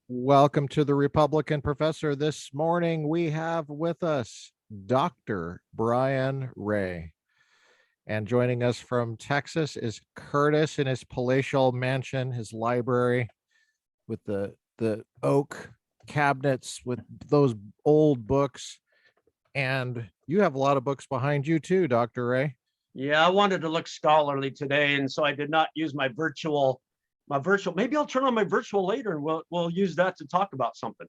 Welcome to the Republican Professor. This morning we have with us Dr. Brian Ray. And joining us from Texas is Curtis in his palatial mansion, his library with the oak cabinets with those old books. And you have a lot of books behind you too, Dr. Ray. Yeah, I wanted to look scholarly today, and so I did not use my virtual. Maybe I'll turn on my virtual later, and we'll use that to talk about something.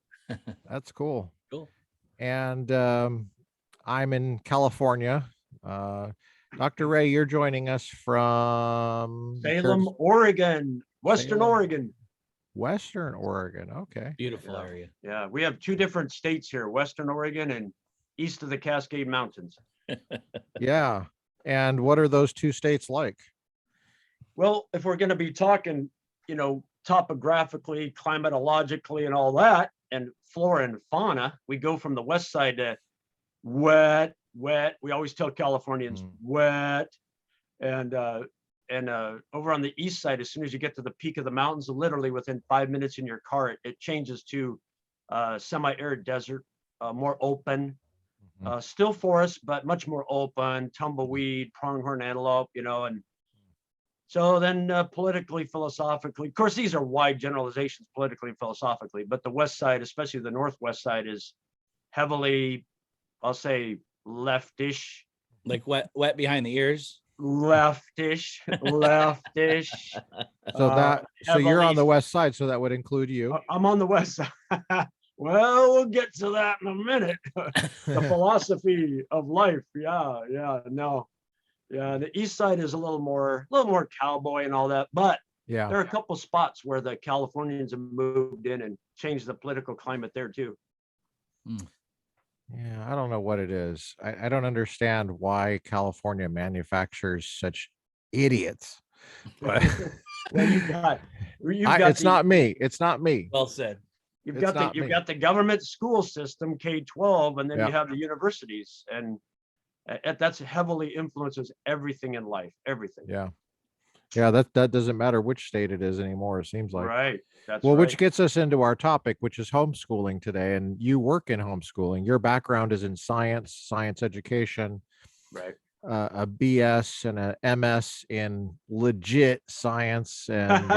That's cool. Cool. And I'm in California. Dr. Ray, you're joining us from Salem, Oregon, Western Salem. Oregon. Western Oregon. Okay. Beautiful area. Yeah, we have two different states here, Western Oregon and east of the Cascade Mountains. Yeah. And what are those two states like? Well, if we're going to be talking, topographically, climatologically, and all that, and flora and fauna, we go from the west side to wet. We always tell Californians wet, and over on the east side, as soon as you get to the peak of the mountains, literally within 5 minutes in your car, it changes to semi-arid desert, more open, still forest, but much more open, tumbleweed, pronghorn antelope, and so then politically, philosophically, of course, these are wide generalizations politically and philosophically, but the west side, especially the northwest side, is heavily, I'll say, leftish. Like wet behind the ears. Leftish. So you're on the west side, so that would include you. I'm on the west side. Well, we'll get to that in a minute. The philosophy of life. Yeah, the east side is a little more cowboy and all that, but Yeah. there are a couple spots where the Californians have moved in and changed the political climate there too. Yeah, I don't know what it is. I don't understand why California manufactures such idiots. But Well, it's not me. It's not me. Well said. You've got the government school system, K-12, and then Yeah. you have the universities, and that's heavily influences everything in life, everything. Yeah. Yeah, that doesn't matter which state it is anymore, it seems like. Right. That's Well, right. which gets us into our topic, which is homeschooling today. And you work in homeschooling. Your background is in science education, Right. A BS and a MS in legit science, and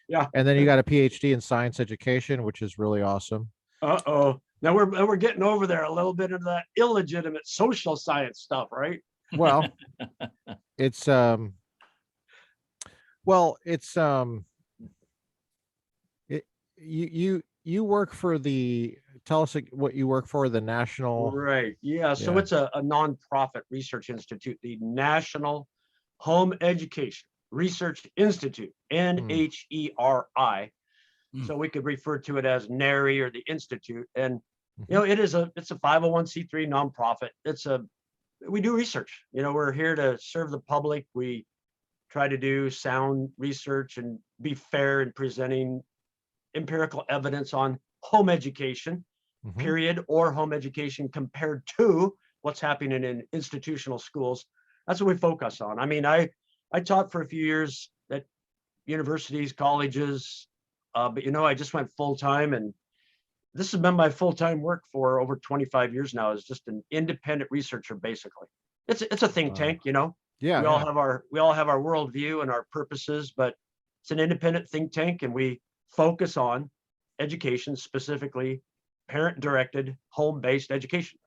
Yeah. and then you got a PhD in science education, which is really awesome. Uh-oh. Now we're getting over there a little bit into that illegitimate social science stuff, right? Well, it's you work for tell us what you work for, the national. Right. Yeah. So Yeah. it's a nonprofit research institute, the National Home Education Research Institute, NHERI. So we could refer to it as NHERI or the Institute. And it's a 501c3 nonprofit. We do research. We're here to serve the public. We try to do sound research and be fair in presenting empirical evidence on home education, period, or home education compared to what's happening in institutional schools. That's what we focus on. I mean, I taught for a few years at universities, colleges, but I just went full-time, and this has been my full-time work for over 25 years now, as just an independent researcher, basically. It's a think tank, Yeah. We all have our worldview and our purposes, but it's an independent think tank, and we focus on education, specifically parent-directed, home-based education.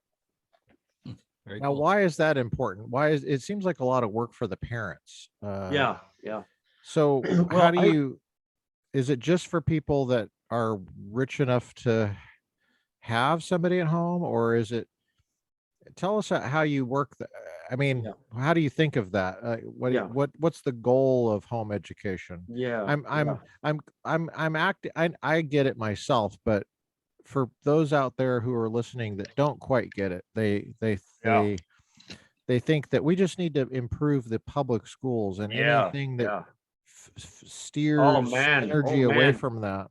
Very Now, cool. why is that important? It seems like a lot of work for the parents. Yeah. So Well, is it just for people that are rich enough to have somebody at home, or is it, tell us how you work. I mean, Yeah. how do you think of that? What's the goal of home education? Yeah. I get it myself, but for those out there who are listening that don't quite get it, they think that we just need to improve the public schools, and anything that steers energy away from that.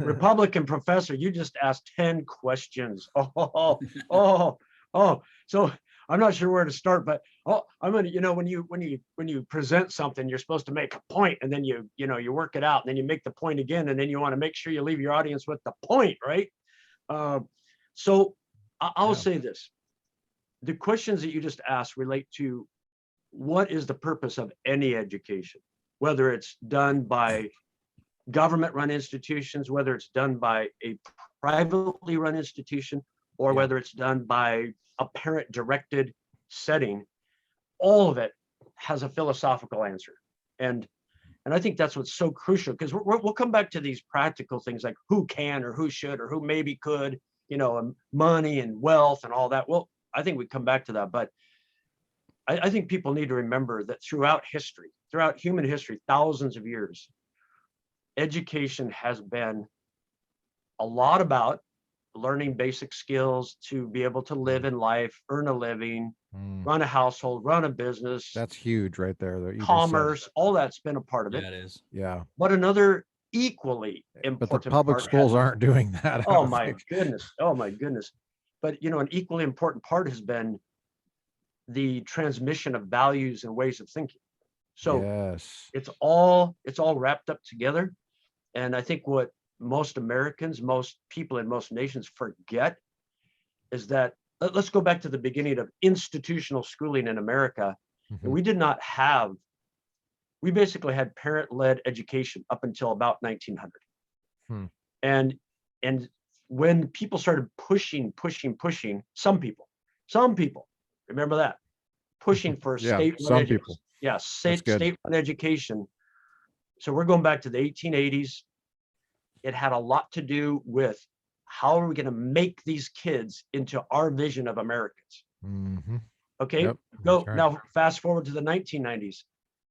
Republican professor, you just asked 10 questions. So I'm not sure where to start, but I'm gonna, when you present something, you're supposed to make a point, and then you work it out, and then you make the point again, and then you want to make sure you leave your audience with the point, right? So I'll say this: the questions that you just asked relate to what is the purpose of any education, whether it's done by government-run institutions, whether it's done by a privately run institution, or whether it's done by a parent-directed setting. All of it has a philosophical answer, and I think that's what's so crucial, because we'll come back to these practical things like who can or who should or who maybe could, and money and wealth and all that. Well, I think we come back to that, but I think people need to remember that throughout human history, thousands of years, education has been a lot about learning basic skills to be able to live in life, earn a living, run a household, run a business. That's huge right there. That you just said. Commerce, all that's been a part of it. Yeah, it is. Yeah. But another equally important But the public part schools aren't doing that. I oh don't my think. goodness. Oh my goodness. But an equally important part has been the transmission of values and ways of thinking. So Yes. it's all wrapped up together. And I think what most Americans, most people in most nations forget is that, let's go back to the beginning of institutional schooling in America. Mhm. And we basically had parent-led education up until about 1900. And when people started pushing, some people, remember that, pushing for Yeah, state-run some education. people. Yeah, That's good. state-run education. So we're going back to the 1880s. It had a lot to do with how are we going to make these kids into our vision of Americans? Mhm. Okay, Yep, go that's right. now. Fast forward to the 1990s.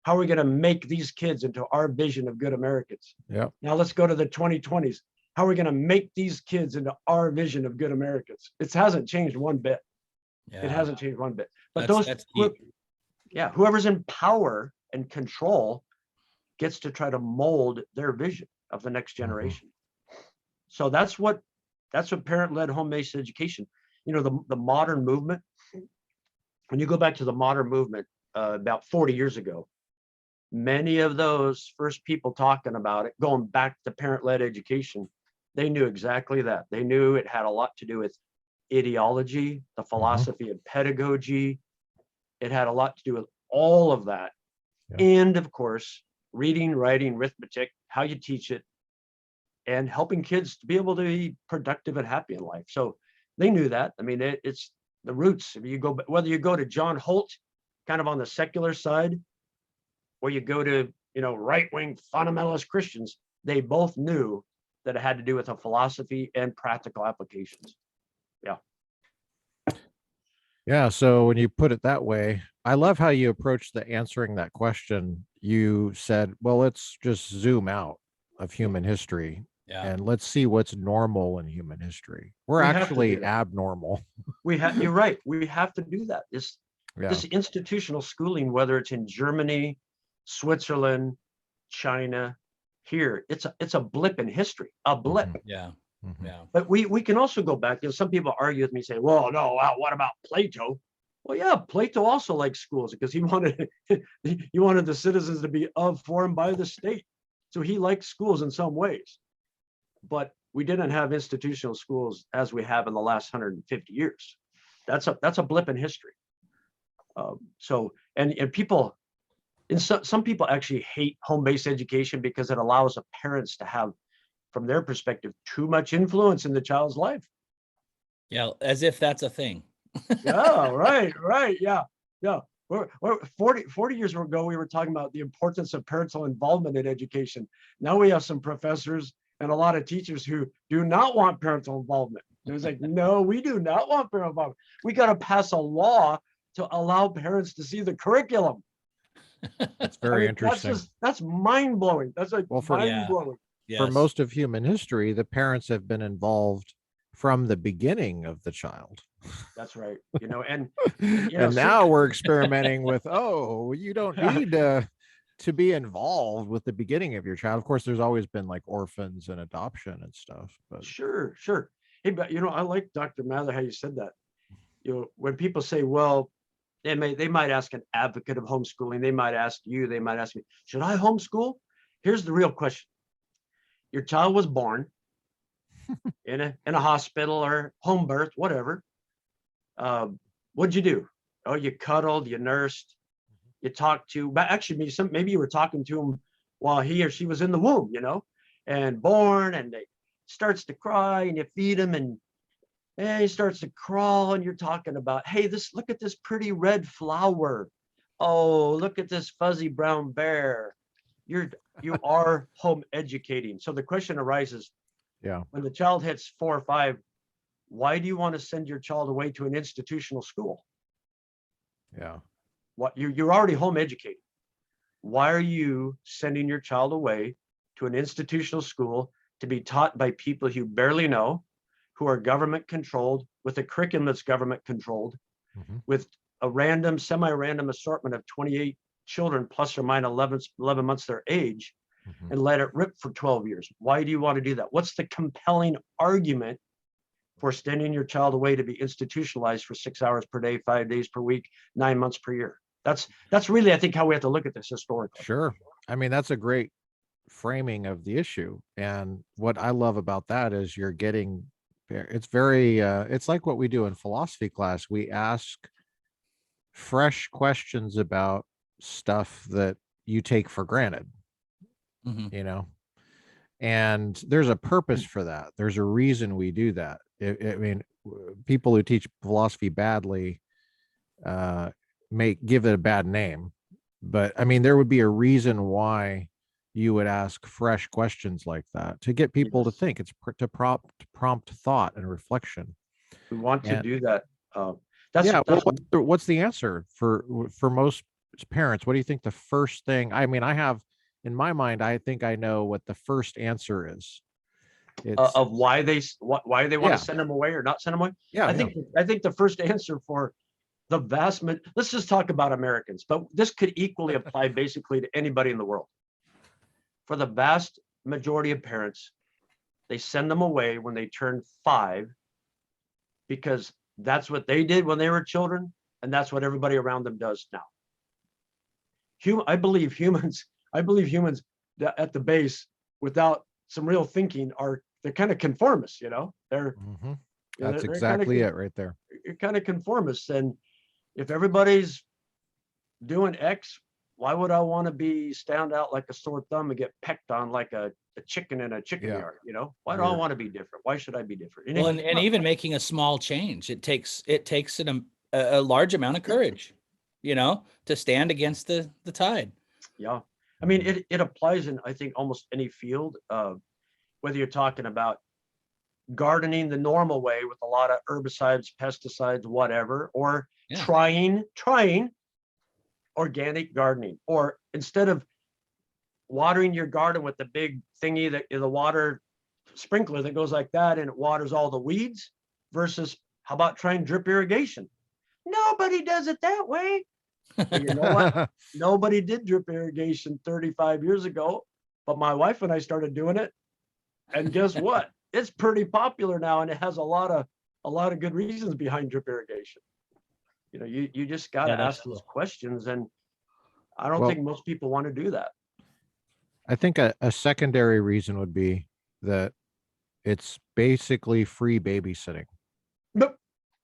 How are we going to make these kids into our vision of good Americans? Yep. Now let's go to the 2020s. How are we going to make these kids into our vision of good Americans? It hasn't changed one bit. Yeah. It hasn't changed one bit. But That's deep. whoever's in power and control gets to try to mold their vision of the next generation. So that's what parent-led home-based education. The modern movement. When you go back to the modern movement about 40 years ago, many of those first people talking about it, going back to parent-led education, they knew exactly that. They knew it had a lot to do with ideology, the philosophy of pedagogy. It had a lot to do with all of that. Yeah. And of course, reading, writing, arithmetic, how you teach it, and helping kids to be able to be productive and happy in life. So they knew that. I mean, it's the roots. If you go, whether you go to John Holt, kind of on the secular side, or you go to, right-wing fundamentalist Christians, they both knew that it had to do with a philosophy and practical applications. Yeah. Yeah. So when you put it that way, I love how you approached the answering that question. You said, well, let's just zoom out of human history Yeah. and let's see what's normal in human history. We're We have to do actually that. abnormal. You're right. We have to do that. This institutional schooling, whether it's in Germany, Switzerland, China, here, it's a blip in history, a blip. Yeah. Mhm. Yeah. But we can also go back. Some people argue with me, say, well, no, what about Plato? Well, yeah, Plato also liked schools because he wanted the citizens to be of, for, and by the state. So he liked schools in some ways. But we didn't have institutional schools as we have in the last 150 years. That's a blip in history. So people, some people actually hate home-based education because it allows the parents to have, from their perspective, too much influence in the child's life. Yeah, as if that's a thing. Yeah, right. Yeah. We're 40 years ago, we were talking about the importance of parental involvement in education. Now we have some professors and a lot of teachers who do not want parental involvement. It was like, no, we do not want parental involvement. We got to pass a law to allow parents to see the curriculum. That's very interesting. That's mind blowing. That's like mind blowing. Yes. For most of human history, the parents have been involved from the beginning of the child. That's right. And now we're experimenting with, you don't need to be involved with the beginning of your child. Of course, there's always been like orphans and adoption and stuff. But sure. Hey, but I like Dr. Mather how you said that. when people say, well, they might ask an advocate of homeschooling, they might ask you, they might ask me, should I homeschool? Here's the real question. Your child was born in a hospital or home birth, whatever. What'd you do? Oh, you cuddled, you nursed, you talked to, but actually maybe you were talking to him while he or she was in the womb, and born, and they starts to cry, and you feed him, and he starts to crawl, and you're talking about, hey, look at this pretty red flower. Oh, look at this fuzzy brown bear. You are home educating. So the question arises, when the child hits 4 or 5, why do you want to send your child away to an institutional school? Yeah. What you're already home educating. Why are you sending your child away to an institutional school to be taught by people you barely know, who are government controlled, with a curriculum that's government controlled, with a semi-random assortment of 28 children plus or minus 11 months their age, and let it rip for 12 years? Why do you want to do that? What's the compelling argument for sending your child away to be institutionalized for 6 hours per day, 5 days per week, 9 months per year? That's really, I think, how we have to look at this historically. Sure. I mean, that's a great framing of the issue. And what I love about that is it's very, it's like what we do in philosophy class. We ask fresh questions about stuff that you take for granted, and there's a purpose for that. There's a reason we do that. I mean, people who teach philosophy badly may give it a bad name, but I mean, there would be a reason why you would ask fresh questions like that, to get people to think. It's to prompt thought and reflection. We want to do that. What's the answer for most parents? What do you think the first thing? I mean, I have in my mind, I think I know what the first answer is. Of why they want to send them away or not send them away. I think the first answer for the let's just talk about Americans, but this could equally apply basically to anybody in the world. For the vast majority of parents, they send them away when they turn 5, because that's what they did when they were children, and that's what everybody around them does now. I believe humans at the base, without some real thinking, they're kind of conformists, That's exactly it right there. You're kind of conformists, and if everybody's doing X, why would I want to stand out like a sore thumb and get pecked on like a chicken in a chicken yard? Why do I want to be different? Why should I be different? Well, and even making a small change, it takes a large amount of courage, to stand against the tide. Yeah. I mean, it applies in, I think, almost any field, whether you're talking about gardening the normal way with a lot of herbicides, pesticides, whatever, or trying organic gardening, or instead of watering your garden with the big thingy, the water sprinkler that goes like that and it waters all the weeds, versus how about trying drip irrigation? Nobody does it that way. But you know what? Nobody did drip irrigation 35 years ago, but my wife and I started doing it, and guess what? It's pretty popular now, and it has a lot of good reasons behind drip irrigation. You just got to ask those questions, and I don't think most people want to do that. I think a secondary reason would be that it's basically free babysitting.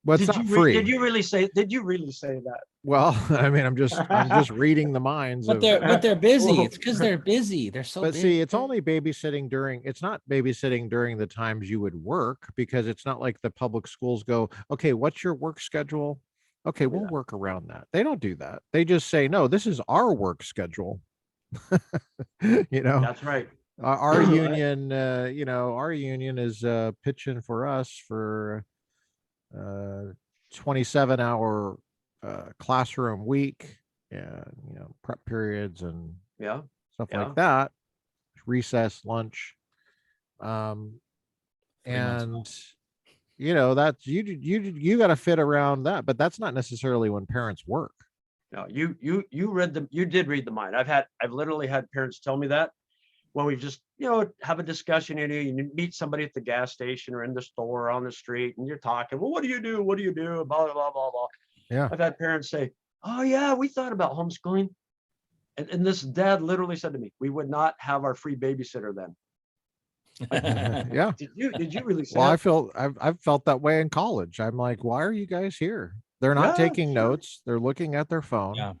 But it's not free. Did you really say that? Well, I mean, I'm just reading the minds. But they're busy. It's because they're busy. They're so busy. But see, it's only babysitting it's not babysitting during the times you would work, because it's not like the public schools go, okay, what's your work schedule? Okay, we'll work around that. They don't do that. They just say, no, this is our work schedule. That's right. Our union, our union is pitching for us for 27-hour classroom week, and prep periods and stuff like that, recess, lunch, and that's you got to fit around that, but that's not necessarily when parents work. No, you did read the mind. I've literally had parents tell me that when we just, have a discussion, you meet somebody at the gas station or in the store or on the street, and you're talking, well, what do you do? What do you do? Blah, blah, blah, blah. Yeah. I've had parents say, oh yeah, we thought about homeschooling. And this dad literally said to me, we would not have our free babysitter then. Yeah. Did you really say Well, that? I've felt that way in college. I'm like, why are you guys here? They're not Yeah, taking sure. notes. They're looking at their phone. Yeah.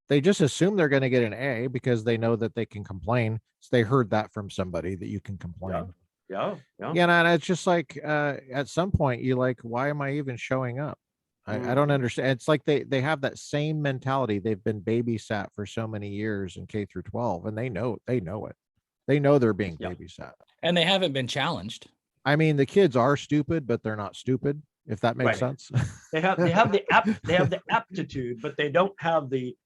They just assume they're going to get an A because they know that they can complain. So they heard that from somebody that you can complain. Yeah. Yeah. And it's just like, at some point you like, why am I even showing up? I don't understand. It's like they have that same mentality. They've been babysat for so many years in K through 12, and they know it. They know they're being babysat. And they haven't been challenged. I mean, the kids are stupid, but they're not stupid, if that makes sense. They have the aptitude, but they don't have the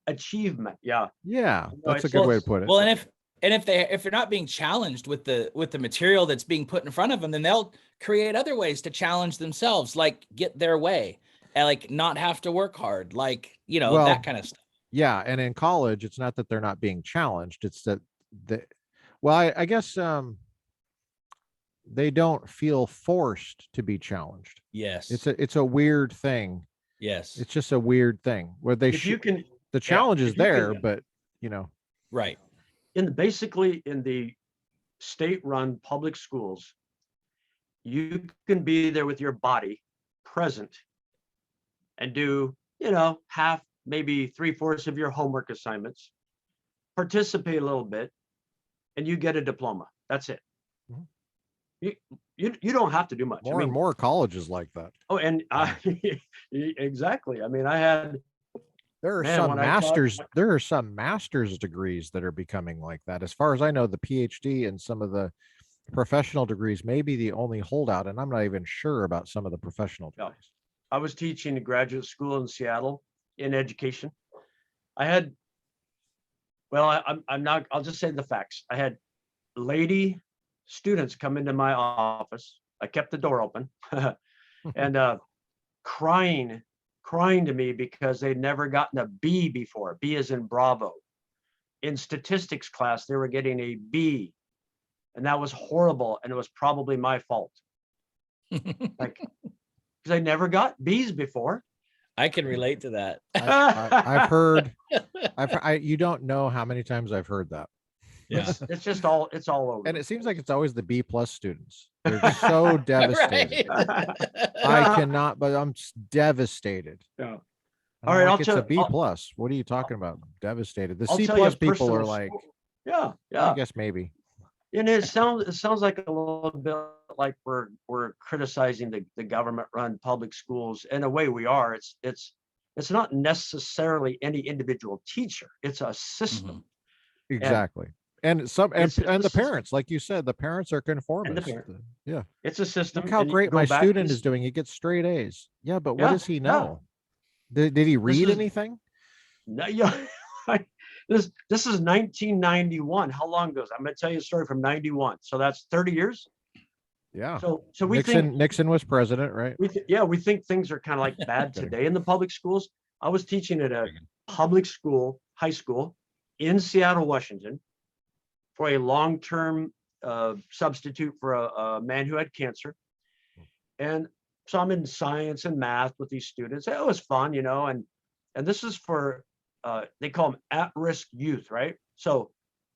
achievement. Yeah. Yeah, that's a it's- good way to put it. Well, and if they're not being challenged with the material that's being put in front of them, then they'll create other ways to challenge themselves, like get their way, and like not have to work hard, like Well, that kind of stuff. Yeah, and in college, it's not that they're not being challenged; it's that I guess they don't feel forced to be challenged. Yes. It's a weird thing. Yes. It's just a weird thing where they If you can, the challenge is if you can- there, but Right. basically in the state-run public schools, you can be there with your body present and do, half, maybe 3/4 of your homework assignments, participate a little bit, and you get a diploma. That's it. Mhm. You don't have to do much. more and more colleges like that. Oh, and exactly. I mean, I had There are Man, some when I taught- there are some master's degrees that are becoming like that. As far as I know, the PhD and some of the professional degrees may be the only holdout, and I'm not even sure about some of the professional Yeah. degrees. I was teaching a graduate school in Seattle in education. I had, I'm not, I'll just say the facts. I had lady students come into my office. I kept the door open and crying to me because they'd never gotten a B before. B as in Bravo. In statistics class, they were getting a B, and that was horrible, and it was probably my fault. Like, because I never got B's before. I can relate to that. I've heard, you don't know how many times I've heard that. Yeah. It's all over. And it seems like it's always the B plus students. They're so devastated. I cannot, but I'm devastated. Yeah. And All I'm right, like, I'll it's tell- a B I'll- plus. What are you talking about? Devastated. The I'll C tell you a plus people are personal like, story. Yeah. I guess maybe. And it sounds like a little bit like we're criticizing the government run public schools. In a way we are. It's not necessarily any individual teacher. It's a system. Exactly. And some and It's a the system. parents, like you said, the parents are conformists. parent. Yeah. It's a system. Look how and you great go my back to student this- is doing. He gets straight A's. Yeah, but what Yeah, does he yeah. know? Did he read is- anything? No, yeah. This is 1991. How long ago? I'm going to tell you a story from 91. So that's 30 years. Yeah. So we think Nixon was president, right? we think things are kind of like bad Kidding. today in the public schools. I was teaching at a public school, high school in Seattle, Washington, for a long-term substitute for a man who had cancer. And so I'm in science and math with these students. It was fun, and this is for they call them at-risk youth, right? So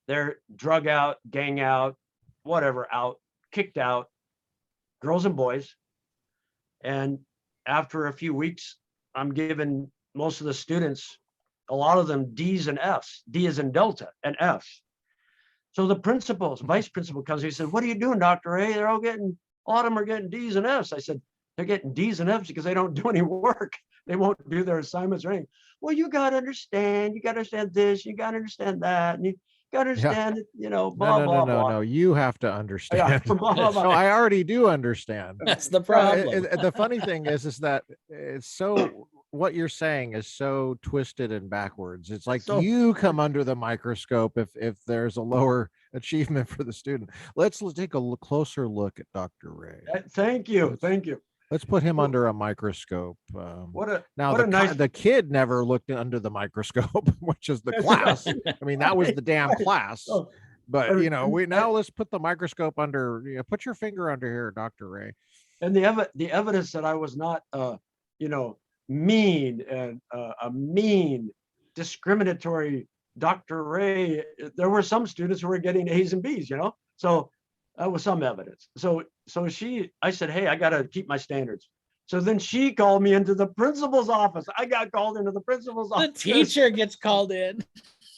they're drug out, gang out, whatever, out, kicked out, girls and boys. And after a few weeks, I'm giving most of the students, a lot of them D's and F's. D is in Delta and F. So the vice principal comes, he said, what are you doing, Dr. A? A lot of them are getting D's and F's. I said, they're getting D's and F's because they don't do any work. They won't do their assignments or anything. Well, you got to understand this, you got to understand that, and you got to understand, blah, blah, blah. No. You have to understand. Blah, blah, blah. No, I already do understand. That's the No, problem. the funny thing is that it's so, what you're saying is so twisted and backwards. It's like So- you come under the microscope if there's a lower achievement for the student. Let's take a closer look at Dr. Ray. Thank you. Let's- Thank you. Let's put him under a microscope. Now, what a nice- the kid never looked under the microscope, which is the class. I mean, that was the damn class. Oh, But Or- you know, and- let's put the microscope under, put your finger under here, Dr. Ray. And the evidence that I was not, mean and a mean, discriminatory Dr. Ray. There were some students who were getting A's and B's, So that was some evidence. So I said, hey, I got to keep my standards. So then she called me into the principal's office. I got called into the principal's The office. teacher gets called in.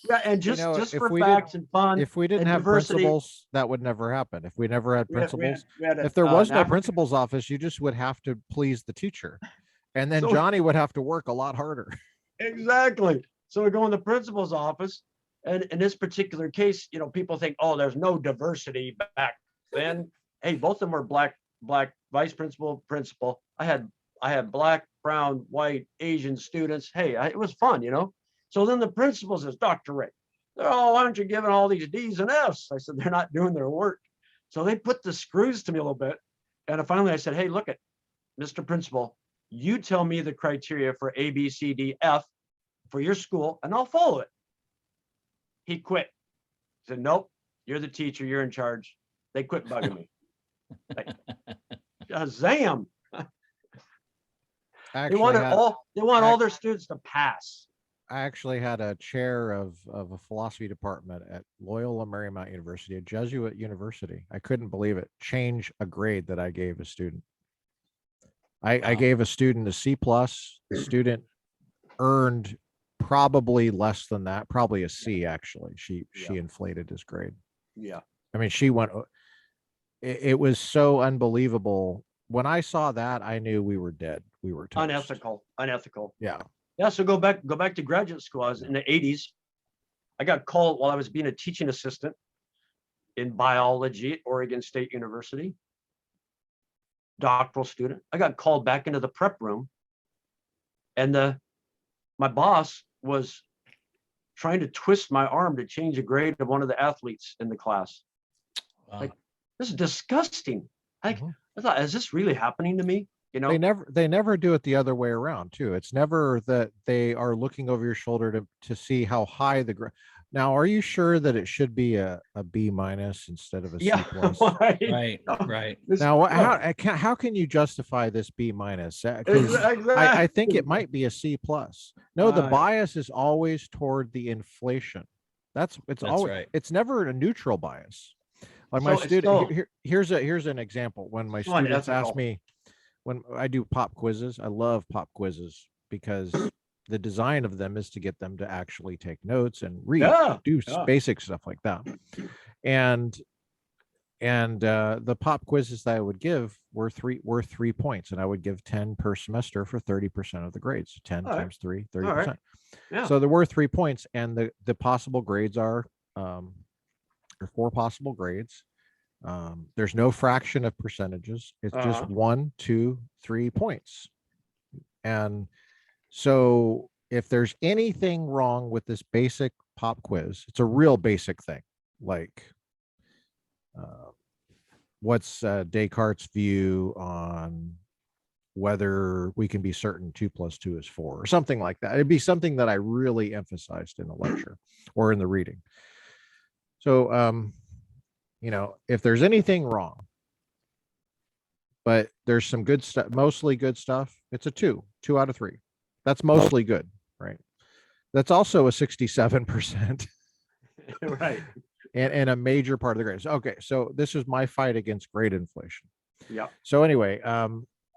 Yeah, and just for facts and fun. If we didn't and have diversity. principals, that would never happen. If we never had We had- principals, we had a- if there was an no African- principal's office, you just would have to please the teacher. And then So- Johnny would have to work a lot harder. Exactly. So we go in the principal's office, and in this particular case, people think, oh, there's no diversity back then. Hey, both of them were black vice principal, principal. I had black, brown, white, Asian students. Hey, it was fun, So then the principal says, Dr. Ray, oh, why aren't you giving all these D's and F's? I said, they're not doing their work. So they put the screws to me a little bit. And finally I said, hey, look at Mr. Principal, you tell me the criteria for A, B, C, D, F for your school, and I'll follow it. He quit. He said, nope, you're the teacher, you're in charge. They quit bugging me. Like, Shazam. I They actually wanted had, all their students to pass. I actually had a chair of a philosophy department at Loyola Marymount University, a Jesuit university. I couldn't believe it. Change a grade that I gave a student. I Wow. gave a student a C+. The student earned probably less than that, probably a C actually. She inflated his grade. Yeah. I mean, she went, it was so unbelievable. When I saw that, I knew we were dead. We were toast. Unethical. Yeah. Yeah. So go back to graduate school. I was in the 80s. I got called while I was being a teaching assistant in biology at Oregon State University. Doctoral student. I got called back into the prep room, and my boss was trying to twist my arm to change a grade of one of the athletes in the class. Wow. Like, this is disgusting. I thought, is this really happening to me? They never do it the other way around too. It's never that they are looking over your shoulder to see how high the grade. Now, are you sure that it should be a B- instead of a C+? Right. Now, how can you justify this B-? I think it might be a C+. No, the bias is always toward the inflation. That's always right. It's never a neutral bias. Like my student, here's an example. When my students ask me, when I do pop quizzes, I love pop quizzes because the design of them is to get them to actually take notes and read, do basic stuff like that. And the pop quizzes that I would give were 3 points, and I would give 10 per semester for 30% of the grades. 10 times 3, 30%. Right. Yeah. So there were 3 points, and the possible grades are there are 4 possible grades. There's no fraction of percentages. It's just 1, 2, 3 points. And so if there's anything wrong with this basic pop quiz, it's a real basic thing. Like, what's Descartes' view on whether we can be certain 2 + 2 is 4 or something like that. It'd be something that I really emphasized in the lecture or in the reading. So, if there's anything wrong, but there's some good stuff, mostly good stuff, it's a 2 out of 3. That's mostly good, right? That's also a 67%. Right. And a major part of the grades. Okay, so this is my fight against grade inflation. Yeah. So anyway,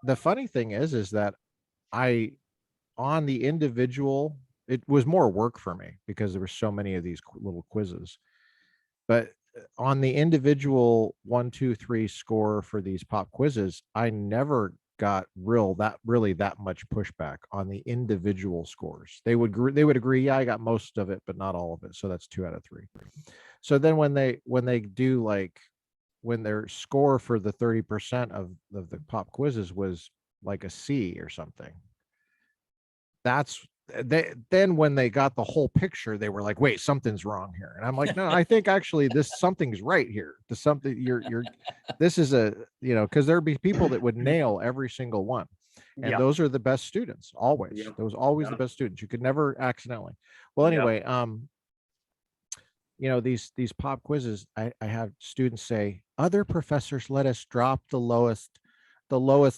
the funny thing is that on the individual, it was more work for me because there were so many of these little quizzes. But on the individual 1, 2, 3 score for these pop quizzes, I never got really that much pushback on the individual scores. They would agree, yeah, I got most of it, but not all of it. So that's 2 out of 3. So then when they do, like, when their score for the 30% of the pop quizzes was like a C or something, then when they got the whole picture, they were like, wait, something's wrong here. And I'm like, no, I think actually something's right here. This is because there'd be people that would nail every single one. And those are the best students, always. Yeah. Those always the best students. You could never accidentally. Well, anyway, these pop quizzes, I have students say, other professors let us drop the lowest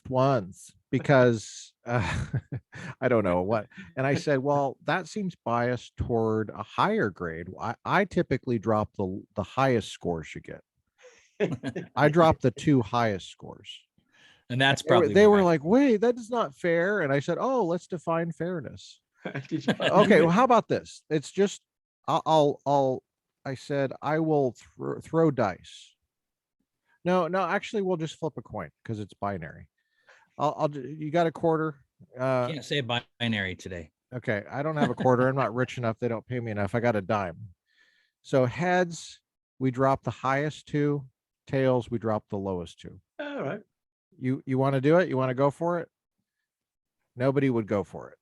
ones because I don't know what. And I said, well, that seems biased toward a higher grade. I typically drop the highest scores you get. I dropped the 2 highest scores. And that's They were, probably they were why. like, wait, that is not fair. And I said, oh, let's define fairness. Did you- Okay, well, how about this? It's just, I said, I will throw dice. No, actually, we'll just flip a coin because it's binary. You got a quarter? Can't say binary today. Okay, I don't have a quarter. I'm not rich enough. They don't pay me enough. I got a dime. So heads, we drop the highest 2. Tails, we drop the lowest 2. All right. You want to do it? You want to go for it? Nobody would go for it.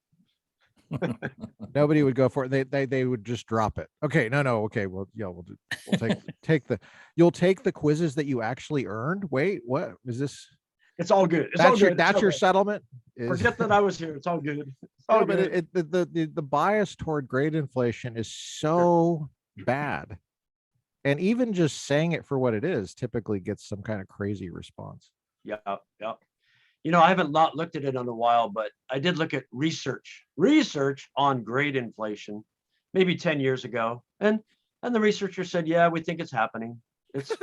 Nobody would go for it. They would just drop it. Okay, no. Okay, well, yeah, we'll you'll take the quizzes that you actually earned. Wait, what is this? It's all good. It's all That's your good. It's that's all your good. settlement. Forget that I was here. It's all good. It's all No, but good. the bias toward grade inflation is so bad, and even just saying it for what it is typically gets some kind of crazy response. Yeah. I haven't looked at it in a while, but I did look at research on grade inflation, maybe 10 years ago. And the researcher said, yeah, we think it's happening. It's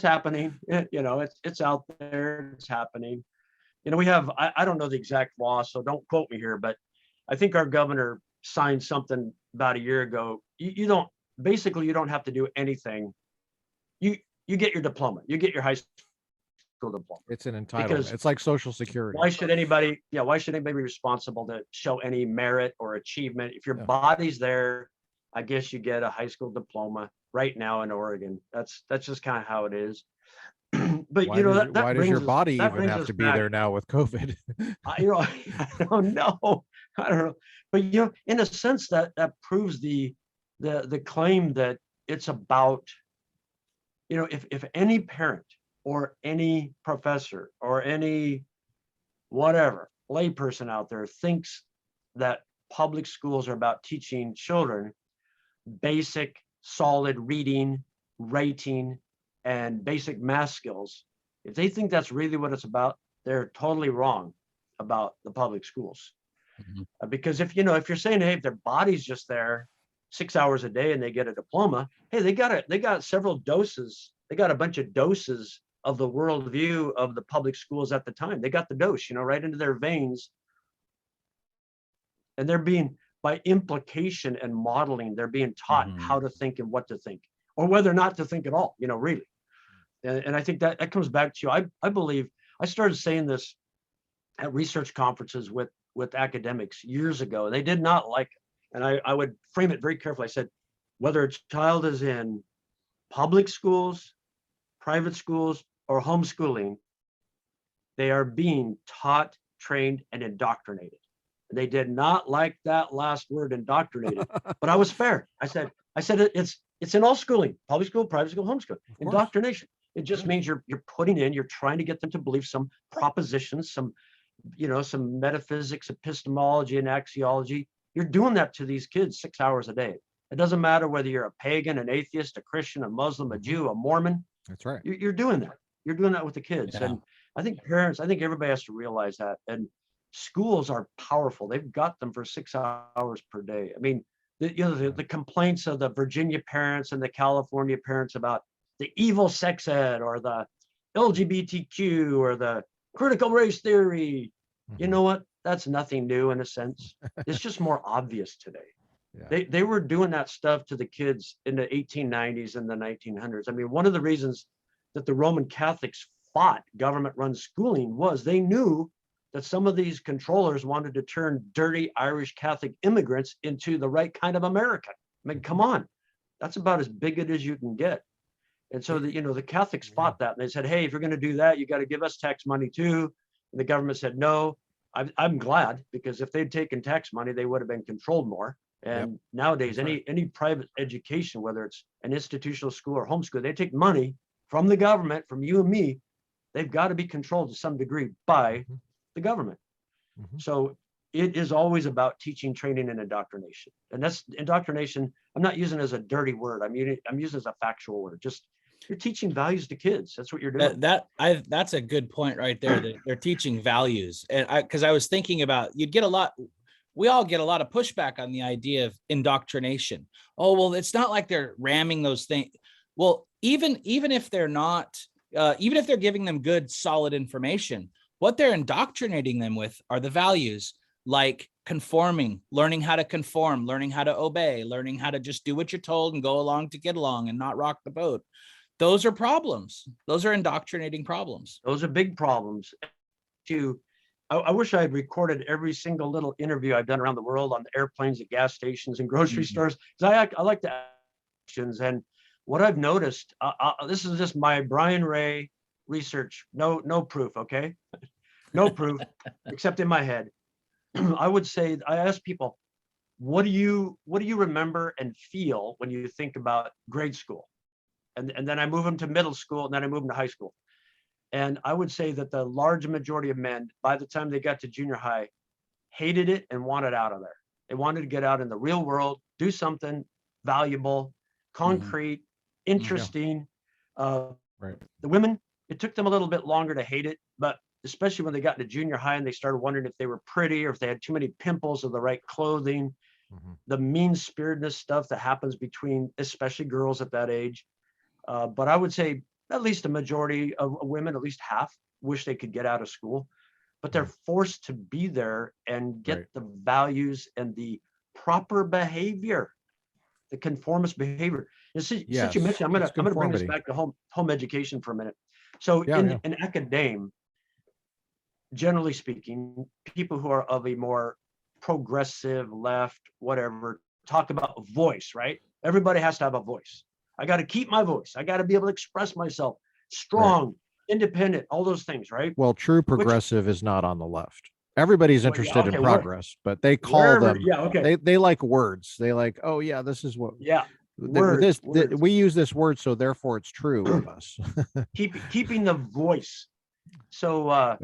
happening. It's out there. It's happening. We have, I don't know the exact law, so don't quote me here, but I think our governor signed something about a year ago. You don't have to do anything. You get your diploma, you get your high school diploma. It's an entitlement. Because it's like Social Security. why should anybody be responsible to show any merit or achievement? If your body's there, I guess you get a high school diploma right now in Oregon. That's just kind of how it is. But why does your body even have to be there now with COVID? I don't know. I don't know. But in a sense, that proves the claim that it's about, if any parent or any professor or any whatever layperson out there thinks that public schools are about teaching children basic, solid reading, writing, and basic math skills, if they think that's really what it's about, they're totally wrong about the public schools. Mm-hmm. Because if you're saying, hey, if their body's just there 6 hours a day and they get a diploma, hey, they got several doses. They got a bunch of doses of the worldview of the public schools at the time. They got the dose, right into their veins. And they're being, by implication and modeling, they're being taught how to think and what to think, or whether not to think at all, really. And I think that comes back to you. I believe I started saying this at research conferences with academics years ago. They did not like it. And I would frame it very carefully. I said, whether a child is in public schools, private schools, or homeschooling, they are being taught, trained, and indoctrinated. They did not like that last word, indoctrinated, but I was fair. I said it's in all schooling, public school, private school, homeschool. Indoctrination. It just means you're trying to get them to believe some propositions, some metaphysics, epistemology, and axiology. You're doing that to these kids 6 hours a day. It doesn't matter whether you're a pagan, an atheist, a Christian, a Muslim, a Jew, a Mormon. That's right. You're doing that. You're doing that with the kids. Yeah. And I think everybody has to realize that. And schools are powerful. They've got them for 6 hours per day. I mean, the complaints of the Virginia parents and the California parents about the evil sex ed or the LGBTQ or the critical race theory. You know what? That's nothing new in a sense. It's just more obvious today. Yeah. They were doing that stuff to the kids in the 1890s and the 1900s. I mean, one of the reasons that the Roman Catholics fought government-run schooling was they knew that some of these controllers wanted to turn dirty Irish Catholic immigrants into the right kind of American. I mean, come on, that's about as bigoted as you can get. And so the Catholics fought that, and they said, hey, if you're going to do that, you got to give us tax money too. And the government said, no. I'm glad, because if they'd taken tax money, they would have been controlled more. And nowadays, any private education, whether it's an institutional school or homeschool, they take money from the government, from you and me. They've got to be controlled to some degree by the government. So it is always about teaching, training, and indoctrination. And that's indoctrination. I'm not using it as a dirty word. I'm using it as a factual word. Just you're teaching values to kids. That's what you're doing. That's a good point right there. That they're teaching values. And because I was thinking about, we all get a lot of pushback on the idea of indoctrination. Oh, well, it's not like they're ramming those things. Well, even if they're not, even if they're giving them good, solid information, what they're indoctrinating them with are the values, like conforming, learning how to conform, learning how to obey, learning how to just do what you're told and go along to get along and not rock the boat. Those are problems. Those are indoctrinating problems. Those are big problems. I wish I had recorded every single little interview I've done around the world on the airplanes, at gas stations, and grocery stores. Because I like to ask questions. And what I've noticed, this is just my Brian Ray research. No proof, okay? No proof, except in my head. I would say, I ask people, what do you remember and feel when you think about grade school? And then I move them to middle school, and then I move them to high school. And I would say that the large majority of men, by the time they got to junior high, hated it and wanted out of there. They wanted to get out in the real world, do something valuable, concrete, interesting. Right. The women, it took them a little bit longer to hate it, but especially when they got into junior high and they started wondering if they were pretty or if they had too many pimples or the right clothing, the mean-spiritedness stuff that happens between, especially girls at that age. But I would say at least a majority of women, at least half, wish they could get out of school, but they're forced to be there and get the values and the proper behavior, the conformist behavior. And since you mentioned, I'm gonna bring this back to home education for a minute. So in academia, generally speaking, people who are of a more progressive left, whatever, talk about voice, right? Everybody has to have a voice. I got to keep my voice. I got to be able to express myself, strong, independent, all those things, right? Well, true progressive is not on the left. Everybody's interested in progress, but they call them, they like words. They like, oh yeah, this is what, words. We use this word, so therefore it's true of us. Keeping the voice. So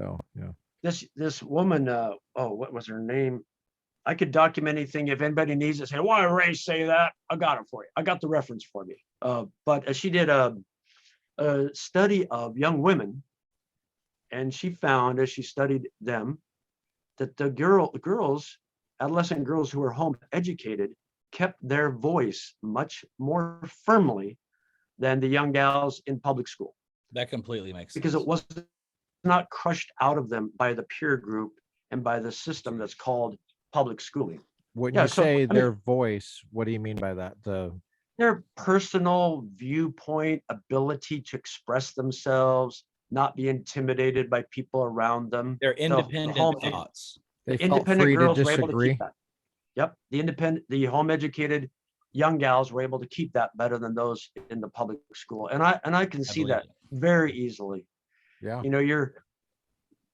this woman, what was her name? I could document anything. If anybody needs it, say, why did Ray say that? I got it for you. I got the reference for me. But she did a study of young women, and she found, as she studied them, that the girls, adolescent girls who were home educated, kept their voice much more firmly than the young gals in public school. That completely makes sense. Because it was not crushed out of them by the peer group and by the system that's called public schooling. When you say their voice, what do you mean by that? Their personal viewpoint, ability to express themselves, not be intimidated by people around them. Their independent thoughts. The independent girls were able to keep that. Yep. The home educated young gals were able to keep that better than those in the public school. And I can see that very easily. Yeah. You know,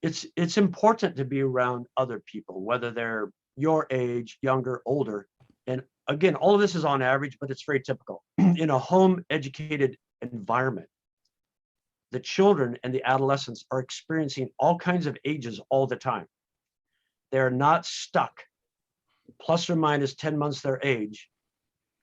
it's important to be around other people, whether they're your age, younger, older. And again, all of this is on average, but it's very typical. In a home educated environment, the children and the adolescents are experiencing all kinds of ages all the time. They're not stuck plus or minus 10 months their age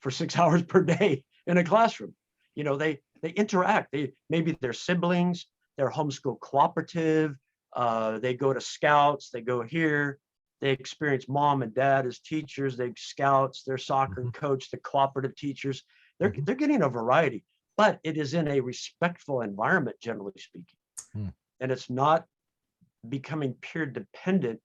for 6 hours per day in a classroom. You know, they interact. Maybe they're siblings, they're homeschool cooperative, they go to scouts, they go here. They experience mom and dad as teachers, they scouts, their soccer coach, the cooperative teachers. They're getting a variety, but it is in a respectful environment, generally speaking. And it's not becoming peer dependent.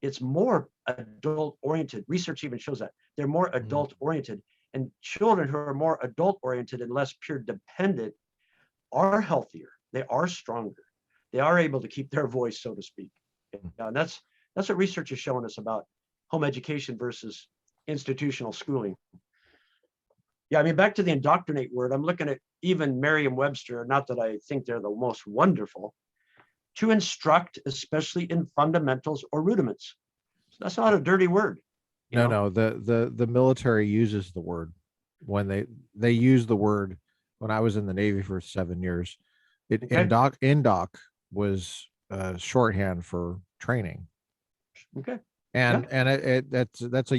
It's more adult oriented. Research even shows that they're more adult oriented, and children who are more adult oriented and less peer dependent are healthier. They are stronger. They are able to keep their voice, so to speak. And that's what research is showing us about home education versus institutional schooling. Yeah, I mean, back to the indoctrinate word, I'm looking at even Merriam-Webster, not that I think they're the most wonderful, to instruct, especially in fundamentals or rudiments. That's not a dirty word. No, the military uses the word. When they use the word, when I was in the Navy for 7 years, indoc was shorthand for training. Okay. That's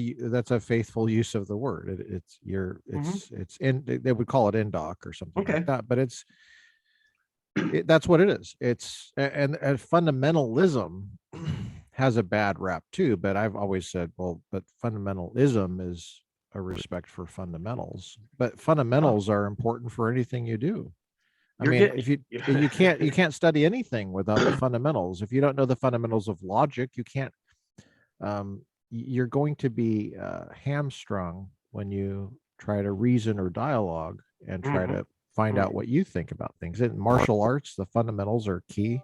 a faithful use of the word. They would call it indoc or something Okay. like that, but that's what it is. And fundamentalism has a bad rap too, but I've always said, well, but fundamentalism is a respect for fundamentals, but fundamentals are important for anything you do. I You're mean, getting- you can't study anything without the fundamentals. If you don't know the fundamentals of logic, you can't. You're going to be hamstrung when you try to reason or dialogue and try to find out what you think about things. In martial arts, the fundamentals are key.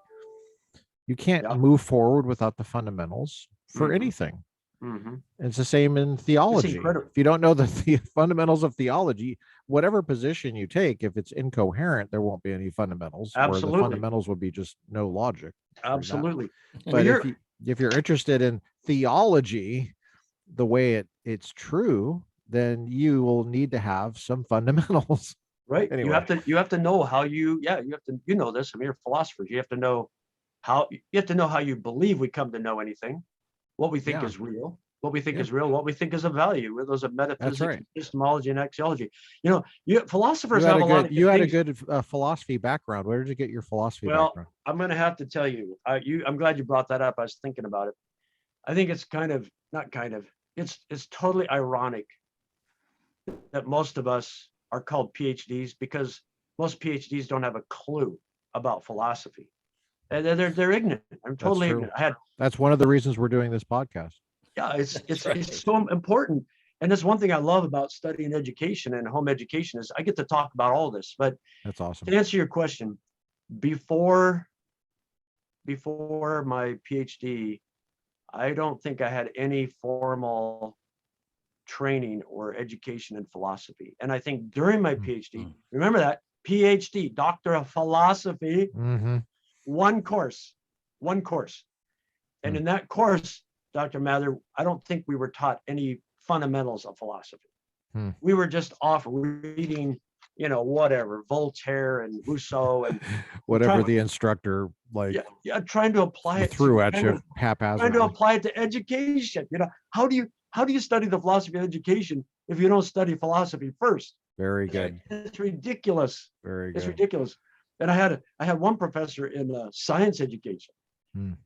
You can't move forward without the fundamentals for anything. It's the same in theology. If you don't know the fundamentals of theology, whatever position you take, if it's incoherent, there won't be any fundamentals. Absolutely. Where the fundamentals would be just no logic. Absolutely. But if you're interested in theology, the way it's true, then you will need to have some fundamentals. Right. Anyway. You have to know how you have to, this. I mean, you're philosophers. You have to know how you believe we come to know anything, what we think is real, what we think is real, what we think is a value. Those are metaphysics, epistemology, and axiology. Philosophers have a lot of. You had a good philosophy background. Where did you get your philosophy background? I'm going to have to tell you. I'm glad you brought that up. I was thinking about it. I think it's it's totally ironic that most of us are called PhDs, because most PhDs don't have a clue about philosophy. They're ignorant. I'm totally ignorant. That's one of the reasons we're doing this podcast. Yeah, it's so important. And that's one thing I love about studying education and home education is I get to talk about all this. But that's awesome. To answer your question, before my PhD, I don't think I had any formal training or education in philosophy. And I think during my PhD, remember that PhD, Doctor of Philosophy, one course. And in that course, Dr. Mather, I don't think we were taught any fundamentals of philosophy. We were just off reading, whatever, Voltaire and Rousseau and whatever the instructor trying to apply it threw at you haphazardly. Trying to apply it to education. How do you study the philosophy of education if you don't study philosophy first? Very good. It's ridiculous. Very good. It's ridiculous. And I had one professor in science education.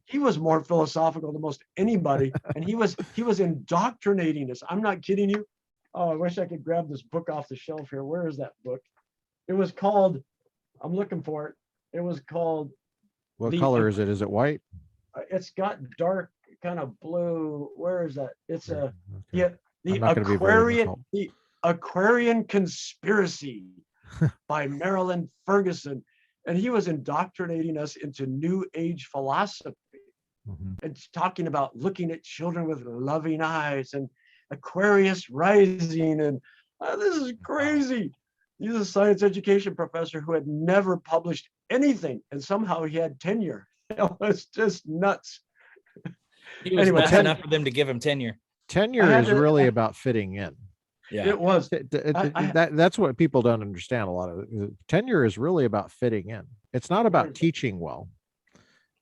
He was more philosophical than most anybody, and he was indoctrinating us. I'm not kidding you. Oh, I wish I could grab this book off the shelf here. Where is that book? It was called, I'm looking for it. It was called. What color is it? Is it white? It's got dark kind of blue. Where is that? It's the Aquarian Conspiracy by Marilyn Ferguson. And he was indoctrinating us into New Age philosophy and talking about looking at children with loving eyes and Aquarius rising. And this is crazy. He's a science education professor who had never published anything. And somehow he had tenure. It was just nuts. He was nuts enough for them to give him tenure. Tenure is really about fitting in. Yeah, it was. That's what people don't understand. A lot of tenure is really about fitting in. It's not about teaching well.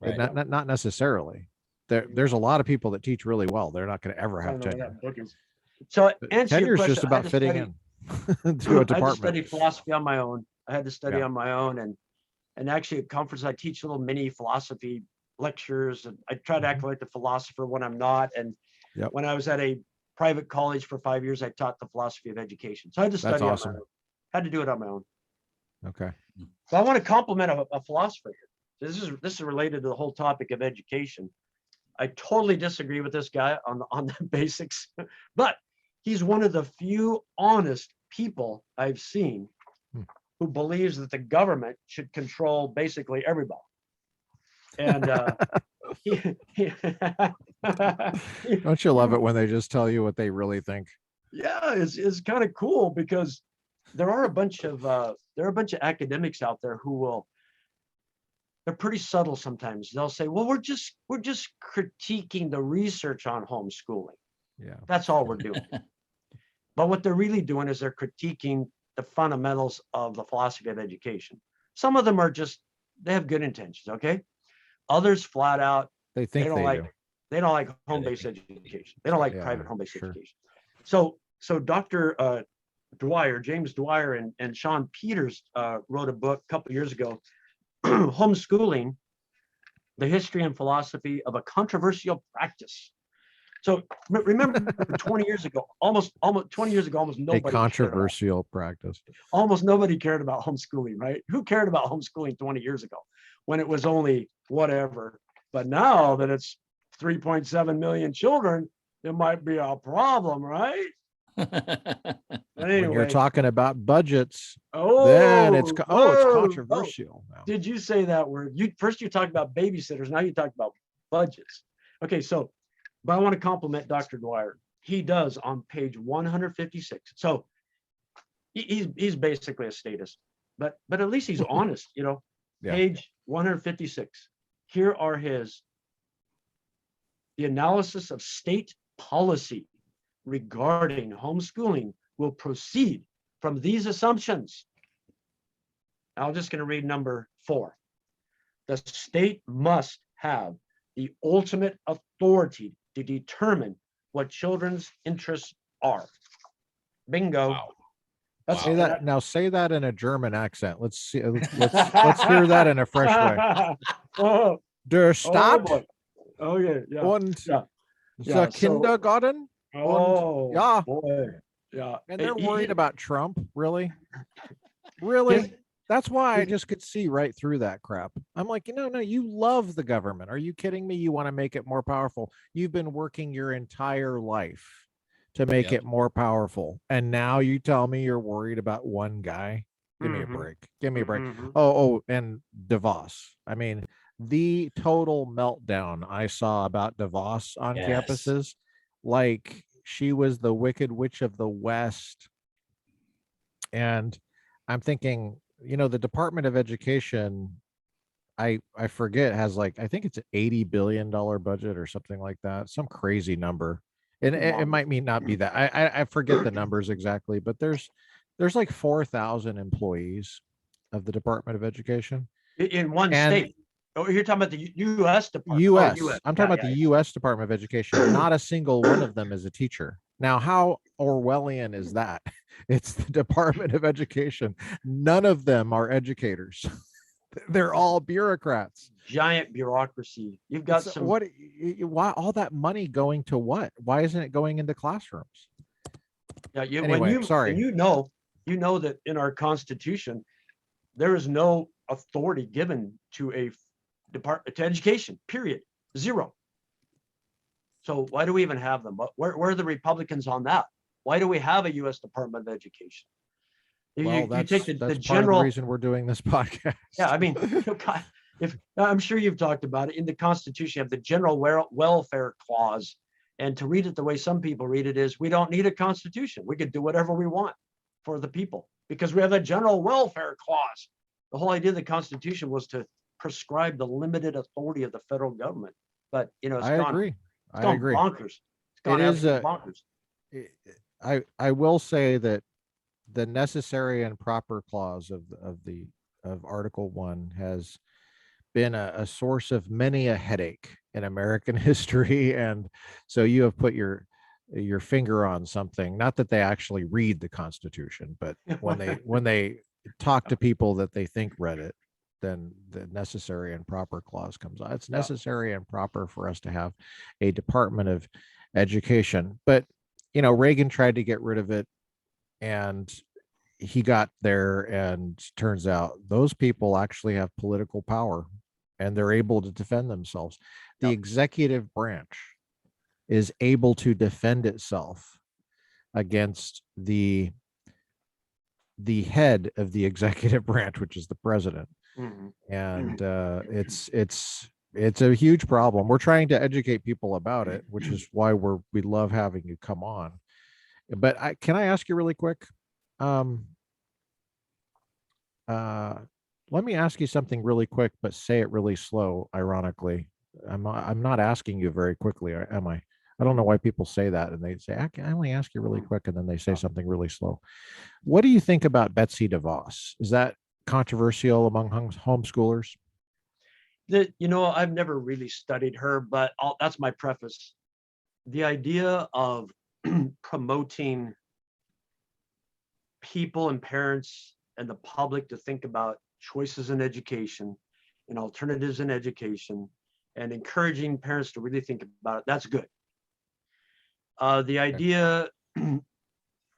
Right. Not necessarily. There's a lot of people that teach really well. They're not going to ever have tenure. So tenure is just about fitting in to a department. I had to study philosophy on my own. I had to study on my own, and actually at conference I teach little mini philosophy lectures, and I try to act like the philosopher when I'm not. And when I was at a private college for 5 years, I taught the philosophy of education. So I had to study on my own. Had to do it on my own. Okay. So I want to compliment a philosopher here. This is related to the whole topic of education. I totally disagree with this guy on the basics, but he's one of the few honest people I've seen who believes that the government should control basically everybody. And don't you love it when they just tell you what they really think? Yeah, it's kind of cool, because there are a bunch of academics out there who they're pretty subtle sometimes. They'll say, well, we're just critiquing the research on homeschooling. Yeah, that's all we're doing. But what they're really doing is they're critiquing the fundamentals of the philosophy of education. Some of them they have good intentions, okay? Others flat out they think they do. They don't like home-based education. They don't like Yeah, private home-based sure. education. So Dr. Dwyer, James Dwyer, and Sean Peters wrote a book a couple of years ago, Homeschooling, the History and Philosophy of a Controversial Practice. So remember 20 years ago, almost 20 years ago, almost A nobody controversial practice. almost nobody cared about homeschooling, right? Who cared about homeschooling 20 years ago when it was only whatever? But now that it's 3.7 million children, it might be a problem, right? But When you're anyway, talking about budgets, then it's it's whoa. controversial now. Did you say that word? You talked about babysitters, now you talk about budgets. Okay, so, but I want to compliment Dr. Dwyer. He does on page 156. So he's basically a statist, but at least he's honest, you know. Yeah. Page 156. Here are the analysis of state policy regarding homeschooling will proceed from these assumptions. I'm just going to read number 4. The state must have the ultimate authority to determine what children's interests are. Bingo. Wow. That's Say that now. Say that in a German accent. Let's see. Let's hear that in a fresh way. Oh, Der oh Staat boy. Okay, yeah. und Yeah. the Yeah, so- Kindergarten. Oh, yeah. boy. Yeah. And they're He- worried about Trump. Really? Really? Yes. That's why I Yes. just could see right through that crap. I'm like, no, you love the government. Are you kidding me? You want to make it more powerful. You've been working your entire life to make Yep. it more powerful. And now you tell me you're worried about one guy. Give me a Mhm. break. Give me a break. Mhm. Oh, and DeVos. I mean, the total meltdown I saw about DeVos on Yes. campuses, like she was the Wicked Witch of the West. And I'm thinking, the Department of Education, I forget, has like, I think it's an $80 billion budget or something like that, some crazy number. And it might not be that. I forget the numbers exactly, but there's like 4,000 employees of the Department of Education. In one And state. Oh, you're talking about the U.S. Department. US. Oh, US. I'm talking Yeah, about the US Department of Education. Not a single one of them is a teacher. Now, how Orwellian is that? It's the Department of Education. None of them are educators. They're all bureaucrats. Giant bureaucracy. You've got So some. why all that money going to what? Why isn't it going into classrooms? Yeah, Anyway, sorry. You know that in our Constitution, there is no authority given to a department to education. Period. Zero. So why do we even have them? Where are the Republicans on that? Why do we have a U.S. Department of Education? Well, you take the part general. of the reason we're doing this podcast. Yeah, I mean, if I'm sure you've talked about it in the Constitution, you have the general welfare clause, and to read it the way some people read it is, we don't need a constitution. We could do whatever we want for the people because we have a general welfare clause. The whole idea of the Constitution was to prescribe the limited authority of the federal government, but I agree. It's gone bonkers. It's gone absolutely bonkers. I will say that the necessary and proper clause of Article 1 has been a source of many a headache in American history. And so you have put your finger on something, not that they actually read the Constitution, but when they talk to people that they think read it, then the necessary and proper clause comes out. It's necessary and proper for us to have a Department of Education. But, Reagan tried to get rid of it, and he got there, and turns out those people actually have political power and they're able to defend themselves. The executive branch is able to defend itself against the head of the executive branch, which is the president. And it's a huge problem. We're trying to educate people about it, which is why we love having you come on. But can I ask you really quick? Let me ask you something really quick, but say it really slow. Ironically, I'm not asking you very quickly, am I? I don't know why people say that, and they say I can only ask you really quick, and then they say something really slow. What do you think about Betsy DeVos? Is that controversial among homeschoolers? I've never really studied her, but that's my preface. The idea of promoting people and parents and the public to think about choices in education and alternatives in education and encouraging parents to really think about it, that's good. The idea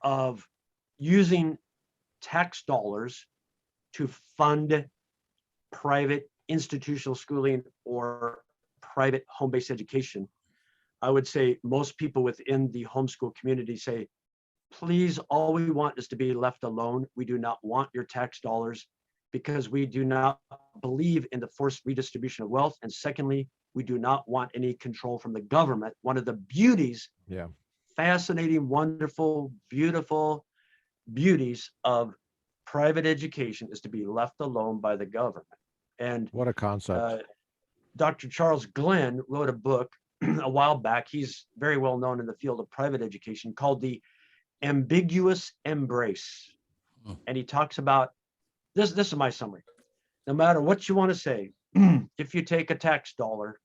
of using tax dollars to fund private institutional schooling or private home-based education, I would say most people within the homeschool community say, please, all we want is to be left alone. We do not want your tax dollars because we do not believe in the forced redistribution of wealth. And secondly, we do not want any control from the government. One of the beauties, fascinating, wonderful, beautiful beauties of private education is to be left alone by the government. And what a concept. Dr. Charles Glenn wrote a book a while back. He's very well known in the field of private education, called the Ambiguous Embrace. And he talks about this. This is my summary. No matter what you want to say, if you take a tax dollar,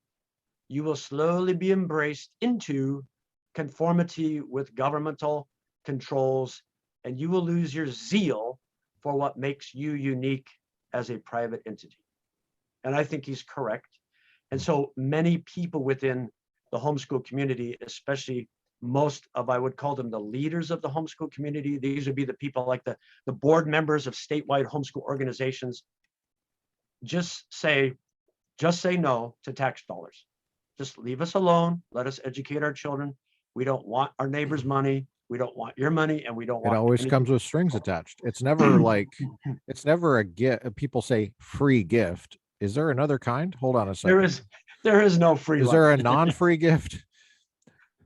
you will slowly be embraced into conformity with governmental controls, and you will lose your zeal for what makes you unique as a private entity. And I think he's correct. And so many people within the homeschool community, especially most of, I would call them the leaders of the homeschool community, these would be the people like the board members of statewide homeschool organizations, just say no to tax dollars. Just leave us alone. Let us educate our children. We don't want our neighbor's money. We don't want your money, and we don't want. It always comes with strings attached. It's never like, it's never a gift. People say free gift. Is there another kind? Hold on a second. There is no free. Is there a non-free gift?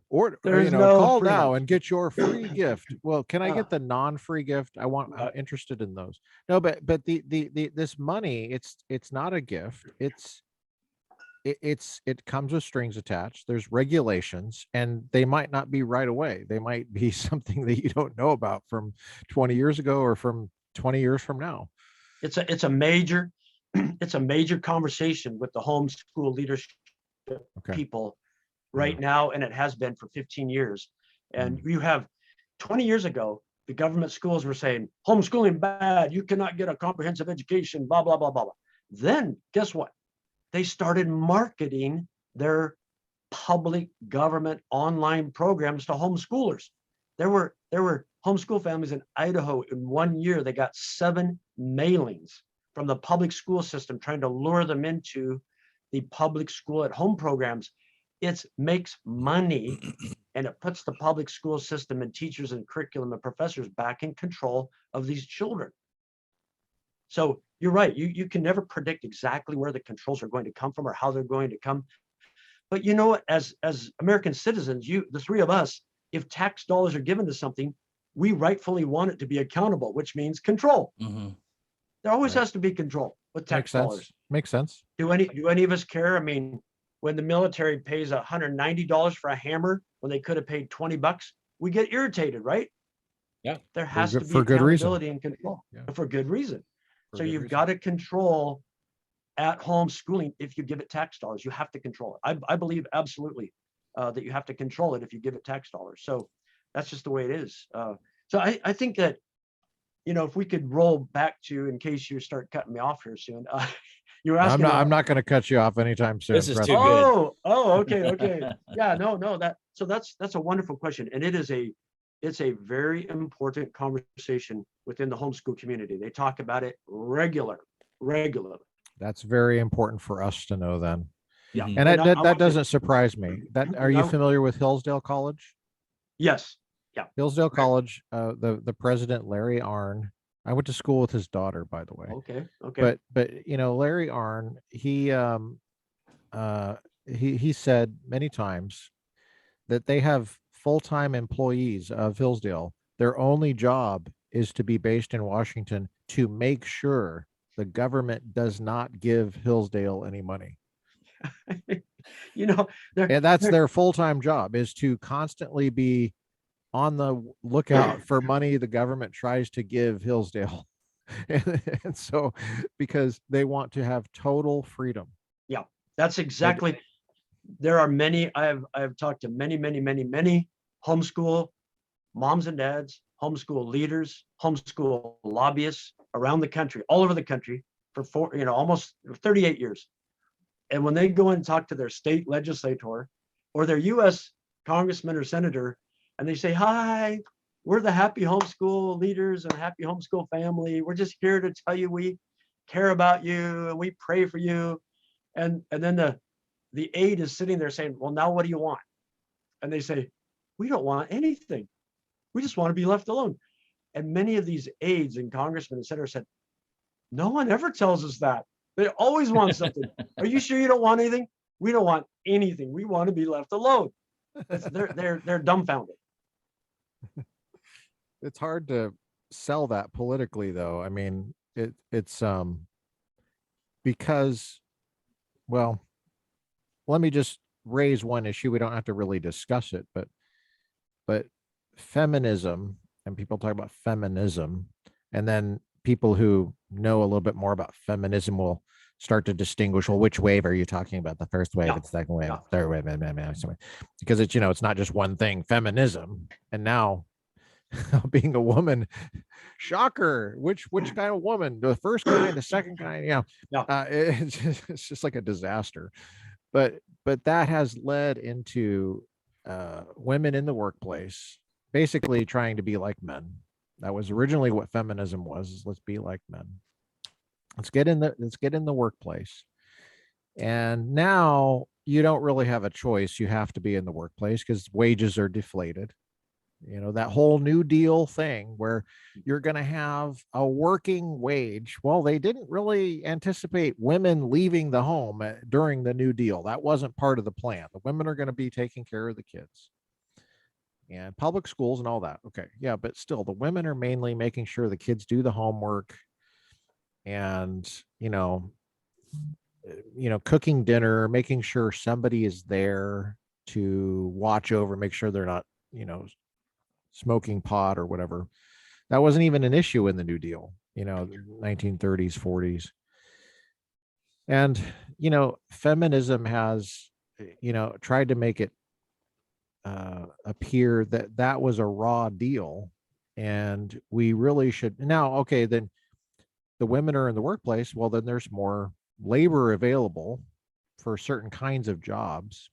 Or call now and get your free gift. Well, can I get the non-free gift? I'm interested in those. No, but the this money, it's not a gift. It comes with strings attached. There's regulations, and they might not be right away. They might be something that you don't know about from 20 years ago or from 20 years from now. It's a major conversation with the homeschool leadership people right now, and it has been for 15 years. And you have 20 years ago, the government schools were saying homeschooling bad, you cannot get a comprehensive education, blah blah blah blah blah. Then guess what? They started marketing their public government online programs to homeschoolers. There were homeschool families in Idaho in 1 year, they got 7 mailings from the public school system trying to lure them into the public school at home programs. It makes money, and it puts the public school system and teachers and curriculum and professors back in control of these children. So you're right. You can never predict exactly where the controls are going to come from or how they're going to come. But you know what, as American citizens, the three of us, if tax dollars are given to something, we rightfully want it to be accountable, which means control. There always has to be control with tax dollars. Makes sense. Do any of us care? I mean, when the military pays $190 for a hammer when they could have paid $20, we get irritated, right? Yeah. There has to be for good reason. accountability and control. For good reason. So you've got to control at home schooling. If you give it tax dollars, you have to control it. I believe absolutely that you have to control it if you give it tax dollars. So that's just the way it is. So I think that, if we could roll back to, in case you start cutting me off here soon, you were asking. I'm not going to cut you off anytime soon. This is too good. Okay. Yeah, no. That's a wonderful question, and it's a very important conversation within the homeschool community. They talk about it regularly. That's very important for us to know then. Yeah. And that doesn't surprise me. Are you familiar with Hillsdale College? Yes. Yeah. Hillsdale College, the president, Larry Arnn. I went to school with his daughter, by the way. Okay. But Larry Arnn, he said many times that they have full-time employees of Hillsdale. Their only job is to be based in Washington to make sure the government does not give Hillsdale any money. And that's their full-time job, is to constantly be on the lookout for money the government tries to give Hillsdale. And so, because they want to have total freedom. That's exactly. There are many. I've talked to many homeschool moms and dads, homeschool leaders, homeschool lobbyists around the country, all over the country for almost 38 years. And when they go and talk to their state legislator or their U.S. congressman or senator, and they say, "Hi, we're the happy homeschool leaders and happy homeschool family. We're just here to tell you we care about you and we pray for you." And then the aide is sitting there saying, "Well, now what do you want?" And they say, "We don't want anything. We just want to be left alone." And many of these aides and congressmen and senators said, "No one ever tells us that. They always want something. Are you sure you don't want anything? We don't want anything. We want to be left alone." They're dumbfounded. It's hard to sell that politically, though. I mean, it's because, well, let me just raise one issue. We don't have to really discuss it, but feminism, and people talk about feminism, and then people who know a little bit more about feminism will start to distinguish, well, which wave are you talking about? The first wave, the second wave, the third wave, because it's, it's not just one thing, feminism. And now being a woman, shocker, which kind of woman? The first kind, the second kind, it's just like a disaster. But that has led into women in the workplace basically trying to be like men. That was originally what feminism was, is let's be like men. Let's get in the workplace. And now you don't really have a choice. You have to be in the workplace because wages are deflated. That whole New Deal thing where you're going to have a working wage. Well, they didn't really anticipate women leaving the home during the New Deal. That wasn't part of the plan. The women are going to be taking care of the kids and public schools and all that. Okay. Yeah. But still, the women are mainly making sure the kids do the homework and, cooking dinner, making sure somebody is there to watch over, make sure they're not, smoking pot or whatever. That wasn't even an issue in the New Deal, 1930s, 40s. And, feminism has, tried to make it appear that that was a raw deal. And we really should now, okay, then the women are in the workplace. Well, then there's more labor available for certain kinds of jobs.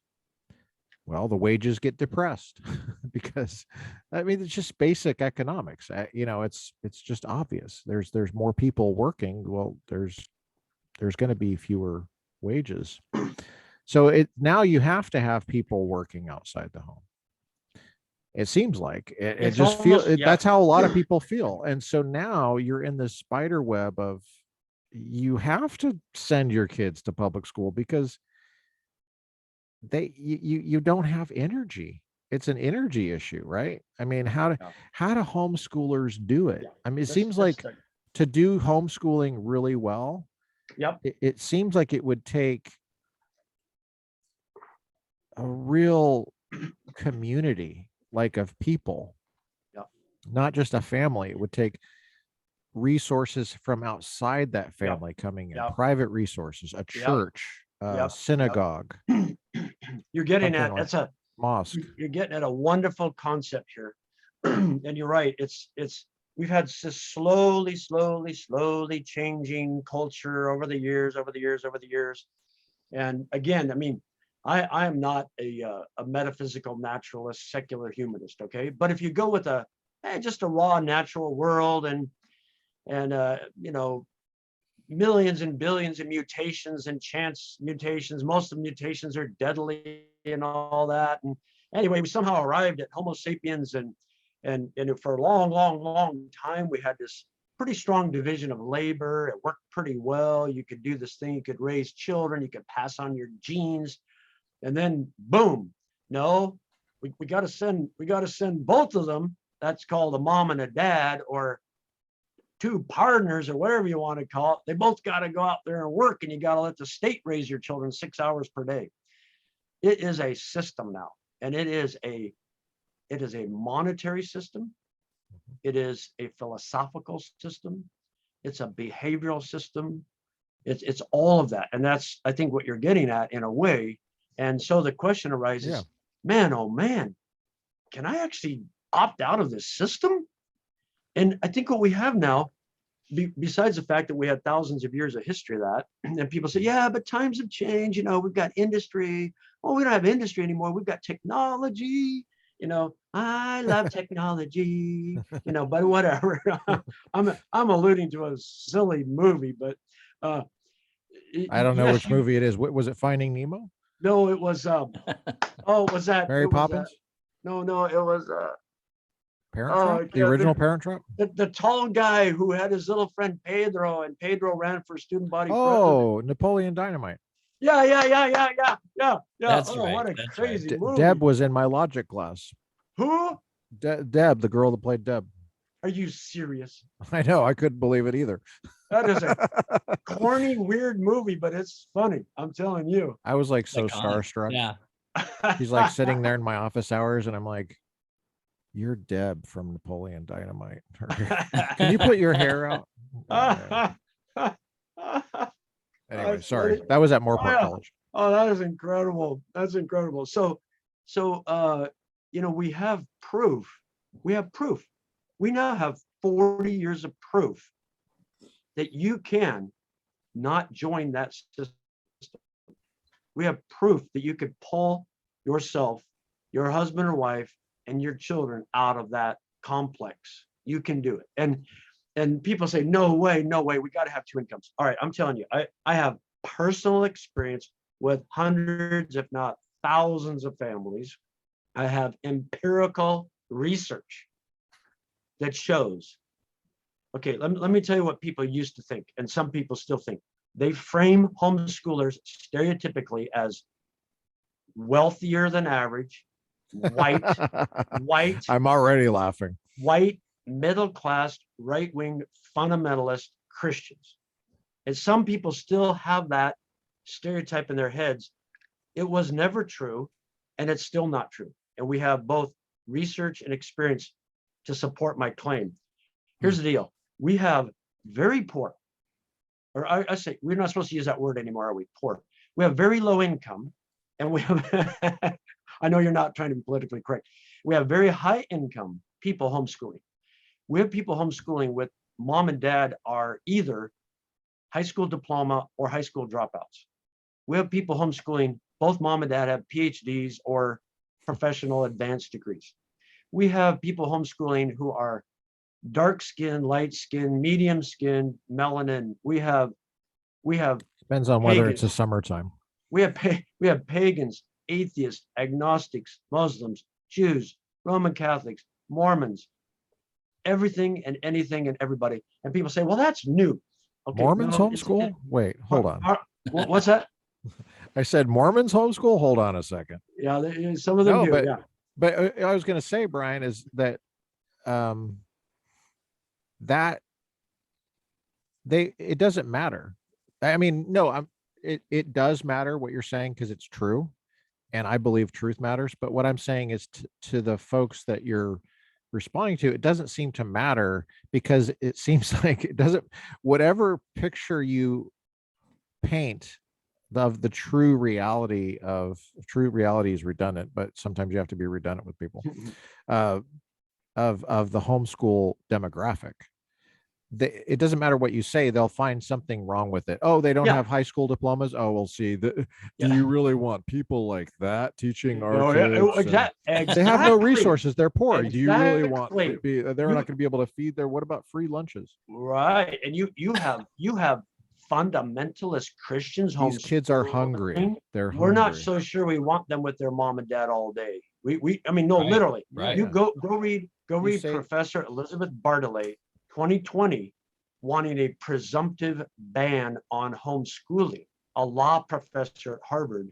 Well, the wages get depressed because, I mean, it's just basic economics. It's just obvious. There's more people working. Well, there's going to be fewer wages. So now you have to have people working outside the home. It seems like it just feels that's how a lot of people feel. And so now you're in this spider web of you have to send your kids to public school because you don't have energy. It's an energy issue, right? I mean, how do homeschoolers do it? I mean, it seems like to do homeschooling really well, it seems like it would take a real community, like of people, not just a family. It would take resources from outside that family coming in, private resources, a church, synagogue. You're getting at that's a mosque. You're getting at a wonderful concept here. And you're right. We've had this slowly changing culture over the years. And again, I mean, I am not a metaphysical naturalist, secular humanist. Okay. But if you go with just a raw natural world and millions and billions of mutations and chance mutations, most of the mutations are deadly and all that. And anyway, we somehow arrived at Homo sapiens and for a long time, we had this pretty strong division of labor. It worked pretty well. You could do this thing, you could raise children, you could pass on your genes. And then boom, no, we got to send both of them. That's called a mom and a dad, or two partners, or whatever you want to call it. They both got to go out there and work, and you got to let the state raise your children 6 hours per day. It is a system now, and it is a monetary system. It is a philosophical system. It's a behavioral system. It's all of that. And that's, I think, what you're getting at in a way. And so the question arises, Yeah. man, oh man, can I actually opt out of this system? And I think what we have now, besides the fact that we had thousands of years of history of that, and people say, yeah, but times have changed, we've got industry. Well, we don't have industry anymore. We've got technology. I love technology, but whatever. I'm alluding to a silly movie, but I don't know yes, which movie it is. What was it? Finding Nemo? no, it was was that Mary it was Poppins? no, it was Parent Trap? The yeah, original Parent Trap? the tall guy who had his little friend Pedro, and Pedro ran for student body president. Oh, Napoleon Dynamite. Yeah. That's Oh, right. what a That's right. crazy movie. Deb was in my logic class. Who? Deb, the girl that played Deb. Are you serious? I know. I couldn't believe it either. That is a corny, weird movie, but it's funny. I'm telling you. I was like so Iconic. starstruck. Yeah. He's like sitting there in my office hours, and I'm like, "You're Deb from Napoleon Dynamite. Can you put your hair out?" Oh, man. Anyway, sorry. That was at Moorpark College. Oh, that is incredible. That's incredible. So, we have proof. We have proof. We now have 40 years of proof that you can not join that system. We have proof that you could pull yourself, your husband or wife, and your children out of that complex. You can do it. And people say, no way, we got to have two incomes. All right, I'm telling you, I have personal experience with hundreds, if not thousands of families. I have empirical research that shows, okay, let me tell you what people used to think, and some people still think. They frame homeschoolers stereotypically as wealthier than average, white, I'm already laughing. white, middle-class, right-wing fundamentalist Christians. And some people still have that stereotype in their heads. It was never true, and it's still not true. And we have both research and experience to support my claim. Here's the deal. We have very poor, or I say, we're not supposed to use that word anymore, are we? Poor. We have very low income, and we have, I know you're not trying to be politically correct. We have very high income people homeschooling. We have people homeschooling with mom and dad are either high school diploma or high school dropouts. We have people homeschooling, both mom and dad have PhDs or professional advanced degrees. We have people homeschooling who are dark skin, light skin, medium skin, melanin. We have Depends on whether pagans. it's a summertime. We have pagans, atheists, agnostics, Muslims, Jews, Roman Catholics, Mormons, everything and anything and everybody. And people say, well, that's new. Okay, Mormons homeschool? Wait, hold on. What's that? I said Mormons homeschool? Hold on a second. Yeah, some of them do. Yeah. But I was going to say, Brian, is that it doesn't matter. I mean, no, it does matter what you're saying because it's true, and I believe truth matters. But what I'm saying is to the folks that you're responding to, it doesn't seem to matter because it seems like it doesn't. Whatever picture you paint of the true reality is redundant, but sometimes you have to be redundant with people of the homeschool demographic. It doesn't matter what you say, they'll find something wrong with it. Oh, they don't have high school diplomas. Oh, we'll see. Do you really want people like that teaching our kids? Exactly. They have no resources. They're poor. Exactly. Do you really want to be? They're not going to be able to feed their. What about free lunches? Right, and you have fundamentalist Christians. These kids are hungry. We're not so sure we want them with their mom and dad all day. I mean, no, right. literally. Right. You go read Professor Elizabeth Bartlett, 2020, wanting a presumptive ban on homeschooling, a law professor at Harvard,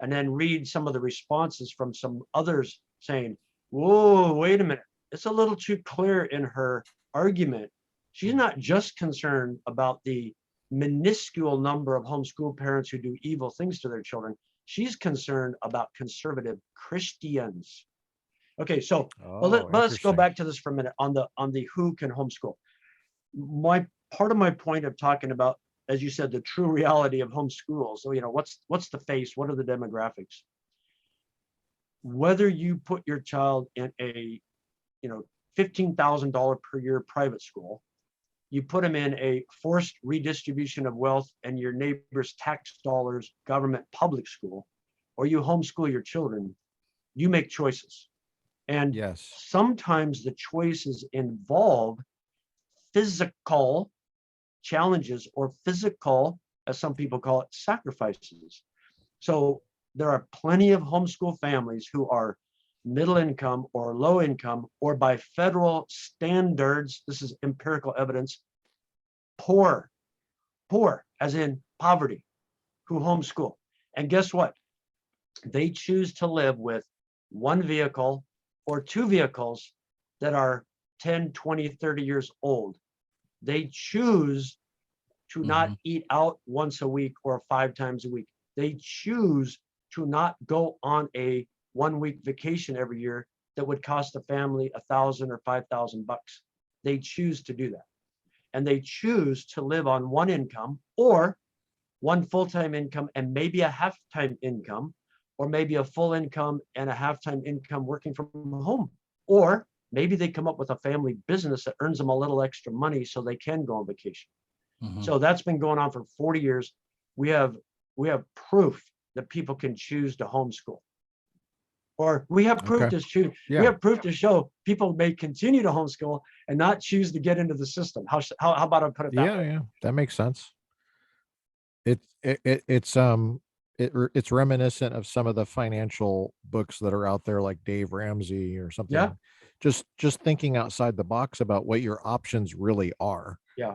and then read some of the responses from some others saying, whoa, wait a minute. It's a little too clear in her argument. She's not just concerned about the minuscule number of homeschool parents who do evil things to their children. She's concerned about conservative Christians. Okay, so but let's go back to this for a minute on the who can homeschool. Part of my point of talking about as you said, the true reality of homeschool. So, what's the face? What are the demographics? Whether you put your child in a, $15,000 per year private school, you put them in a forced redistribution of wealth and your neighbor's tax dollars government public school, or you homeschool your children, you make choices. And Yes. sometimes the choices involve physical challenges or physical, as some people call it, sacrifices. So there are plenty of homeschool families who are middle income or low income, or by federal standards, this is empirical evidence, poor as in poverty, who homeschool. And guess what? They choose to live with one vehicle or two vehicles that are 10, 20, 30 years old. They choose to not eat out once a week or 5 times a week. They choose to not go on a 1-week vacation every year that would cost the family $1,000 or $5,000. They choose to do that. And they choose to live on one income or one full-time income and maybe a half-time income, or maybe a full income and a half-time income working from home. Or maybe they come up with a family business that earns them a little extra money so they can go on vacation. So that's been going on for 40 years. We have proof that people can choose to homeschool. Or we have proof we have proof to show people may continue to homeschool and not choose to get into the system. How about I put it that way? Yeah, that makes sense. It's reminiscent of some of the financial books that are out there, like Dave Ramsey or something. Yeah. Just thinking outside the box about what your options really are. Yeah.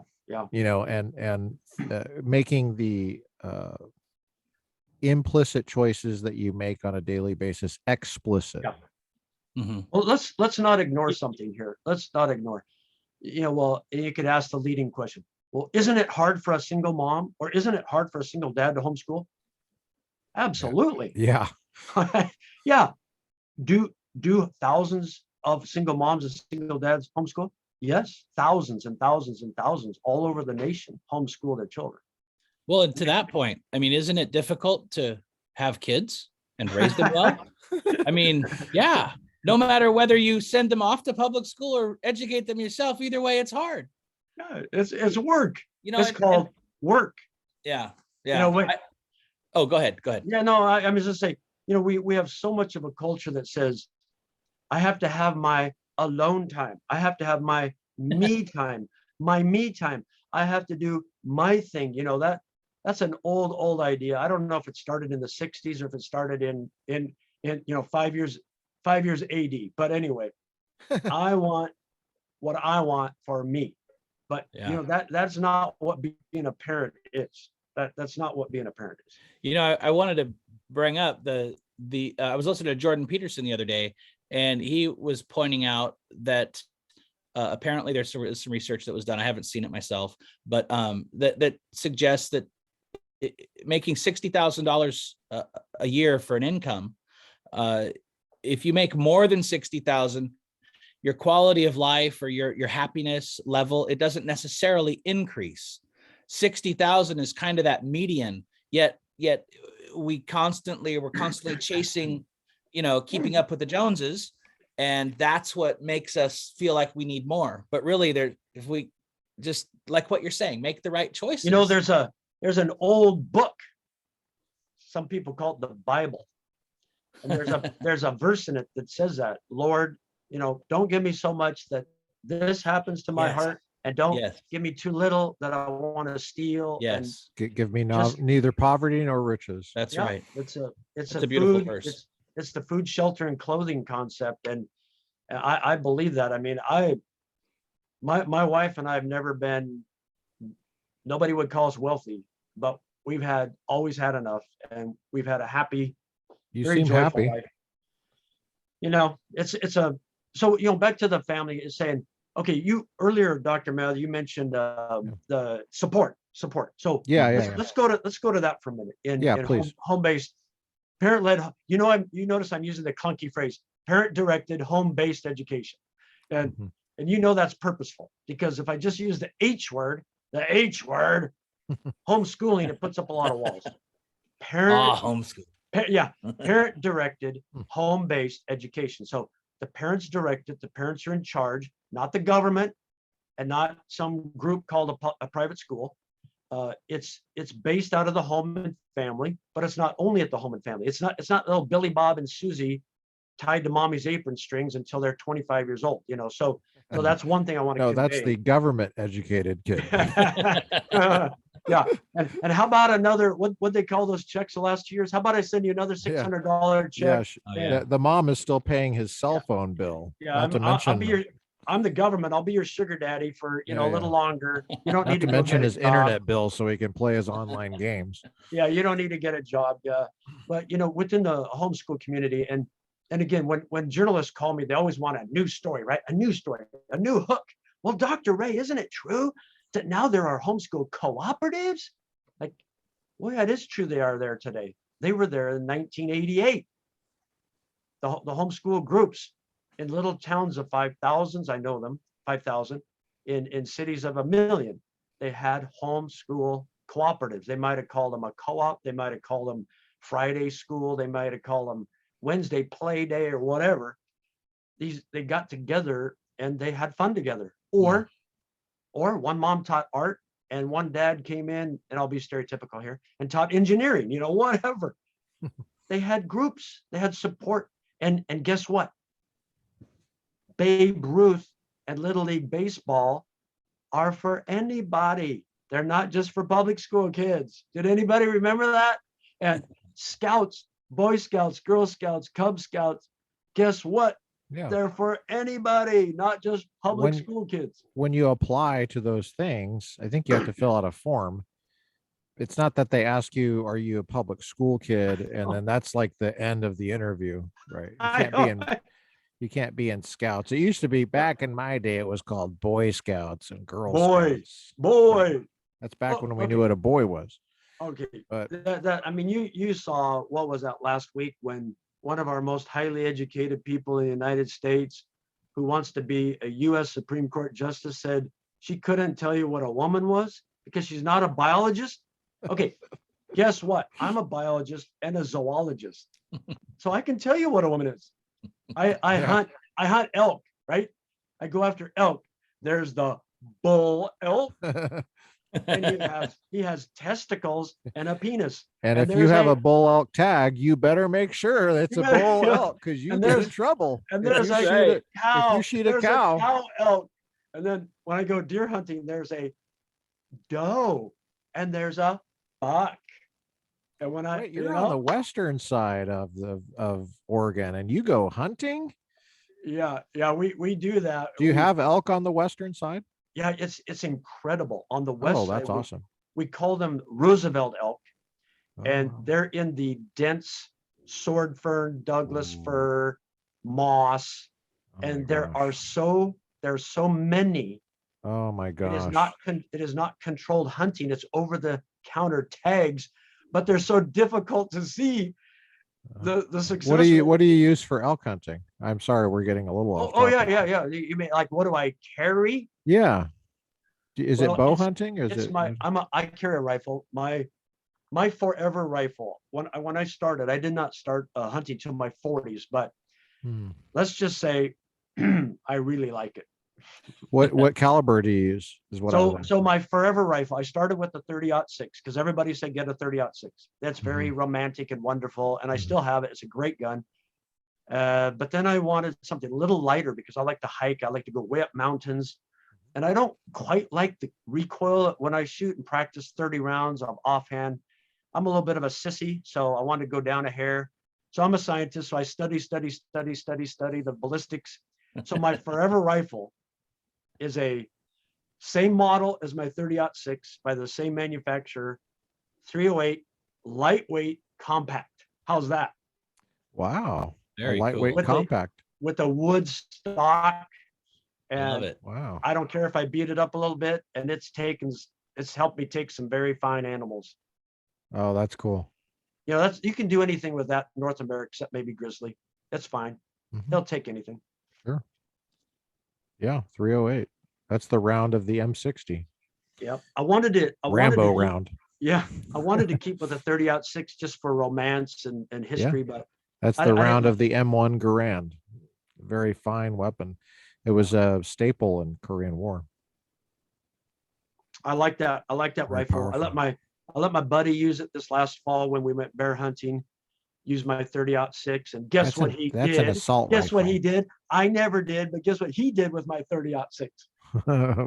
And making the implicit choices that you make on a daily basis explicit. Yeah. Well, let's not ignore something here. Let's not ignore. Well, you could ask the leading question. Well, isn't it hard for a single mom, or isn't it hard for a single dad to homeschool? Absolutely. Yeah. Yeah. Do thousands of single moms and single dads homeschool? Yes, thousands and thousands and thousands all over the nation homeschool their children. Well, and to that point, I mean, isn't it difficult to have kids and raise them well? I mean, yeah, no matter whether you send them off to public school or educate them yourself, either way, it's hard. Yeah, it's work. It's and, called work. Yeah. Go ahead. Yeah, no, I was just saying, we have so much of a culture that says, I have to have my alone time. I have to have my me time, I have to do my thing. That's an old idea. I don't know if it started in the 60s or if it started in 5 years AD. But anyway, I want what I want for me. But that's not what being a parent is. That's not what being a parent is. I wanted to bring up the I was listening to Jordan Peterson the other day, and he was pointing out that apparently there's some research that was done. I haven't seen it myself, but that suggests that making $60,000 a year for an income, if you make more than $60,000, your quality of life or your happiness level, it doesn't necessarily increase. 60,000 is kind of that median. Yet we're constantly chasing, keeping up with the Joneses, and that's what makes us feel like we need more. But really, if we just, like what you're saying, make the right choices. There's an old book. Some people call it the Bible, and there's a verse in it that says that, Lord, don't give me so much that this happens to my heart, and don't give me too little that I want to steal. Yes. And give me neither poverty nor riches. That's right. It's a beautiful verse. It's the food, shelter, and clothing concept. And I believe that. I mean, my wife and I have never been, nobody would call us wealthy, but we've always had enough, and we've had a happy, very joyful happy life. So back to the family is saying, okay, you earlier, Dr. Mather, you mentioned the support. So let's go to that for a minute. In home-based, parent-led, you notice I'm using the clunky phrase, parent-directed, home-based education. And that's purposeful, because if I just use the H word, Homeschooling, it puts up a lot of walls. Parent, Homeschool. yeah, parent directed, Hmm. home-based education. So the parents direct it, the parents are in charge, not the government and not some group called a private school. It's based out of the home and family, but it's not only at the home and family. It's not little Billy Bob and Susie tied to mommy's apron strings until they're 25 years old, you know. So that's one thing I want to No, convey. that's the government educated kid. Yeah. And how about another, what they call those checks the last 2 years? How about I send you another $600 check? Yeah, the mom is still paying his cell phone bill. Yeah, Not to I'll be mention, I'm the government. I'll be your sugar daddy for, you know, a little longer. You don't not need to to go mention get a his job. internet bill so he can play his online games. Yeah, you don't need to get a job. Yeah. But you know, within the homeschool community, and again, when journalists call me, they always want a new story, right? A new story, a new hook. Well, Dr. Ray, isn't it true that now there are homeschool cooperatives? Like, well, yeah, it is true they are there today. They were there in 1988. The homeschool groups in little towns of 5,000s, I know them, 5,000, in cities of 1,000,000. They had homeschool cooperatives. They might have called them a co-op. They might have called them Friday school. They might have called them Wednesday play day or whatever. They got together and they had fun together. Or one mom taught art and one dad came in, and I'll be stereotypical here, and taught engineering, you know, whatever. They had groups, they had support. And guess what? Babe Ruth and Little League Baseball are for anybody. They're not just for public school kids. Did anybody remember that? And Scouts, Boy Scouts, Girl Scouts, Cub Scouts, guess what? Yeah. They're for anybody, not just public school kids. When you apply to those things, I think you have to fill out a form. It's not that they ask you, are you a public school kid? And then that's like the end of the interview, right? You can't be in scouts. It used to be, back in my day, it was called Boy Scouts and Girl Scouts. Boy. That's back when we knew what a boy was. Okay. But I mean, you saw, what was that last week, when one of our most highly educated people in the United States, who wants to be a US Supreme Court justice, said she couldn't tell you what a woman was because she's not a biologist. Okay, guess what? I'm a biologist and a zoologist, so I can tell you what a woman is. I hunt elk, right? I go after elk. There's the bull elk, and he has testicles and a penis. And if you have a bull elk tag, you better make sure it's a bull elk, because you get in trouble. And there's a cow. If you shoot a There's cow. a cow elk. And then when I go deer hunting, there's a doe and there's a buck. And when Wait, you're on the western side of Oregon, and you go hunting? Yeah, we do that. Do you have elk on the western side? Yeah, it's incredible. On the west Oh, side, that's awesome. we call them Roosevelt elk, and Oh. they're in the dense sword fern, Douglas fir, moss, and there's so many. Oh my gosh. It is not controlled hunting. It's over the counter tags, but they're so difficult to see. The success. What do you use for elk hunting? I'm sorry, we're getting a little off topic. Yeah. You mean, like, what do I carry? Yeah. Is it bow hunting? Or is it? I carry a rifle. My forever rifle. When I started, I did not start hunting till my 40s, but let's just say I really like it. What caliber do you use? So my forever rifle, I started with the 30-06 because everybody said get a 30-06. That's very romantic and wonderful, and I still have it. It's a great gun. But then I wanted something a little lighter because I like to hike. I like to go way up mountains, and I don't quite like the recoil when I shoot and practice 30 rounds of offhand. I'm a little bit of a sissy, so I wanted to go down a hair. So I'm a scientist, so I study the ballistics. So my forever rifle is a same model as my 30-06 by the same manufacturer, 308, lightweight, compact. How's that? Wow. Very lightweight, cool. compact. With a wood stock. And love it. Wow. I don't care if I beat it up a little bit, and it's helped me take some very fine animals. Oh, that's cool. You know, you can do anything with that North America except maybe grizzly. That's fine. They'll take anything. Sure. Yeah, 308. That's the round of the M60. Yep. I wanted to Rambo keep, round. yeah, I wanted to keep with a 30-06 just for romance and Yeah, history, but that's I the didn't round like, of the M1 Garand. Very fine weapon. It was a staple in Korean War. I like that. I like that Very rifle. powerful. I let my buddy use it this last fall when we went bear hunting. Use my 30-06, and guess what he That's an did? assault Guess what rifle. he did? I never did, but guess what he did with my 30-06?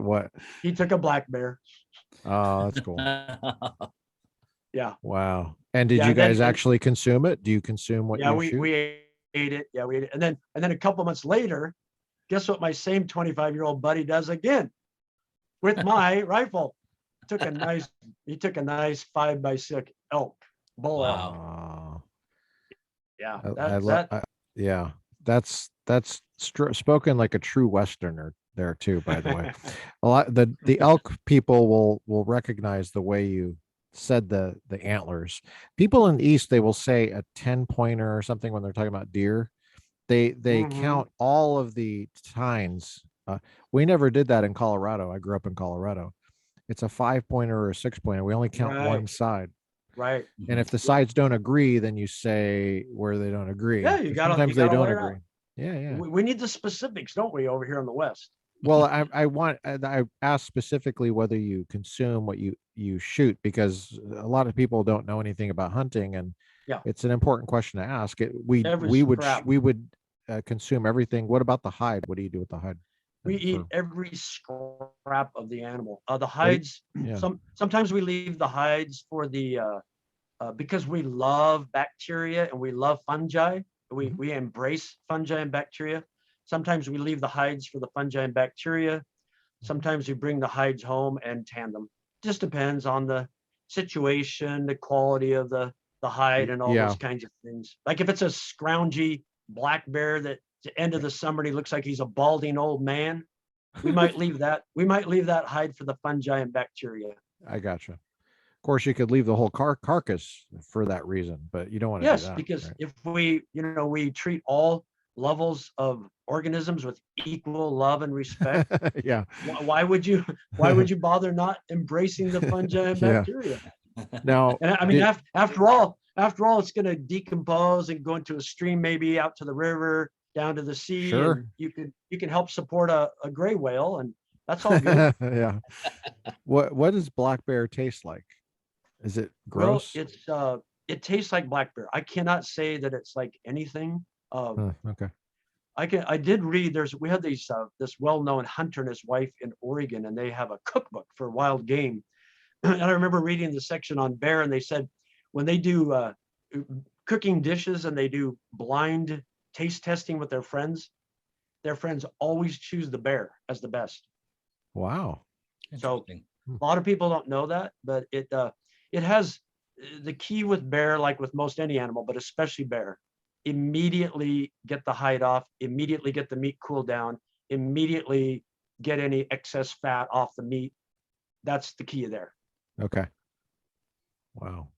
What? He took a black bear. Oh, that's cool. Yeah. Wow. And did Yeah. you And then, guys actually consume it? Do you consume what yeah, you shoot? we ate it. Yeah, we ate it. And then a couple months later, guess what my same 25-year-old buddy does again with my rifle? He took a nice 5x6 elk, bull elk. Wow. Yeah. I love. Yeah, that's spoken like a true Westerner there too. By the way, a lot the elk people will recognize the way you said the antlers. People in the East, they will say a 10-pointer or something when they're talking about deer. They Mhm. count all of the tines. We never did that in Colorado. I grew up in Colorado. It's a 5-pointer or a 6-pointer. We only count one Right. side. Right. And if the Yeah. sides don't agree, then you say where they don't agree. Yeah, you 'Cause gotta sometimes they don't lay it agree. out. Yeah, yeah. We need the specifics, don't we, over here in the West? Well, I asked specifically whether you consume what you shoot, because a lot of people don't know anything about hunting, and Yeah. it's an important question to ask. Every scrap. We would consume everything. What about the hide? What do you do with the hide? We And eat every scrap of the animal. The what do you- hides. yeah. Sometimes we leave the hides for the because we love bacteria and we love fungi. Mhm. We embrace fungi and bacteria. Sometimes we leave the hides for the fungi and bacteria. Sometimes we bring the hides home and tan them. Just depends on the situation, the quality of the hide, and all Yeah. those kinds of things. Like if it's a scroungy black bear that at the end of the summer he looks like he's a balding old man, we might leave that. We might leave that hide for the fungi and bacteria. I gotcha. Of course, you could leave the whole carcass for that reason, but you don't want to do Yes, that, because right? if we treat all levels of organisms with equal love and respect, Yeah. why would you bother not embracing the fungi and Yeah. bacteria? Now, And I mean, after all, it's going to decompose and go into a stream, maybe out to the river, down to the sea, sure. and you can help support a gray whale, and that's all good. Yeah. What does black bear taste like? Is it Well, gross? it tastes like black bear. I cannot say that it's like anything. Okay. I did read we had this well-known hunter and his wife in Oregon, and they have a cookbook for wild game. And I remember reading the section on bear, and they said when they do cooking dishes and they do blind taste testing with their friends always choose the bear as the best. Wow. So Interesting. a lot of people don't know that, but it has the key with bear, like with most any animal, but especially bear. Immediately get the hide off, immediately get the meat cooled down, immediately get any excess fat off the meat. That's the key there. Okay. Wow.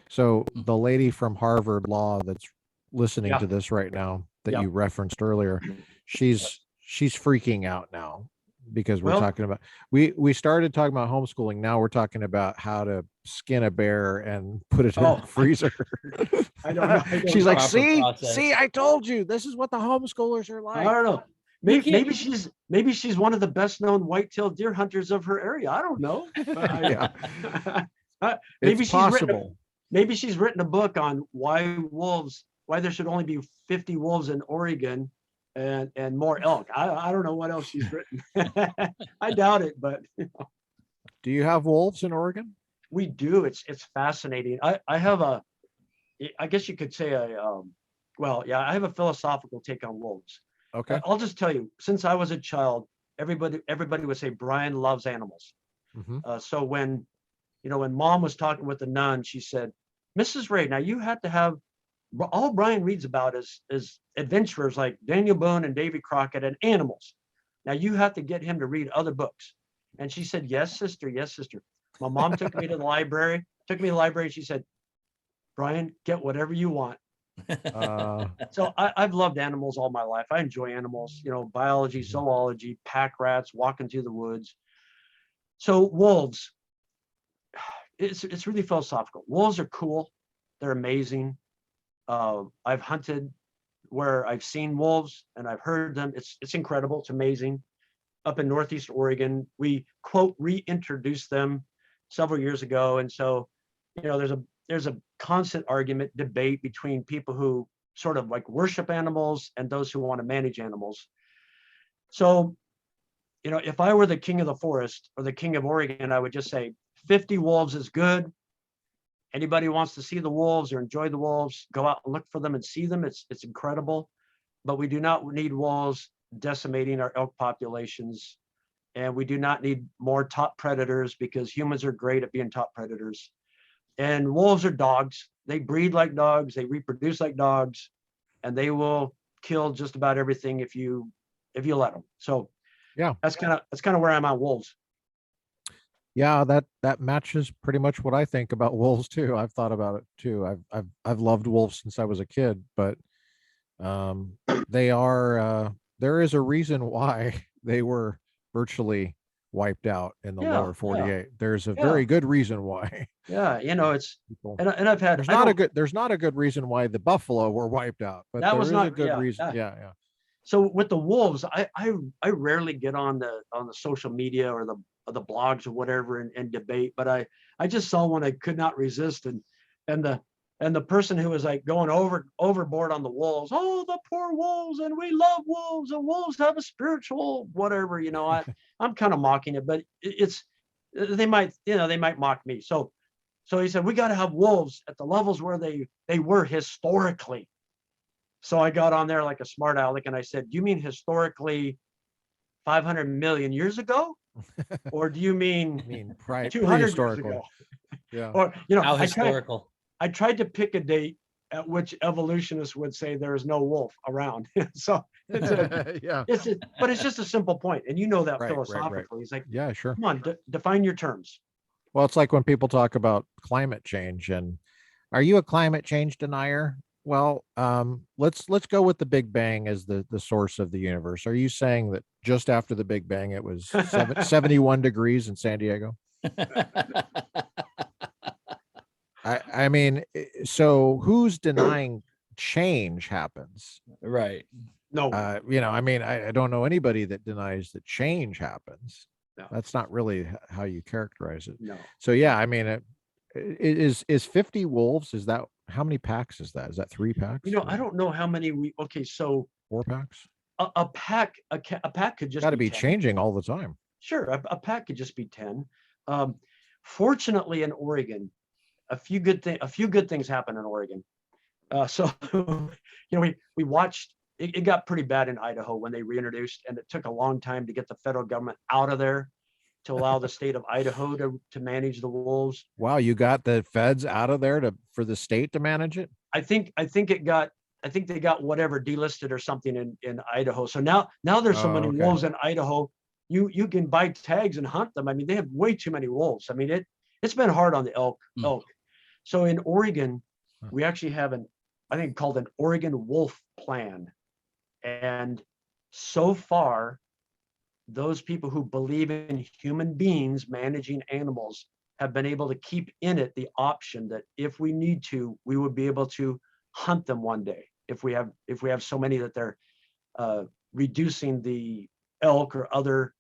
So the lady from Harvard Law that's listening Yeah. to this right now that Yeah. you referenced earlier, she's freaking out now because we're Well- talking about we started talking about homeschooling. Now we're talking about how to skin a bear and put it in Oh, the freezer. I don't know. I don't She's like, Proper see, process. I told you, this is what the homeschoolers are I like. don't know. You can't- Maybe she's one of the best known white-tailed deer hunters of her area. I don't know. Yeah, Maybe it's she's written possible. maybe she's written a book on why there should only be 50 wolves in Oregon and more elk. I don't know what else she's written. I doubt it, but Do you have wolves in Oregon? we do. It's fascinating. I have I guess you could say I have a philosophical take on wolves. Okay. I'll just tell you, since I was a child, everybody would say Brian loves animals. Mhm. So when mom was talking with the nun, she said, Mrs. Ray, now you have to have all Brian reads about is adventurers like Daniel Boone and Davy Crockett and animals. Now you have to get him to read other books. And she said, yes, sister. Yes, sister. My mom took me to the library, and she said, Brian, get whatever you want. So I've loved animals all my life. I enjoy animals, biology, zoology, pack rats, walking through the woods. So wolves, it's really philosophical. Wolves are cool. They're amazing. I've hunted where I've seen wolves and I've heard them. It's incredible. It's amazing. Up in Northeast Oregon, we quote reintroduced them several years ago. And so, there's a constant argument, debate between people who sort of like worship animals and those who want to manage animals. So, if I were the king of the forest or the king of Oregon, I would just say 50 wolves is good. Anybody who wants to see the wolves or enjoy the wolves, go out and look for them and see them. It's incredible. But we do not need wolves decimating our elk populations. And we do not need more top predators because humans are great at being top predators. And wolves are dogs. They breed like dogs, they reproduce like dogs, and they will kill just about everything if you let them. So Yeah, that's kind of where I'm on wolves. yeah, that matches pretty much what I think about wolves too. I've thought about it too. I've loved wolves since I was a kid, but they are there is a reason why they were virtually wiped out in the Yeah, lower 48. There's a yeah. very good reason why. Yeah, it's People, and I've had there's not a good reason why the buffalo were wiped out, but that there was is not a good yeah, reason. yeah. Yeah. So with the wolves, I rarely get on the social media or the blogs or whatever and debate, but I just saw one I could not resist, and the person who was like going overboard on the wolves, oh, the poor wolves, and we love wolves, and wolves have a spiritual whatever, I'm kind of mocking it, but it's they might mock me. So he said we got to have wolves at the levels where they were historically. So I got on there like a smart aleck and I said, do you mean historically 500 million years ago? Or do you mean 200 years ago? Yeah. Or, How historical. I tried to pick a date at which evolutionists would say there is no wolf around. So Yeah. but it's just a simple point. And that Right. philosophically. It's like, Yeah, sure. come on, define your terms. Well, it's like when people talk about climate change and are you a climate change denier? Well, let's go with the Big Bang as the source of the universe. Are you saying that just after the Big Bang, it was 71 degrees in San Diego? I mean, so who's denying change happens? Right. No. I mean, I don't know anybody that denies that change happens. No. That's not really how you characterize it. No. So yeah, I mean, is 50 wolves, is that, how many packs is that? Is that 3 packs? I don't know how many so 4 packs? a pack could just Got to be 10. changing all the time. Sure, a pack could just be 10. Fortunately, in Oregon, a few good things happen in Oregon. So we watched. It got pretty bad in Idaho when they reintroduced, and it took a long time to get the federal government out of there to allow the state of Idaho to manage the wolves. Wow, you got the feds out of there for the state to manage it? I think they got whatever delisted or something in Idaho. So now there's so many wolves in Idaho. You can buy tags and hunt them. I mean, they have way too many wolves. I mean, it's been hard on the elk. So in Oregon, we actually have I think called an Oregon Wolf Plan. And so far, those people who believe in human beings managing animals have been able to keep in it the option that if we need to, we would be able to hunt them one day. If we have so many that they're reducing the elk or other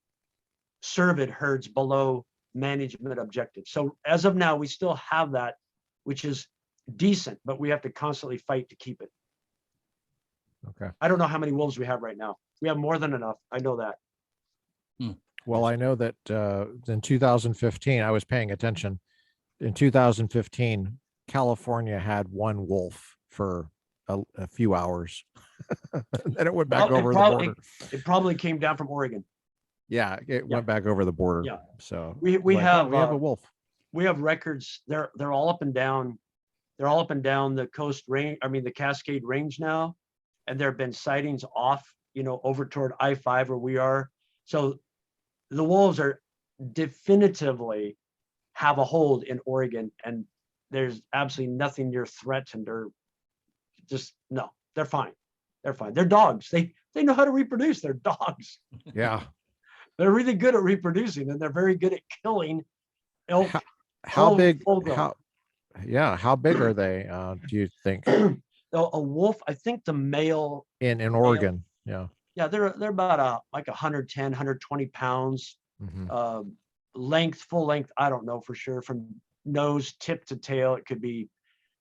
cervid herds below management objectives. So as of now, we still have that, which is decent, but we have to constantly fight to keep it. Okay. I don't know how many wolves we have right now. We have more than enough. I know that. Well, I know that in 2015, I was paying attention. In 2015, California had 1 wolf for a few hours. Then it went back over the border. It probably came down from Oregon. Yeah, it went back over the border. Yeah. So we have a wolf. We have records. They're all up and down. They're all up and down the coast range. I mean, the Cascade Range now, and there have been sightings off, over toward I-5 where we are. So the wolves are definitively have a hold in Oregon, and there's absolutely nothing near threatened or just no. They're fine. They're fine. They're dogs. They know how to reproduce. They're dogs. Yeah. They're really good at reproducing, and they're very good at killing elk. How big? Full grown. How big are they? Do you think A wolf, I think the male in Oregon? Yeah. Yeah, they're about like 110, 120 pounds. Mhm. Length, full length, I don't know for sure. From nose tip to tail, it could be,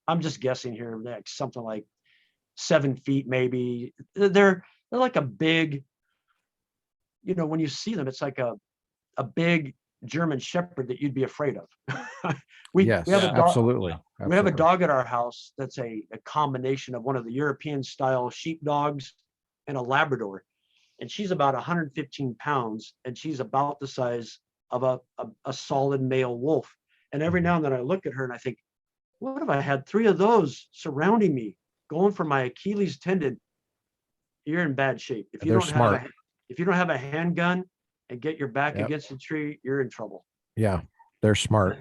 I'm just guessing here, like something like 7 feet maybe. They're like a big, when you see them, it's like a big German Shepherd that you'd be afraid of. we Yes, have a dog. absolutely. We have a Absolutely. dog at our house that's a combination of one of the European style sheep dogs and a Labrador. And she's about 115 pounds, and she's about the size of a solid male wolf. And every now and then I look at her and I think, what if I had 3 of those surrounding me, going for my Achilles tendon? You're in bad shape. If you They're don't have smart. if you don't have a handgun and get your back Yep. against the tree, you're in trouble. Yeah, they're smart.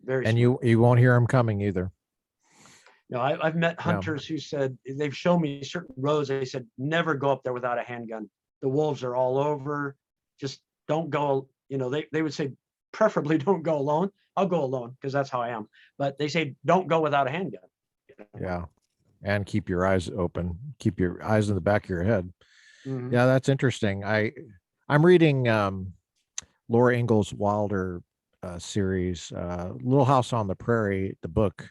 Very And smart. you won't hear them coming either. No, I've met hunters who said, they've shown me certain roads. They said, never go up there without a handgun. The wolves are all over. Just don't go. They would say, preferably don't go alone. I'll go alone because that's how I am. But they say, don't go without a handgun. Yeah. And keep your eyes open. Keep your eyes in the back of your head. Mhm. Yeah, that's interesting. I'm reading Laura Ingalls Wilder series, Little House on the Prairie. The book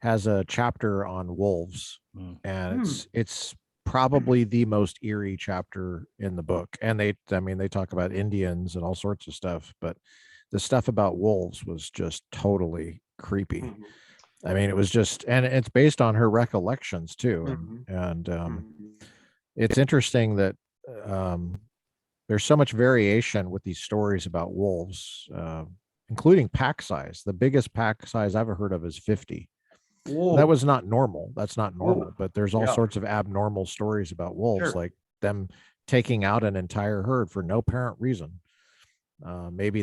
has a chapter on wolves, and it's probably the most eerie chapter in the book. And they talk about Indians and all sorts of stuff, but the stuff about wolves was just totally creepy. Mhm. I mean, it was just, and it's based on her recollections too. Mhm. And Mhm. it's interesting that um, there's so much variation with these stories about wolves, including pack size. The biggest pack size I've ever heard of is 50. That was not normal. That's not normal, Whoa. but there's all Yeah. sorts of abnormal stories about wolves, Sure. like them taking out an entire herd for no apparent reason. Maybe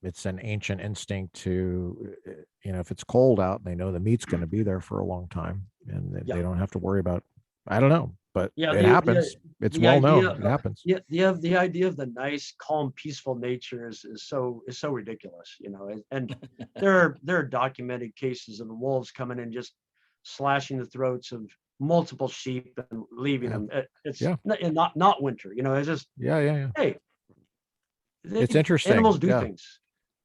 it's an ancient instinct to, if it's cold out, they know the meat's going to be there for a long time, and they Yeah. don't have to worry about, I don't know, but Yeah. it happens. It's The well idea known. It happens. the idea of the nice, calm, peaceful nature is so ridiculous, and there are documented cases of the wolves coming in, just slashing the throats of multiple sheep and leaving Yeah. them. It's Yeah. not winter, it's just, Yeah. hey, It's interesting. animals do Yeah. things.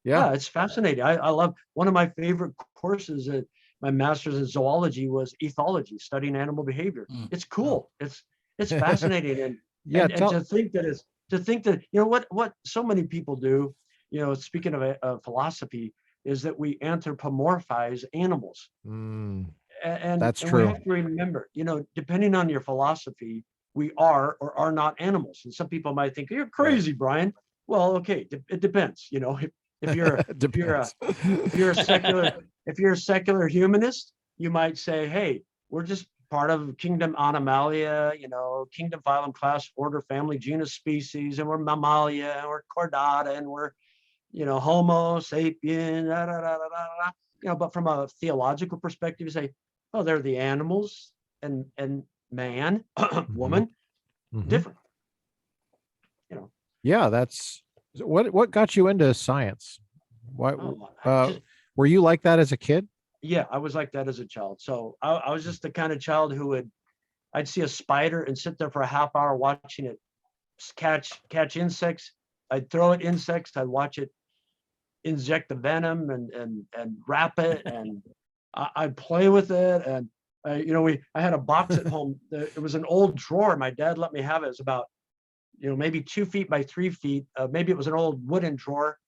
Yeah. Yeah, it's fascinating. I love, one of my favorite courses at my master's in zoology was ethology, studying animal behavior. It's cool. It's fascinating. Yeah. And to think that, what so many people do, speaking of philosophy, is that we anthropomorphize animals. That's And we true. have to remember, depending on your philosophy, we are or are not animals. And some people might think, you're crazy, Brian. Well, okay, it depends. If you're Depends. if you're a secular humanist, you might say, hey, we're just part of kingdom Animalia, kingdom, phylum, class, order, family, genus, species, and we're Mammalia, and we're Chordata, and we're, Homo sapien, da, da, da, da, da, da. But from a theological perspective, you say, oh, they're the animals, and man, woman, Mhm. different. Yeah, that's what got you into science? What Oh, were you like that as a kid? yeah, I was like that as a child. So I was just the kind of child who I'd see a spider and sit there for a half hour watching it catch insects. I'd throw at insects. I'd watch it inject the venom and wrap it, and I'd play with it. And I had a box at home. It was an old drawer. My dad let me have it. It was about maybe 2 feet by 3 feet. Maybe it was an old wooden drawer.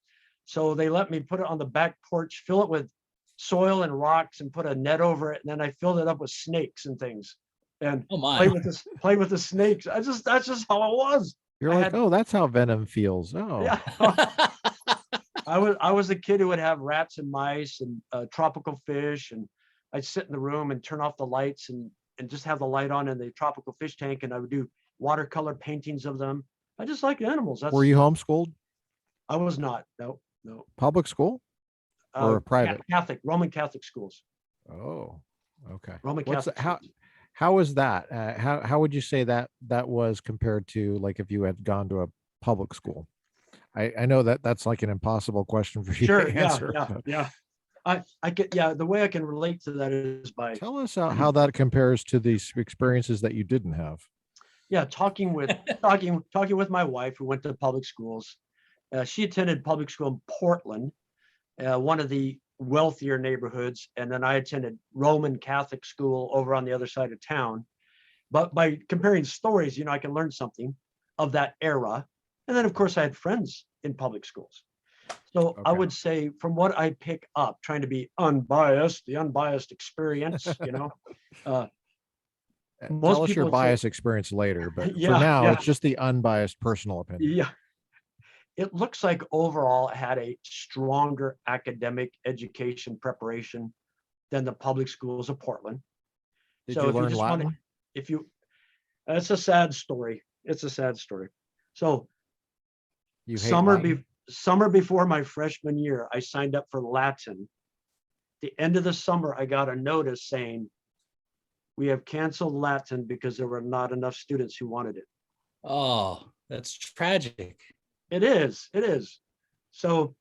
So they let me put it on the back porch, fill it with soil and rocks, and put a net over it. And then I filled it up with snakes and things, and play with the snakes. That's just how it was. You're like, oh, that's how venom feels. Oh, yeah. I was a kid who would have rats and mice and tropical fish, and I'd sit in the room and turn off the lights and just have the light on in the tropical fish tank, and I would do watercolor paintings of them. I just like animals. Were you homeschooled? I was not. No. Public school or private? Roman Catholic schools. Oh, okay. Roman Catholic. How was that? How would you say that was compared to, like, if you had gone to a public school? I know that that's like an impossible question for you Sure. to Yeah. answer. Yeah. but Yeah. I get, yeah, the way I can relate to that is by, Tell us how that compares to these experiences that you didn't have. yeah, talking with my wife who went to public schools. She attended public school in Portland, one of the wealthier neighborhoods, and then I attended Roman Catholic school over on the other side of town. But by comparing stories, I can learn something of that era. And then, of course, I had friends in public schools. So I Okay. would say, from what I pick up, trying to be unbiased, the unbiased experience, uh, most Tell us people your would say, bias experience later, but for yeah, now, yeah, it's just the unbiased personal opinion. yeah. It looks like overall it had a stronger academic education preparation than the public schools of Portland. Did So you if you learn just want to, Latin? if you, it's a sad story. It's a sad story. So You hate Latin? summer before my freshman year, I signed up for Latin. The end of the summer, I got a notice saying, we have canceled Latin because there were not enough students who wanted it. Oh, that's tragic. It is. So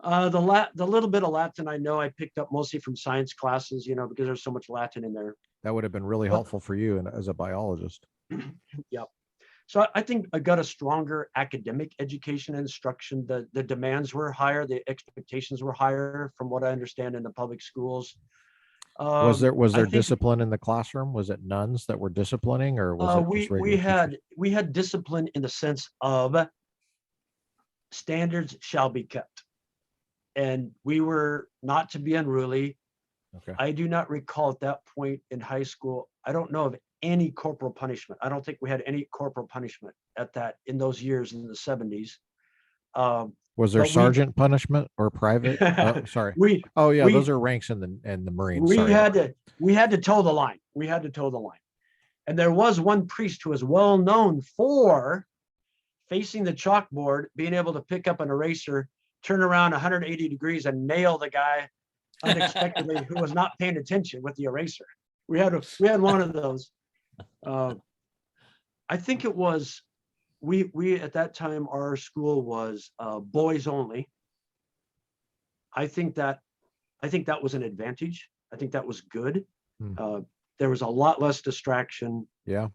the little bit of Latin I know I picked up mostly from science classes, because there's so much Latin in there. That would have been really But- helpful for you and as a biologist. Yep. So I think I got a stronger academic education instruction. The demands were higher, the expectations were higher, from what I understand in the public schools. Was there I think, discipline in the classroom? Was it nuns that were disciplining, or was it just regular teachers? we had discipline in the sense of standards shall be kept, and we were not to be unruly. Okay. I do not recall at that point in high school. I don't know of any corporal punishment. I don't think we had any corporal punishment in those years in the 70s. Was there but we- sergeant punishment or private? Oh, sorry. we Oh yeah, we- those are ranks in the Marines. we Sorry. had to toe the line. And there was one priest who was well known for facing the chalkboard, being able to pick up an eraser, turn around 180 degrees and nail the guy unexpectedly who was not paying attention with the eraser. We had one of those. I think it was, we at that time, our school was boys only. I think that was an advantage. I think that was good. There was a lot less distraction. Yeah.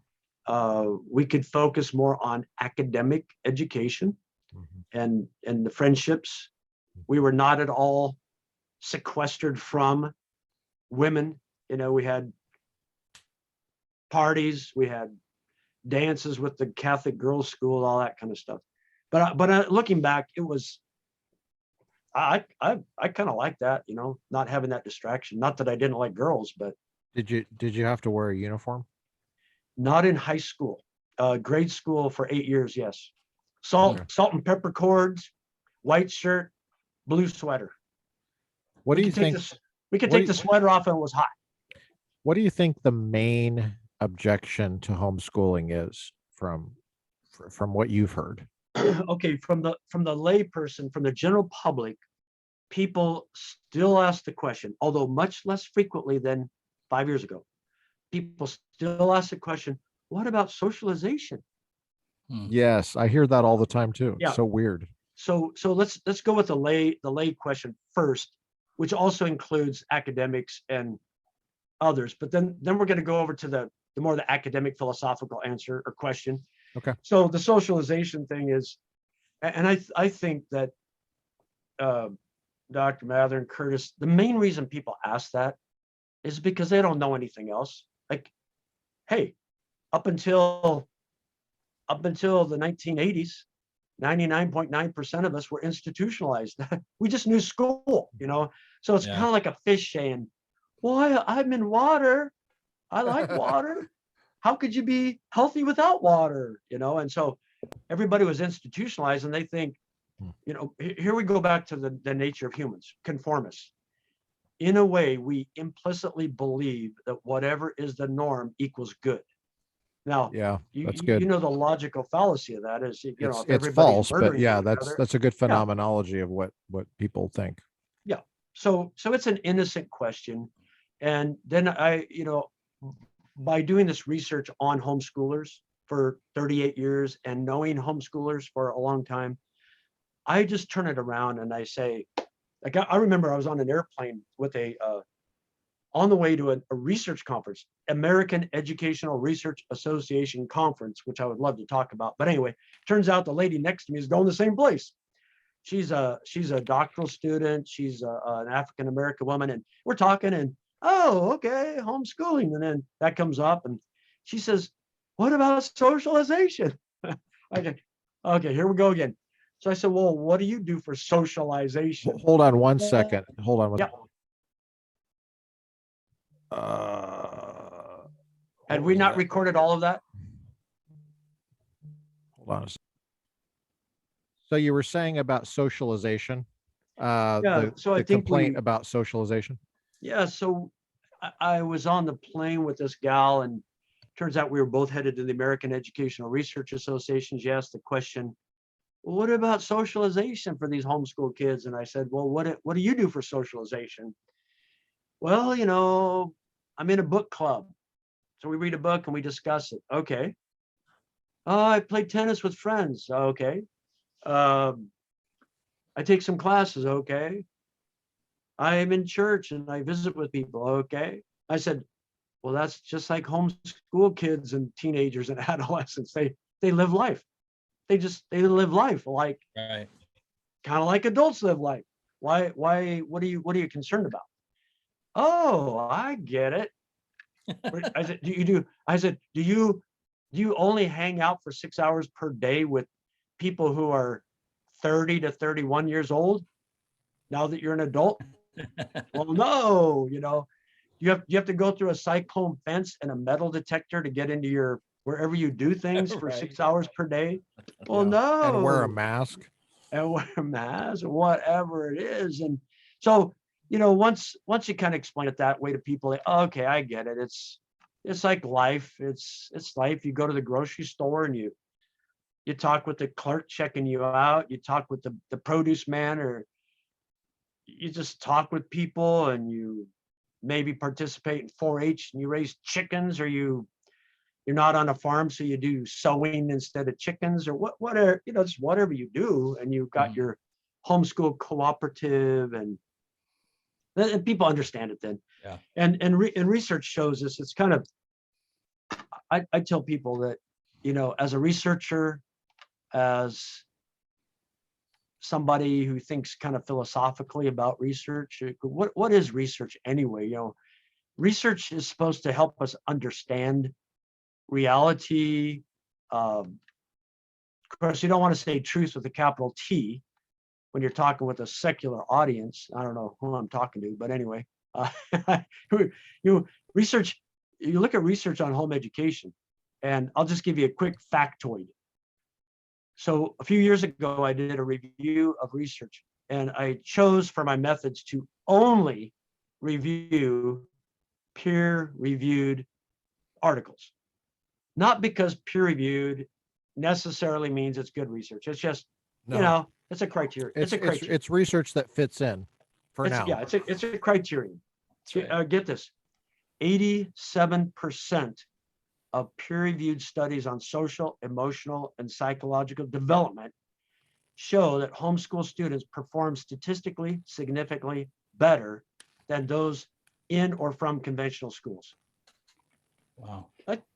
We could focus more on academic education and the friendships. We were not at all sequestered from women. We had parties, we had dances with the Catholic girls' school, all that kind of stuff. But looking back, it was, I kind of like that, not having that distraction. Not that I didn't like girls, but Did you have to wear a uniform? not in high school. Grade school for 8 years, yes. Salt and pepper cords, white shirt, blue sweater. What do you think? We could what take do the you- sweater off and it was hot. What do you think the main objection to homeschooling is from what you've heard? Okay, from the layperson, from the general public, people still ask the question, although much less frequently than 5 years ago. People still ask the question, what about socialization? Yes, I hear that all the time too. Yeah. It's so weird. So let's go with the lay question first, which also includes academics and others. But then we're going to go over to the more the academic philosophical answer or question. Okay. So the socialization thing is, and I think that Dr. Mather and Curtis, the main reason people ask that is because they don't know anything else. Like, hey, up until the 1980s, 99.9% of us were institutionalized. We just knew school, So it's kind of like a fish saying, well, I'm in water. I like water. How could you be healthy without water? And so everybody was institutionalized, and they think, here we go back to the nature of humans, conformists. In a way, we implicitly believe that whatever is the norm equals good. Now, Yeah, that's good. The logical fallacy of that is, It's false, but yeah, that's a good phenomenology of what people think. Yeah. So it's an innocent question. And then by doing this research on homeschoolers for 38 years and knowing homeschoolers for a long time, I just turn it around and I say, like, I remember I was on an airplane with on the way to a research conference, American Educational Research Association conference, which I would love to talk about. But anyway, turns out the lady next to me is going the same place. She's a doctoral student. She's an African-American woman. And we're talking and, oh, okay, homeschooling. And then that comes up and she says, what about socialization? Okay, here we go again. So I said, well, what do you do for socialization? Hold on one second. Hold on. Yeah. Had we not recorded all of that? Hold on a second. So you were saying about socialization, Yeah, so I the think complaint about socialization. Yeah, so I was on the plane with this gal, and turns out we were both headed to the American Educational Research Association. She asked the question, well, what about socialization for these homeschool kids? And I said, well, what do you do for socialization? Well, you know, I'm in a book club. So we read a book and we discuss it. Okay. Oh, I play tennis with friends. Okay. I take some classes. Okay. I'm in church and I visit with people. Okay. I said, well, that's just like homeschool kids and teenagers and adolescents. They live life. They live life like Right. kind of like adults live life. Why, what are you concerned about? Oh, I get it. I said, do you only hang out for 6 hours per day with people who are 30 to 31 years old now that you're an adult? Well, no, you know, you have to go through a cyclone fence and a metal detector to get into your wherever you do things for Right. 6 hours per day. Well, Yeah. no. And wear a mask. And wear a mask or whatever it is. And so, you know, once you kind of explain it that way to people, like, oh, okay, I get it. It's like life. It's life. You go to the grocery store and you talk with the clerk checking you out. You talk with the produce man, or you just talk with people and you maybe participate in 4-H and you raise chickens, or you're not on a farm, so you do sewing instead of chickens, or whatever, you know, just whatever you do. And you've got your homeschool cooperative, and people understand it then. Yeah. And research shows this. It's kind of, I tell people that, you know, as a researcher, as somebody who thinks kind of philosophically about research, what is research anyway? You know, research is supposed to help us understand reality. Of course, you don't want to say truth with a capital T when you're talking with a secular audience. I don't know who I'm talking to, but anyway, you look at research on home education, and I'll just give you a quick factoid. So a few years ago, I did a review of research, and I chose for my methods to only review peer-reviewed articles. Not because peer-reviewed necessarily means it's good research. It's just, you know, it's a criteria. It's research that fits in for now. Yeah, it's a criterion. Right. Get this, 87% of peer-reviewed studies on social, emotional, and psychological development show that homeschool students perform statistically significantly better than those in or from conventional schools. Wow.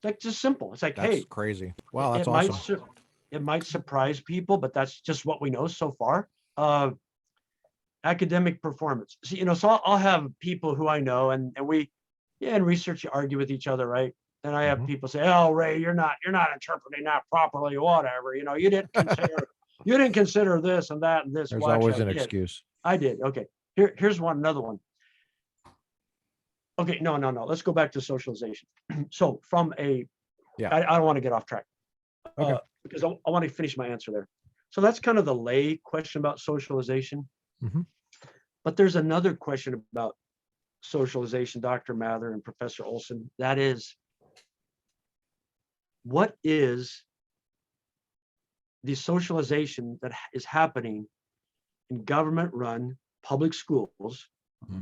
That's just simple. It's like, That's hey, crazy. Wow, that's awesome. It might surprise people, but that's just what we know so far. Academic performance. So, you know, so I'll have people who I know, and we, in research, you argue with each other, right? And I have people say, "Oh, Ray, you're not interpreting that properly, whatever. You know, you didn't consider this and that and this." There's Well, always actually, an excuse. I did. Okay. Here's another one. Okay, no. Let's go back to socialization. So from I don't want to get off track. Okay. Because I want to finish my answer there. So that's kind of the lay question about socialization. But there's another question about socialization, Dr. Mather and Professor Olson. That is, what is the socialization that is happening in government-run public schools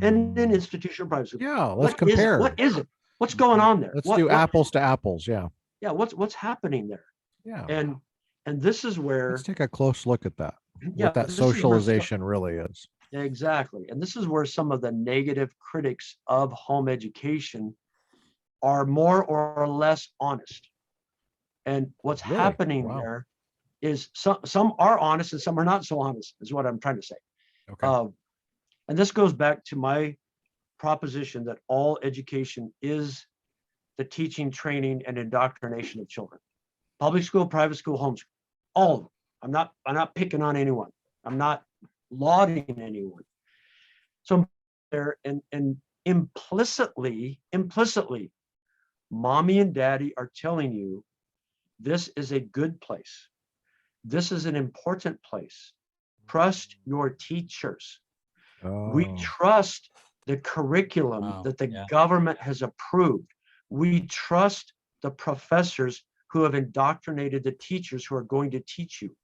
and in institutional private schools? Yeah, let's compare. What is it? What's going on there? Let's do apples to apples. Yeah. yeah, what's happening there? Yeah. And this is where, Let's take a close look at that. yeah, What that this is where socialization really is. exactly. And this is where some of the negative critics of home education are more or less honest. And what's Really? happening Wow. there is some are honest and some are not so honest, is what I'm trying to say. Okay. And this goes back to my proposition that all education is the teaching, training, and indoctrination of children. Public school, private school, homeschool, all of them. I'm not picking on anyone. I'm not lauding anyone. So there and implicitly, mommy and daddy are telling you this is a good place. This is an important place. Trust your teachers. We Oh, trust the curriculum Wow, that the yeah. government has approved. We trust the professors who have indoctrinated the teachers who are going to teach you.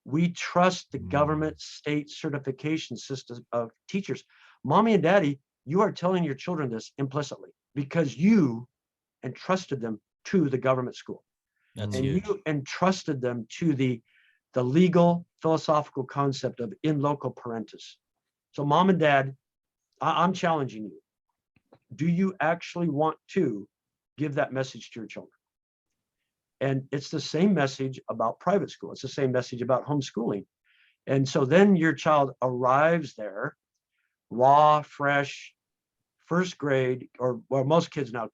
We trust the government state certification system of teachers. Mommy and daddy, you are telling your children this implicitly because you entrusted them to the government school. That's And huge. you entrusted them to the legal philosophical concept of in loco parentis. So mom and dad, I'm challenging you. Do you actually want to give that message to your children? And it's the same message about private school. It's the same message about homeschooling. And so then your child arrives there, raw, fresh, first grade, or well, most kids now,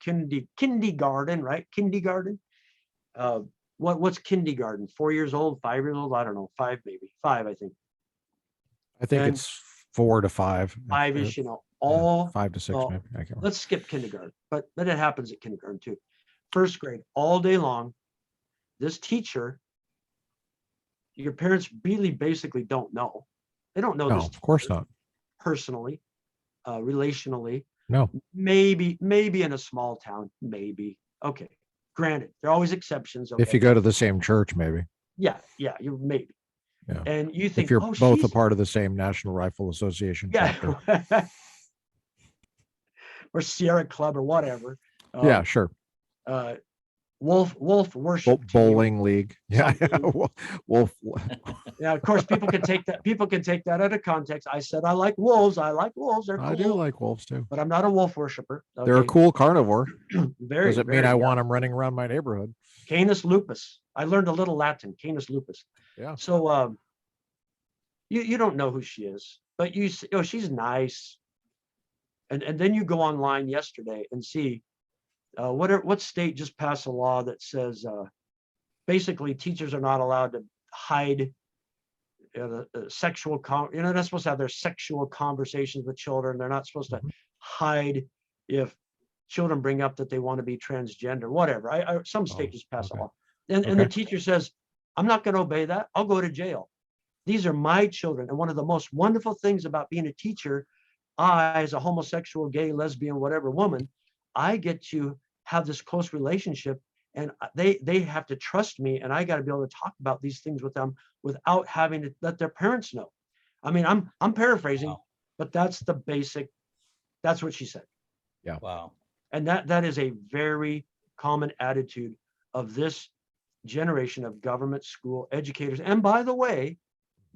kindergarten, right? Kindergarten. What's kindergarten? 4 years old, 5 years old? I don't know, 5 maybe, 5, I think. I think And it's 4 to 5. 5-ish, you know, Yeah, all 5 to 6, well, maybe. I can't remember. let's skip kindergarten, but it happens at kindergarten too. First grade, all day long, this teacher, your parents really basically don't know. They don't know No, this of course teacher not. personally, relationally, No. maybe in a small town, maybe. Okay, granted, there are always exceptions. Okay, If you go to the same church, maybe. yeah, you maybe. Yeah. And you If think, you're oh, both a she's part of the same National Rifle Association chapter. yeah, or Sierra Club or whatever. Yeah, sure. Wolf worship team. Bowling league. Yeah. Something. Wolf. Yeah, of course, people can take that. People can take that out of context. I said I like wolves. I like wolves. They're cool. I do like wolves too. But I'm not a wolf worshiper. Okay? They're a cool carnivore. Very. Does it mean I want them running around my neighborhood? Canis lupus. I learned a little Latin. Canis lupus. Yeah. So you don't know who she is, but you see, oh, she's nice. And then you go online yesterday and see what state just passed a law that says basically teachers are not allowed to hide sexual they're not supposed to have their sexual conversations with children. They're not supposed to hide if children bring up that they want to be transgender, whatever. Some state just passed a law. And the teacher says, I'm not going to obey that. I'll go to jail. These are my children. And one of the most wonderful things about being a teacher, I, as a homosexual, gay, lesbian, whatever woman, I get to have this close relationship, and they have to trust me, and I got to be able to talk about these things with them without having to let their parents know. I mean, I'm paraphrasing, Wow. but that's the basic. That's what she said. Yeah. Wow. And that is a very common attitude of this generation of government school educators. And by the way,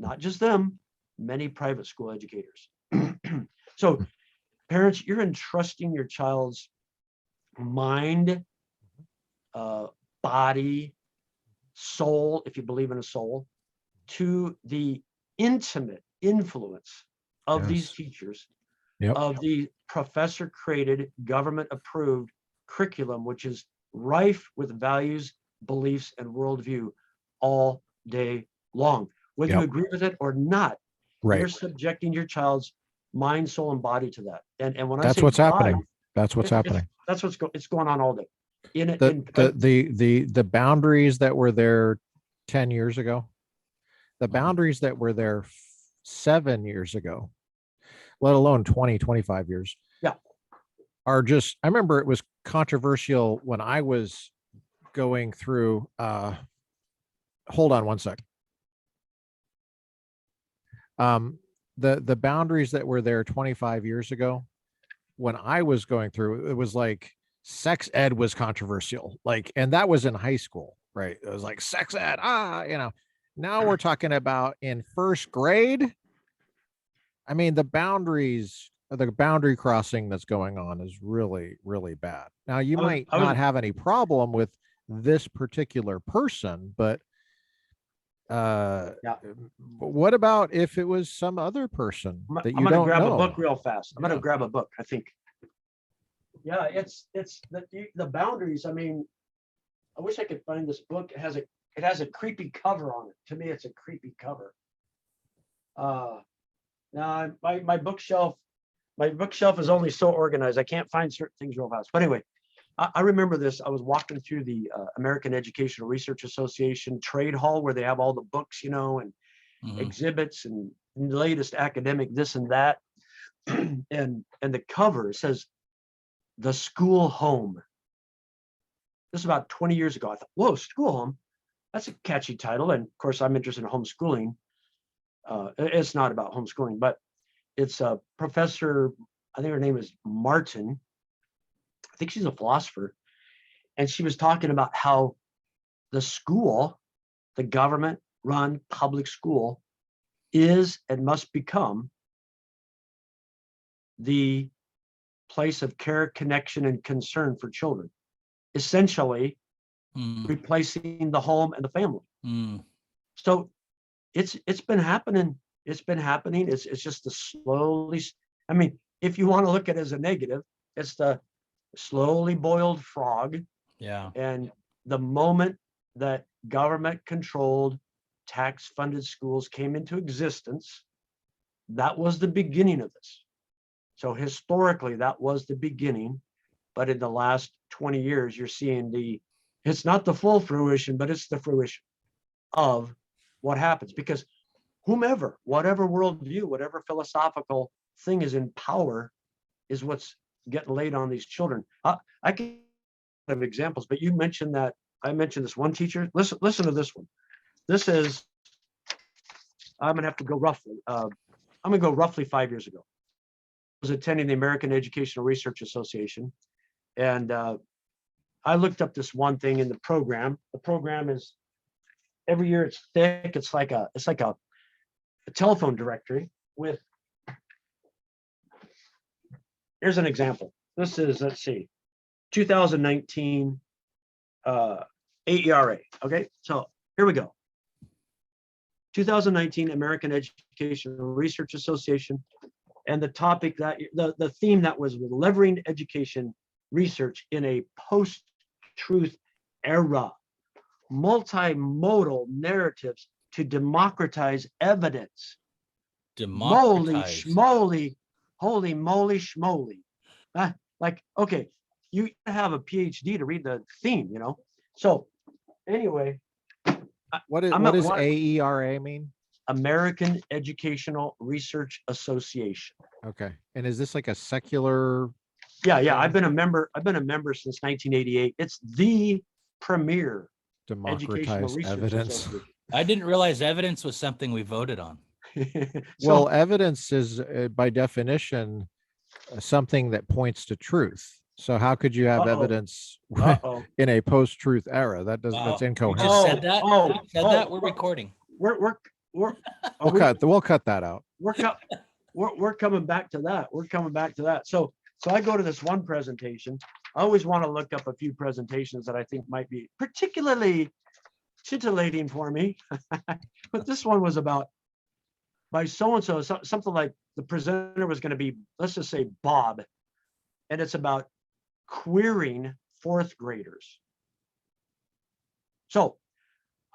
not just them, many private school educators. So parents, you're entrusting your child's mind, body, soul, if you believe in a soul, to the intimate influence of these teachers, of the professor created, government approved curriculum, which is rife with values, beliefs, and worldview all day long. Whether you agree with it or not, you're subjecting your child's mind, soul, and body to that. And when I say what's body, happening. That's what's happening. That's it's going on all day. The boundaries that were there 10 years ago, the boundaries that were there 7 years ago, let alone 20, 25 years, are just, I remember it was controversial when I was going through, hold on one sec. The boundaries that were there 25 years ago, when I was going through, it was like sex ed was controversial. Like, and that was in high school, right? It was like sex ed, now we're talking about in first grade. I mean, the boundary crossing that's going on is really, really bad. Now, you might I was not have any problem with this particular person, but yeah. what about if it was some other person that I'm you gonna don't grab a know? book real fast. I'm Yeah. gonna grab a book, I think. Yeah, it's the boundaries. I mean, I wish I could find this book. It has a creepy cover on it. To me, it's a creepy cover. Now my bookshelf is only so organized. I can't find certain things real fast. But anyway, I remember this. I was walking through the American Educational Research Association trade hall where they have all the books, and exhibits and the latest academic this and that. and the cover says "The School Home." This is about 20 years ago. I thought, whoa, school home. That's a catchy title. And of course, I'm interested in homeschooling. It's not about homeschooling, but it's a professor, I think her name is Martin. I think she's a philosopher. And she was talking about how the school, the government run public school, is and must become the place of care, connection, and concern for children, essentially replacing the home and the family. So it's been happening. It's been happening. It's just the slowly. I mean, if you want to look at it as a negative, it's the slowly boiled frog. Yeah. And the moment that government-controlled, tax-funded schools came into existence, that was the beginning of this. So historically, that was the beginning. But in the last 20 years, you're seeing it's not the full fruition, but it's the fruition of what happens. Because whatever worldview, whatever philosophical thing is in power is what's getting laid on these children. I can have examples, but you mentioned that. I mentioned this one teacher. Listen to this one. This is, I'm gonna have to go roughly. I'm gonna go roughly 5 years ago. I was attending the American Educational Research Association, and I looked up this one thing in the program. The program is every year it's thick. It's like a telephone directory with. Here's an example. This is, let's see, 2019 AERA. Okay, so here we go. 2019 American Educational Research Association, and the topic that the theme that was delivering education research in a post-truth era, multimodal narratives to democratize evidence. Democratize. Holy moly schmoly. Like, okay, you have a PhD to read the theme, So anyway, What does AERA mean? American Educational Research Association. Okay. And is this like a secular? Yeah. I've been a member since 1988. It's the premier educational Democratize research evidence. association. I didn't realize evidence was something we voted on. Well, evidence is by definition something that points to truth. So how could you have evidence in a post-truth era? That's incoherent. You just said that. That we're recording. We'll cut that out. We're coming back to that. So I go to this one presentation. I always want to look up a few presentations that I think might be particularly titillating for me. But this one was about by so-and-so, something like the presenter was going to be, let's just say Bob. And it's about queering fourth graders. So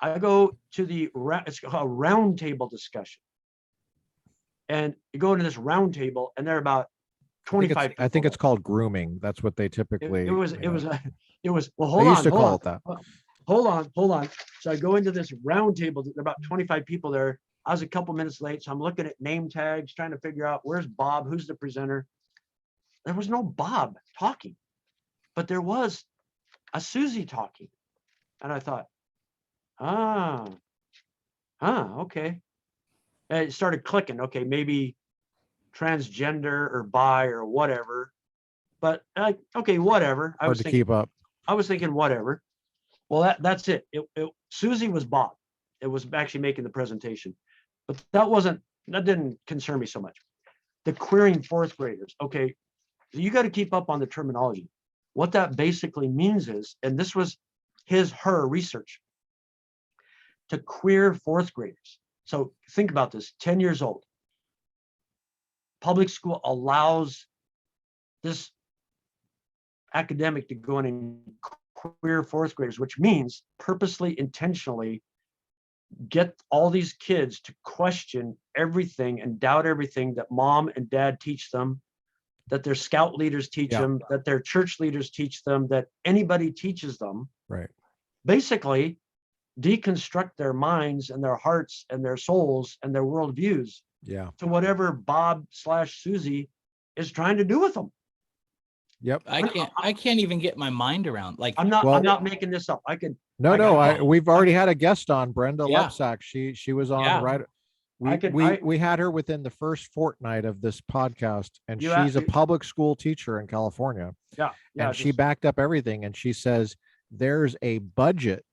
I go to it's a roundtable discussion. And you go into this roundtable and they're about 25 people. I think it's called grooming. That's what they typically. It was, well, hold on. They used to call it that. Hold on. So I go into this roundtable. There are about 25 people there. I was a couple minutes late. So I'm looking at name tags, trying to figure out where's Bob, who's the presenter. There was no Bob talking, but there was a Susie talking. And I thought, okay. And it started clicking. Okay, maybe transgender or bi or whatever. but okay, whatever. Hard to keep up. I was thinking, whatever. Well, that's it. Susie was Bob. It was actually making the presentation, but that didn't concern me so much. The queering fourth graders. Okay, so you got to keep up on the terminology. What that basically means is, and this was her research, to queer fourth graders. So think about this, 10 years old. Public school allows this academic to go in and queer fourth graders, which means purposely, intentionally get all these kids to question everything and doubt everything that mom and dad teach them, that their scout leaders teach them, that their church leaders teach them, that anybody teaches them. Right. Basically, deconstruct their minds and their hearts and their souls and their worldviews to whatever Bob/Susie is trying to do with them. Yep. I can't even get my mind around. Like, I'm not making this up. We've already had a guest on, Brenda Lepsack. She was on right. We had her within the first fortnight of this podcast, and she's a public school teacher in California. And she backed up everything, and she says there's a budget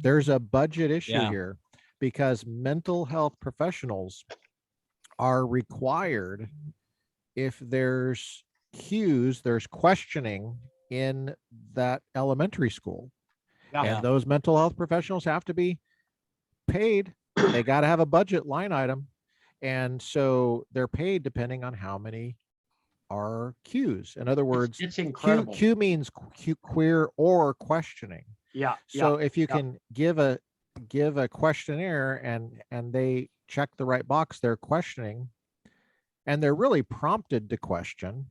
issue here, because mental health professionals are required, if there's cues, there's questioning in that elementary school, and those mental health professionals have to be paid. They got to have a budget line item, and so they're paid depending on how many are cues. In other words, it's incredible. Q means queer or questioning. So if you can give a questionnaire and they check the right box, they're questioning, and they're really prompted to question,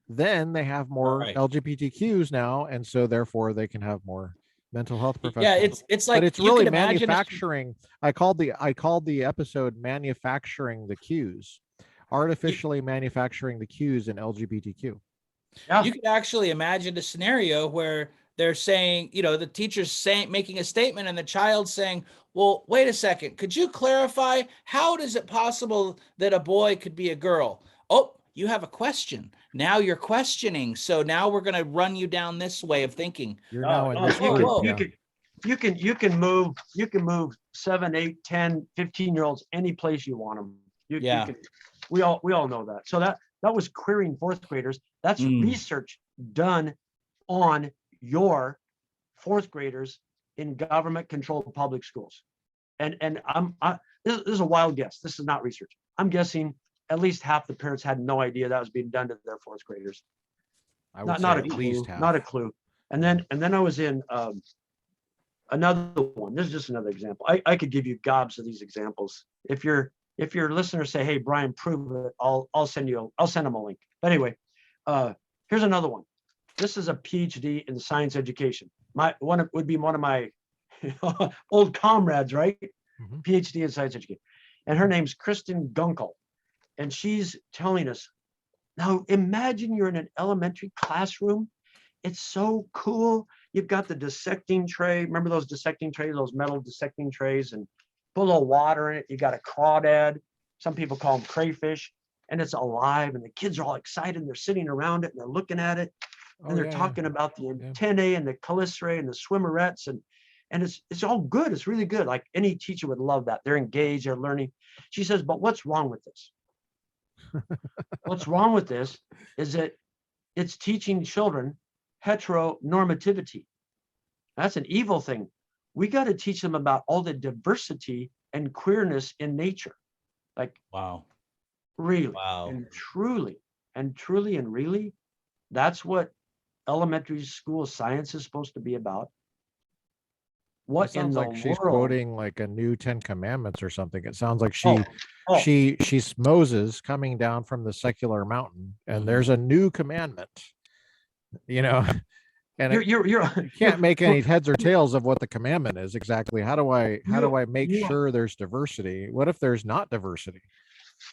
then they have more LGBTQs now, and so therefore they can have more mental health professionals. It's like, but it's really manufacturing. I called the episode "Manufacturing the Cues," artificially manufacturing the cues in LGBTQ. You could actually imagine a scenario where they're saying, the teacher's making a statement, and the child saying, well, wait a second, could you clarify, how is it possible that a boy could be a girl? Oh, you have a question. Now you're questioning. So now we're going to run you down this way of thinking. You're now in this group. You can move 7, 8, 10, 15-year-olds any place you want them. You can, we all know that. So that was queering fourth graders. That's research done on your fourth graders in government controlled public schools. And this is a wild guess. This is not research. I'm guessing at least half the parents had no idea that was being done to their fourth graders. Not a clue. And then I was in another one. This is just another example. I could give you gobs of these examples. If your listeners say, "Hey, Brian, prove it," I'll send them a link. But anyway, here's another one. This is a Ph.D. in science education. Would be one of my old comrades, right? Mm-hmm. Ph.D. in science education. And her name's Kristen Gunkel. And she's telling us, now imagine you're in an elementary classroom. It's so cool. You've got the dissecting tray. Remember those dissecting trays, those metal dissecting trays, and put a little water in it. You got a crawdad. Some people call them crayfish. And it's alive. And the kids are all excited. And they're sitting around it and they're looking at it. And they're talking about the antennae and the chelicerae and the swimmerettes. And it's all good. It's really good. Like any teacher would love that. They're engaged, they're learning. She says, but what's wrong with this? What's wrong with this is that it's teaching children heteronormativity. That's an evil thing. We got to teach them about all the diversity and queerness in nature. Like, wow. Really. Wow. And truly and really, that's what elementary school science is supposed to be about. What in the world? She's quoting like a new 10 Commandments or something. It sounds like she's Moses coming down from the secular mountain, and there's a new commandment, and you can't make any heads or tails of what the commandment is exactly. How do I make sure there's diversity? What if there's not diversity?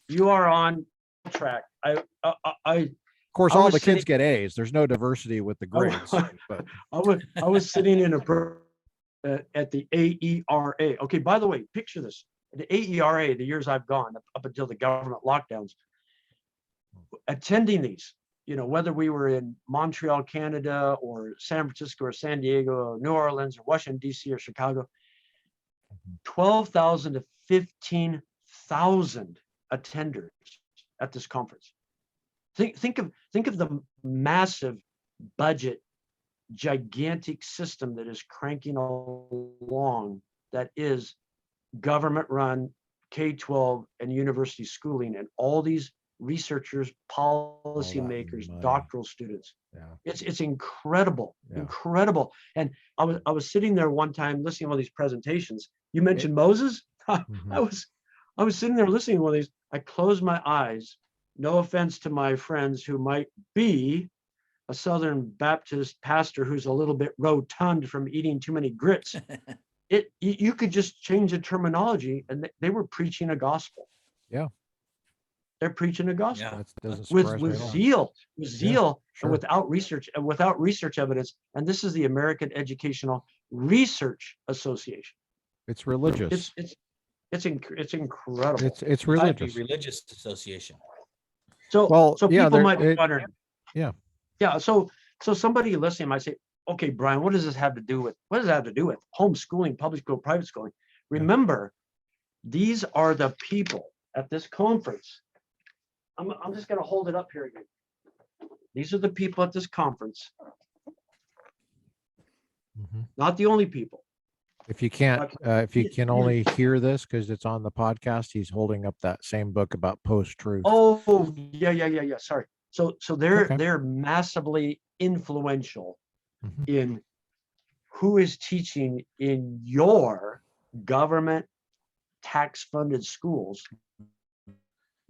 You are on track. Of course, all the kids get A's. There's no diversity with the grades. But I was sitting in at the AERA. Okay, by the way, picture this. The AERA, the years I've gone up until the government lockdowns, attending these, whether we were in Montreal, Canada, or San Francisco, or San Diego, or New Orleans, or Washington, D.C., or Chicago, 12,000 to 15,000 attenders at this conference. Think of the massive budget, gigantic system that is cranking along, that is government-run K-12 and university schooling, and all these researchers, policymakers, money. doctoral students. Yeah. It's incredible, Yeah. incredible. And I was sitting there one time listening to all these presentations. You mentioned Moses. Mhm. I was sitting there listening to one of these. I closed my eyes. No offense to my friends who might be a Southern Baptist pastor who's a little bit rotund from eating too many grits. You could just change the terminology, and they were preaching a gospel. Yeah. They're preaching a gospel. Yeah. That doesn't with surprise me at all. zeal, sure. and without research evidence. And this is the American Educational Research Association. It's religious. It's incredible. It's religious. Religious association. So Well, so yeah, people might be wondering. yeah. Yeah. So somebody listening might say, okay, Brian, what does this have to do with? What does that have to do with homeschooling, public school, private schooling? Remember, these are the people at this conference. I'm just going to hold it up here again. These are the people at this conference. Mhm. Not the only people. If you can't, if you can only hear this because it's on the podcast, he's holding up that same book about post-truth. Oh, yeah. Sorry. So they're Okay. they're massively influential Mhm. in who is teaching in your government tax-funded schools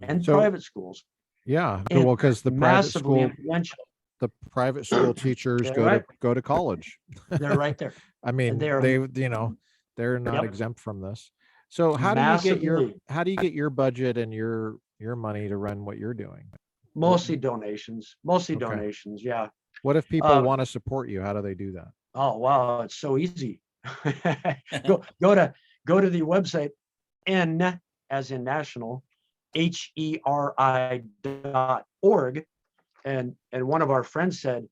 and So- private schools. Yeah. And Well, because the massively influential. private school teachers They're go to college. They're right there. I mean, they are- they're not Yep. exempt from this. So how do you get your budget and your money to run what you're doing? Mostly donations. Okay. Yeah. What if people Uh, want to support you? How do they do that? Oh wow, it's so easy. go to the website, N as in national, HERI.org. And one of our friends said,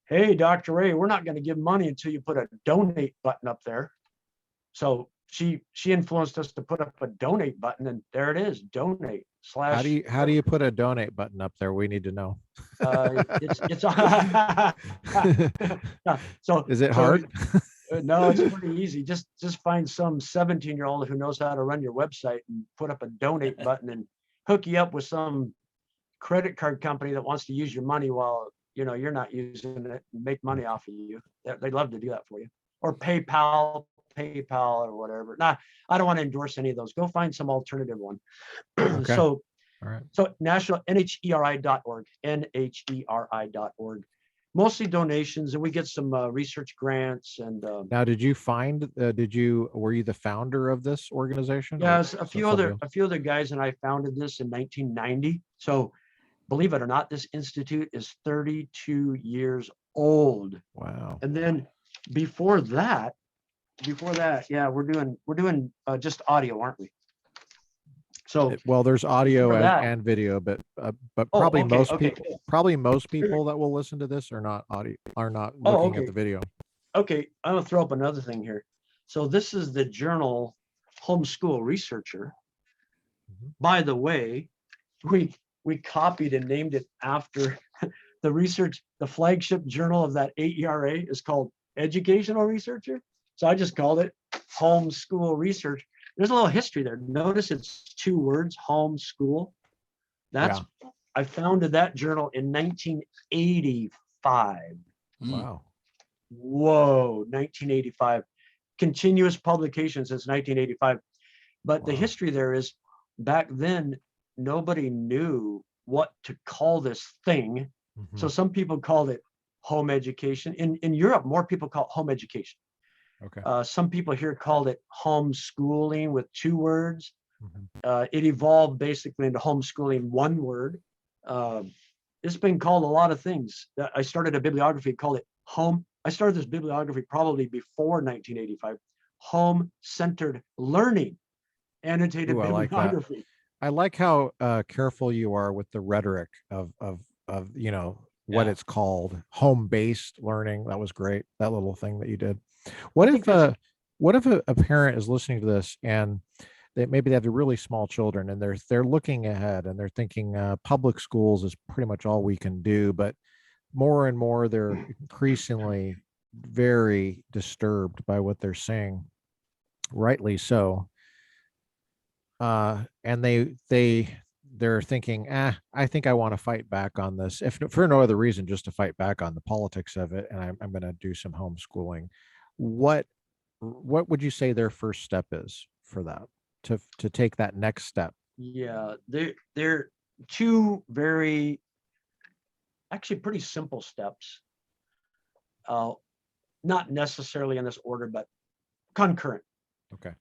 hey, Dr. Ray, we're not going to give money until you put a donate button up there. So she influenced us to put up a donate button, and there it is, donate / How do you put a donate button up there? We need to know. it's so Is it hard? No, it's pretty easy. Just find some 17-year-old who knows how to run your website and put up a donate button and hook you up with some credit card company that wants to use your money while you're not using it and make money off of you. They'd love to do that for you. Or PayPal or whatever. Nah, I don't want to endorse any of those. Go find some alternative one. Okay. So All right. so national NHERI.org, NHERI.org. Mostly donations, and we get some research grants and Now, did you find? Were you the founder of this organization? or yes, a some- few other guys and I founded this in 1990. So believe it or not, this institute is 32 years old. Wow. And then before that, yeah, we're doing just audio, aren't we? So Well, there's audio for that- and video, but Oh, probably okay, most okay. people that will listen to this are not Oh, looking at okay. the video. Okay, I'm gonna throw up another thing here. So this is the journal Homeschool Researcher. Mhm. By the way, we copied and named it after the flagship journal of that AERA is called Educational Researcher. So I just called it Homeschool Research. There's a little history there. Notice it's 2 words, homeschool. I founded that journal in 1985. Wow. Whoa, 1985. Continuous publication since 1985. But the Wow. history there is back then, nobody knew what to call this thing. Mhm. So some people called it home education. In Europe, more people call it home education. Okay. Some people here called it homeschooling with 2 words. Mhm. It evolved basically into homeschooling 1 word. It's been called a lot of things. I started a bibliography called it home. I started this bibliography probably before 1985. Home-centered learning, annotated Ooh, I like that. bibliography. I like how careful you are with the rhetoric of what Yeah. it's called, home-based learning. That was great. That little thing that you did. I What think if that's a parent is listening to this and maybe they have the really small children and they're looking ahead and they're thinking public schools is pretty much all we can do, but more and more they're increasingly very disturbed by what they're seeing, rightly so. And they're thinking, I think I want to fight back on this, if for no other reason, just to fight back on the politics of it, and I'm going to do some homeschooling. What would you say their first step is for that, to take that next step? Yeah, they're two very actually pretty simple steps. Not necessarily in this order, but concurrent. Okay.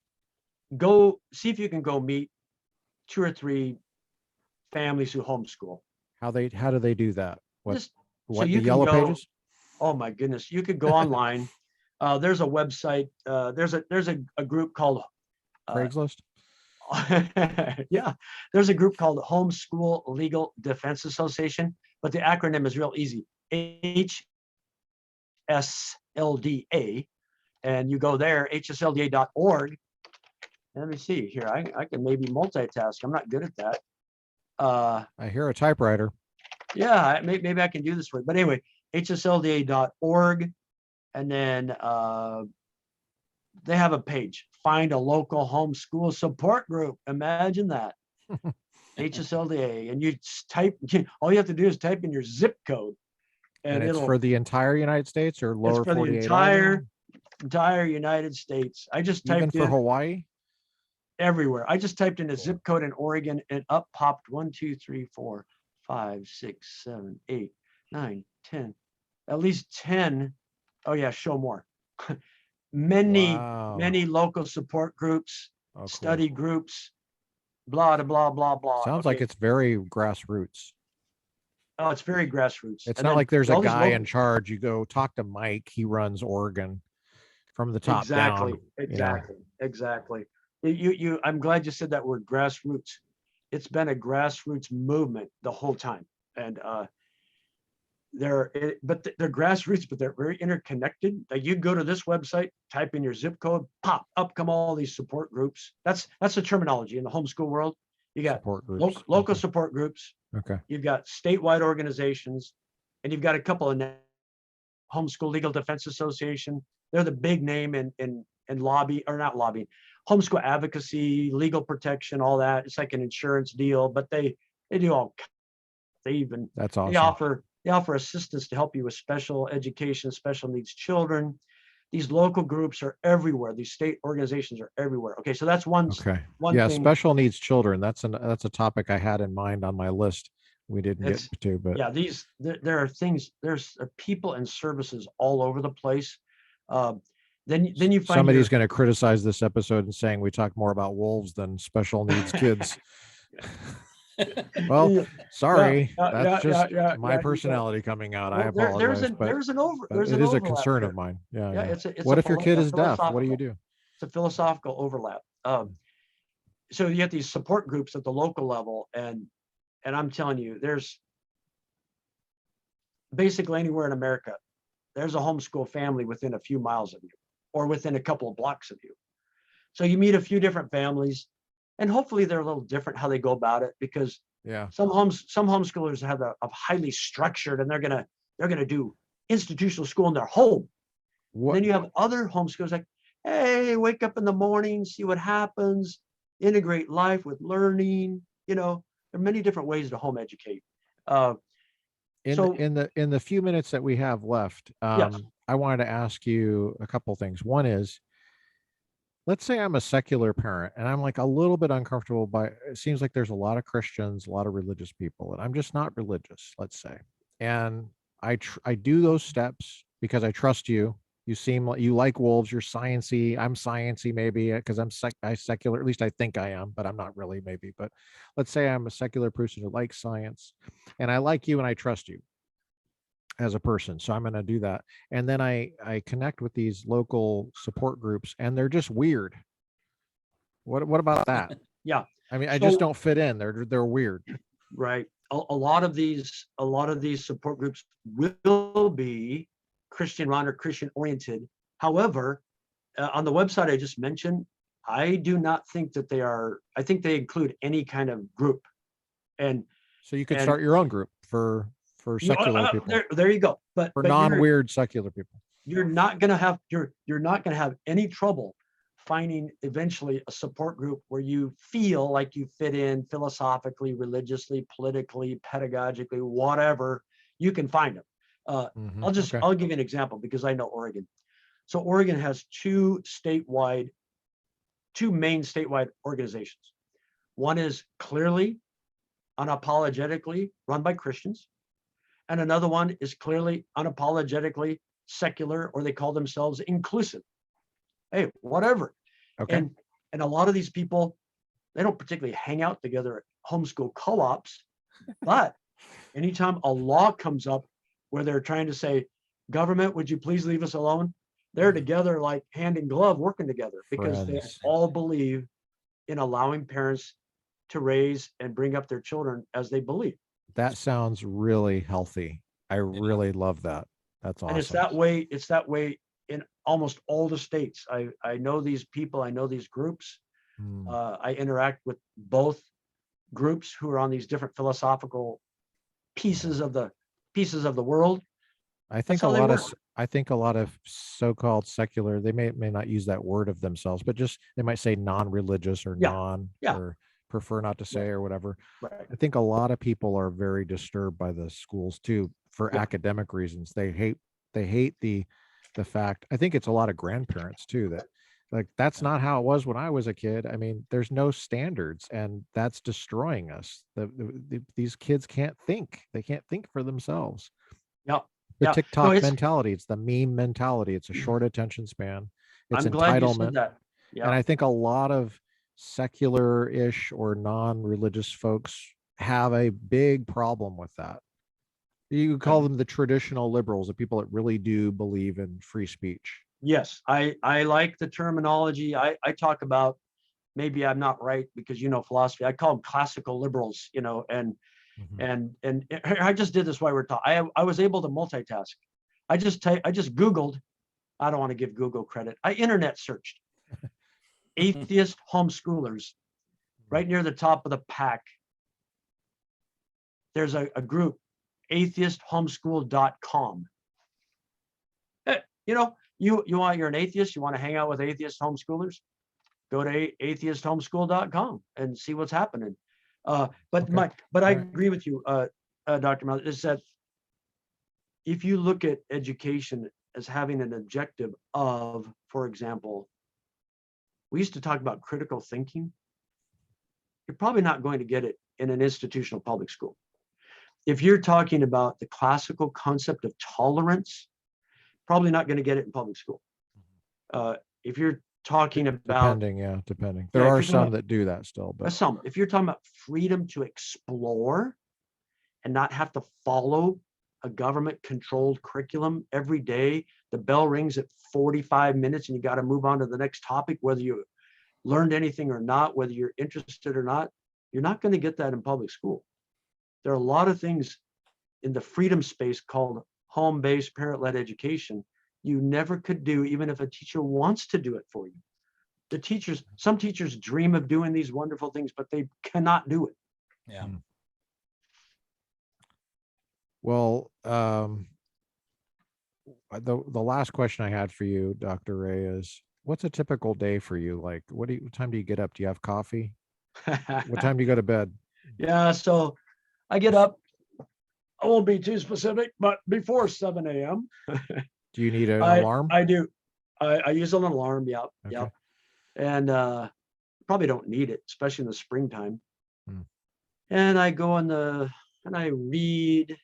Go see if you can go meet 2 or 3 families who homeschool. How do they do that? Just so What, you the can yellow go. pages? Oh my goodness, you could go online. There's a website. There's a group called Craigslist? yeah, there's a group called Homeschool Legal Defense Association, but the acronym is real easy. HSLDA, and you go there, hslda.org. Let me see here. I can maybe multitask. I'm not good at that. I hear a typewriter. Yeah, maybe I can do this for you. But anyway, hslda.org, and then they have a page. Find a local homeschool support group. Imagine that. HSLDA, and you type. All you have to do is type in your zip code, And it's for the entire United States or lower it's for the 48? entire United States. I just Even typed for in Hawaii? everywhere. I just typed in a zip code in Oregon, and up popped 1, 2, 3, 4, 5, 6, 7, 8, 9, 10, at least 10. Oh yeah, show more. many Wow. many local support groups, Oh, cool. study groups, blah blah blah blah. Sounds like it's very grassroots. Oh, it's very grassroots. It's And not then like there's a all these guy local- in charge. You go talk to Mike. He runs Oregon from the top exactly, down. exactly. You. I'm glad you said that word, grassroots. It's been a grassroots movement the whole time, and they're grassroots, but they're very interconnected. Like you go to this website, type in your zip code, pop up come all these support groups. That's the terminology in the homeschool world. You got Support groups. local Okay. support groups. Okay. You've got statewide organizations, and you've got a couple of Homeschool Legal Defense Association. They're the big name in lobby, or not lobby, homeschool advocacy, legal protection, all that. It's like an insurance deal, but they do all. That's awesome. They offer assistance to help you with special education, special needs children. These local groups are everywhere. These state organizations are everywhere. Okay, so that's one. Okay. One Yeah, thing. special needs children. That's a topic I had in mind on my list. We didn't get to, but yeah, there are things. There's people and services all over the place. Then you find somebody's going to criticize this episode and saying we talk more about wolves than special needs kids. Well, sorry, that's just my personality coming out. I apologize, but it is a concern of mine. Yeah. It's what if your kid is deaf? What do you do? It's a philosophical overlap. So you get these support groups at the local level, and I'm telling you, there's basically anywhere in America, there's a homeschool family within a few miles of you, or within a couple of blocks of you. So you meet a few different families, and hopefully they're a little different how they go about it, because some homeschoolers have a highly structured, and they're gonna do institutional school in their home. Then you have other homeschoolers like, hey, wake up in the morning, see what happens, integrate life with learning. There are many different ways to home educate. In the few minutes that we have left, yes. I wanted to ask you a couple things. One is, let's say I'm a secular parent and I'm like a little bit uncomfortable it seems like there's a lot of Christians, a lot of religious people, and I'm just not religious, let's say. And I do those steps because I trust you. You seem like you like wolves. You're sciencey. I'm sciencey, maybe because I'm secular. At least I think I am, but I'm not really, maybe. But let's say I'm a secular person who likes science, and I like you and I trust you as a person. So I'm going to do that. And then I connect with these local support groups, and they're just weird. What about that? Yeah. I mean, I just don't fit in. They're weird. Right. a lot of these support groups will be Christian run or Christian oriented. However, on the website I just mentioned, I do not think that they are. I think they include any kind of group, and So you could start your own group for secular people. There you go. But non-weird secular people. You're not going to have you're not going to have any trouble finding eventually a support group where you feel like you fit in philosophically, religiously, politically, pedagogically, whatever. You can find them. I'll give you an example because I know Oregon. So Oregon has two main statewide organizations. One is clearly, unapologetically run by Christians, and another one is clearly, unapologetically secular, or they call themselves inclusive. Hey, whatever. Okay. And a lot of these people, they don't particularly hang out together at homeschool co-ops, but anytime a law comes up where they're trying to say, government, would you please leave us alone? They're together like hand in glove working together because they all believe in allowing parents to raise and bring up their children as they believe. That sounds really healthy. I really love that. That's awesome. And it's that way in almost all the states. I know these people, I know these groups. I interact with both groups who are on these different philosophical pieces of the world. I think a lot of so-called secular, they may not use that word of themselves, but just they might say non-religious or or prefer not to say or whatever. Right. I think a lot of people are very disturbed by the schools too for academic reasons. They hate the fact. I think it's a lot of grandparents too that like that's not how it was when I was a kid. I mean, there's no standards, and that's destroying us. These kids can't think. They can't think for themselves. The TikTok mentality, it's the meme mentality. It's a short attention span. It's I'm glad entitlement. you said that. And I think a lot of secular-ish or non-religious folks have a big problem with that. You call them the traditional liberals, the people that really do believe in free speech. Yes, I like the terminology. I talk about, maybe I'm not right because philosophy. I call them classical liberals, and I just did this while we're talking. I was able to multitask. I just Googled. I don't want to give Google credit. I internet searched atheist homeschoolers. Right near the top of the pack, there's a group, atheisthomeschool.com. You're an atheist, you want to hang out with atheist homeschoolers, go to atheisthomeschool.com and see what's happening. But I agree with you, Dr. Mel, is that if you look at education as having an objective of, for example, we used to talk about critical thinking. You're probably not going to get it in an institutional public school. If you're talking about the classical concept of tolerance, probably not going to get it in public school. If you're talking about depending. There are some that do that still, but if you're talking about freedom to explore and not have to follow a government controlled curriculum every day, the bell rings at 45 minutes and you got to move on to the next topic, whether you learned anything or not, whether you're interested or not, you're not going to get that in public school. There are a lot of things in the freedom space called home-based parent-led education you never could do, even if a teacher wants to do it for you. Some teachers dream of doing these wonderful things, but they cannot do it. Yeah. Well, the last question I had for you, Dr. Ray, is what's a typical day for you? Like, what time do you get up? Do you have coffee? What time do you go to bed? Yeah, so I get up, I won't be too specific, but before 7 a.m. Do you need an alarm? I do. I use an alarm, yeah. Okay. Yeah. And probably don't need it, especially in the springtime. And I go and I read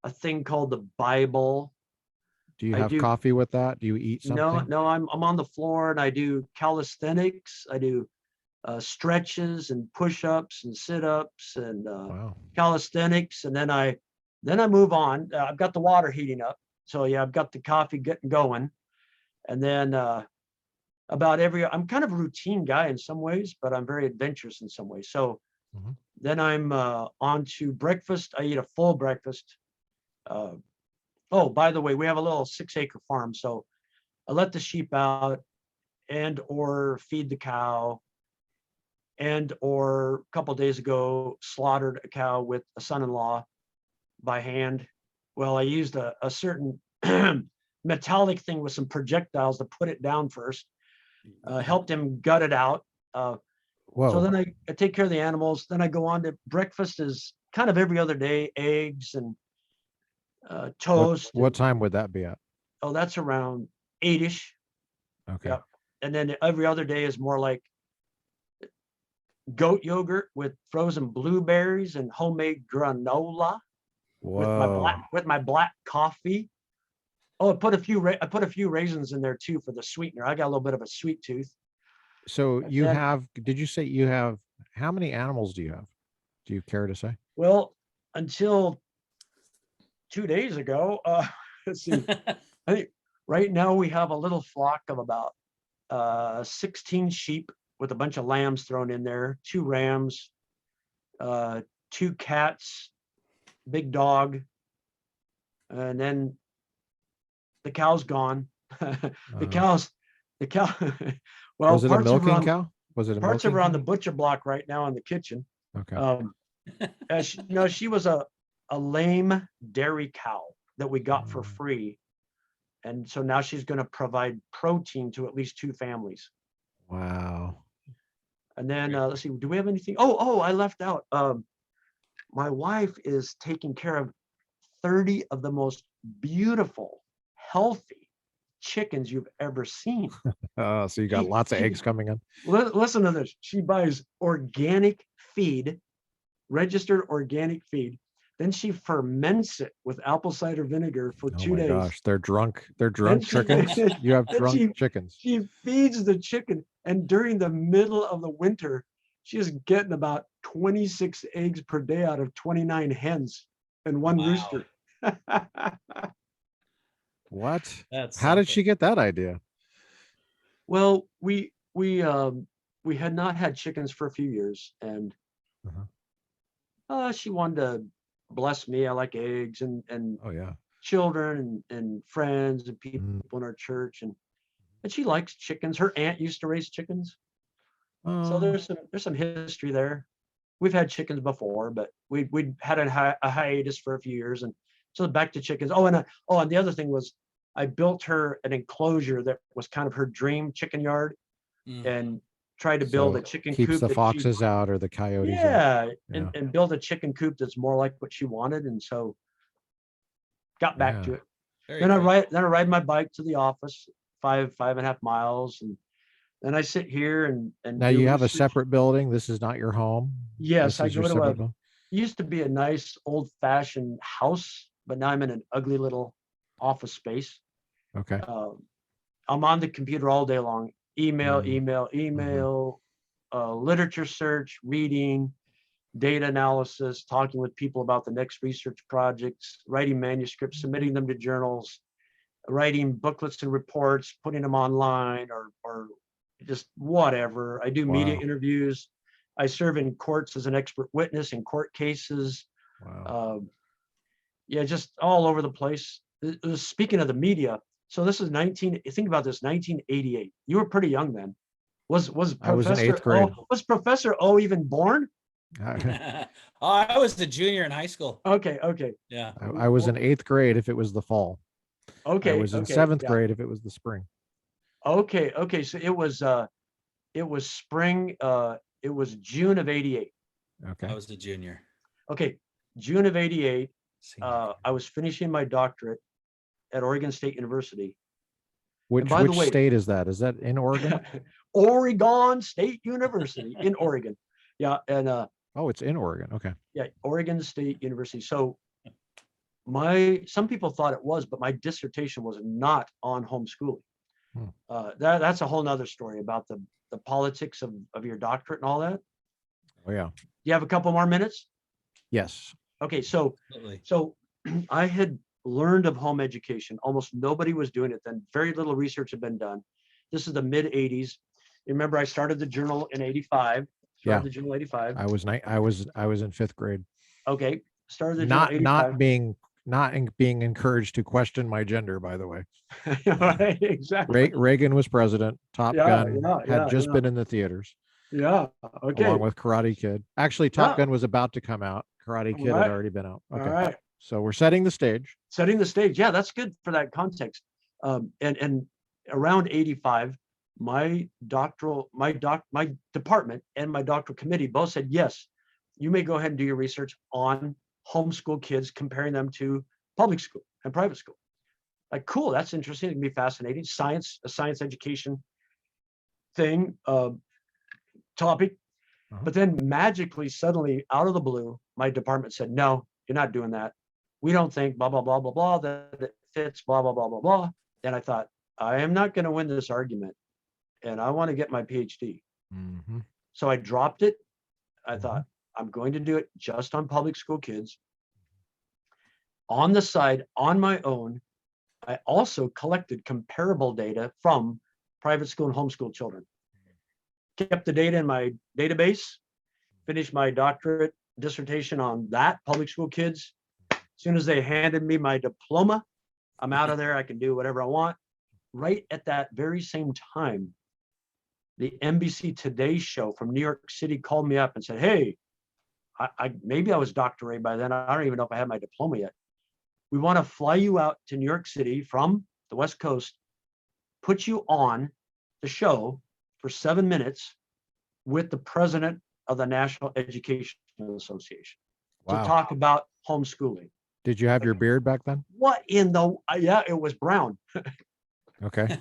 a thing called the Bible. Do you have coffee with that? Do you eat something? No, I'm on the floor and I do calisthenics. I do stretches and push-ups and sit-ups and calisthenics, and then I move on. I've got the water heating up, so I've got the coffee getting going, and then I'm kind of a routine guy in some ways, but I'm very adventurous in some ways. So Then I'm on to breakfast. I eat a full breakfast. Oh, by the way, we have a little 6-acre farm, so I let the sheep out and or feed the cow, and or a couple days ago slaughtered a cow with a son-in-law by hand. Well, I used a certain metallic thing with some projectiles to put it down first. Helped him gut it out. So Whoa. then I take care of the animals. Then I go on to breakfast is kind of every other day, eggs and toast. What time would that be at? Oh, that's around 8-ish. Okay. Yep. And then every other day is more like goat yogurt with frozen blueberries and homemade granola Whoa. with my black coffee. Oh, I put a few raisins in there too for the sweetener. I got a little bit of a sweet tooth. So And you then- have, did you say you have, how many animals do you have? Do you care to say? Well, until 2 days ago, let's see. I think right now we have a little flock of about 16 sheep with a bunch of lambs thrown in there, 2 rams, 2 cats, big dog, and then the cow's gone. The cow. Well, Was it a milking cow? Was it a parts of milking her on cow? the butcher block right now in the kitchen. Okay. She was a lame dairy cow that we got for free. And so now she's going to provide protein to at least 2 families. Wow. And then let's see, do we have anything? Oh, I left out. My wife is taking care of 30 of the most beautiful, healthy chickens you've ever seen. So you got lots of she- eggs coming in. Listen to this. She buys organic feed, registered organic feed. Then she ferments it with apple cider vinegar for Oh 2 my days. gosh, they're drunk. They're drunk she- chickens. You have then drunk chickens. She feeds the chicken, and during the middle of the winter, she is getting about 26 eggs per day out of 29 hens and 1 Wow. rooster. What? That's How did something. she get that idea? Well, we had not had chickens for a few years, and she wanted to bless me. I like eggs and Oh yeah. children and friends and people in our church, and she likes chickens. Her aunt used to raise chickens, so there's some history there. We've had chickens before, but we had a hiatus for a few years, and so back to chickens. And the other thing was I built her an enclosure that was kind of her dream chicken yard, and tried to build So a chicken keeps coop the that foxes out or the coyotes out. yeah, Yeah. and build a chicken coop that's more like what she wanted, and so got back to Yeah. it. Very Then I cool. ride my bike to the office, 5.5 miles, and then I sit here and Now do you have a research. separate building. This is not your home. Yes, This I is your go to separate building. used to be a nice old-fashioned house, but now I'm in an ugly little office space. Okay. I'm on the computer all day long, email, Mhm. literature search, reading, data analysis, talking with people about the next research projects, writing manuscripts, submitting them to journals, writing booklets and reports, putting them online or just whatever. I do media Wow. interviews. I serve in courts as an expert witness in court cases. Wow. Yeah, just all over the place. Speaking of the media, so this is think about this, 1988. You were pretty young then. Was I was in Professor 8th grade. was Professor O even born? Oh, I was a junior in high school. Okay. Yeah. I was in 8th grade if it was the fall. Okay. I was in okay, 7th yeah. grade if it was the spring. Okay. So it was spring. It was June of '88. Okay. I was a junior. Okay, June of '88. Senior. I was finishing my doctorate at Oregon State University. Which by the way- state is that? Is that in Oregon? Oregon State University in Oregon. Yeah, and Oh, it's in Oregon. Okay. yeah, Oregon State University. So some people thought it was, but my dissertation was not on homeschooling. That's a whole nother story about the politics of your doctorate and all that. Oh yeah. You have a couple more minutes? Yes. Okay, so Absolutely. I had learned of home education. Almost nobody was doing it then. Very little research had been done. This is the mid 80s. You remember I started the journal in 85. Started the Journal 85. I was in 5th grade. Okay. Started the Journal 85. Not being encouraged to question my gender, by the way. Right, exactly. Reagan was president. Top Gun had just been in the theaters. Yeah. Okay. Along with Karate Kid. Actually, Top Gun was about to come out. Karate Kid had already been out. Okay. All right. So we're setting the stage. Setting the stage. Yeah, that's good for that context. And around 85, my department and my doctoral committee both said, yes, you may go ahead and do your research on homeschool kids, comparing them to public school and private school. Like, cool, that's interesting. It can be fascinating. Science, a science education thing, topic. But then magically, suddenly, out of the blue, my department said, no, you're not doing that. We don't think blah, blah, blah, blah, blah, that it fits, blah, blah, blah, blah, blah. And I thought, I am not going to win this argument. And I want to get my PhD. So I dropped it. I thought, I'm going to do it just on public school kids. On the side, on my own, I also collected comparable data from private school and homeschool children. Kept the data in my database, finished my doctorate dissertation on that, public school kids. As soon as they handed me my diploma, I'm out of there. I can do whatever I want. Right at that very same time, the NBC Today show from New York City called me up and said, hey, maybe I was Dr. Ray by then. I don't even know if I had my diploma yet. We want to fly you out to New York City from the West Coast, put you on the show for 7 minutes with the president of the National Education Association to talk about homeschooling. Did you have your beard back then? What in the, yeah, it was brown. Okay.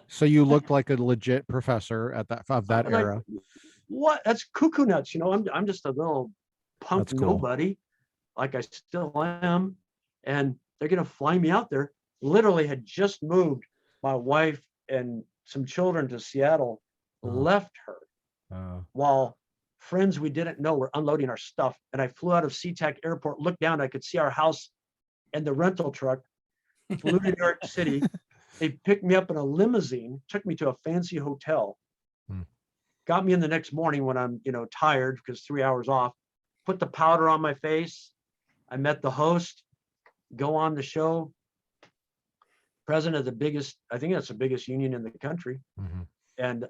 So you looked like a legit professor at that era. What? That's cuckoo nuts. You know, I'm just a little punk nobody, like I still am. And they're going to fly me out there. Literally had just moved my wife and some children to Seattle, left her while friends we didn't know were unloading our stuff. And I flew out of SeaTac Airport, looked down, I could see our house and the rental truck, flew to New York City. They picked me up in a limousine, took me to a fancy hotel, got me in the next morning when I'm, tired because 3 hours off, put the powder on my face. I met the host, go on the show, president of the biggest, I think that's the biggest union in the country. And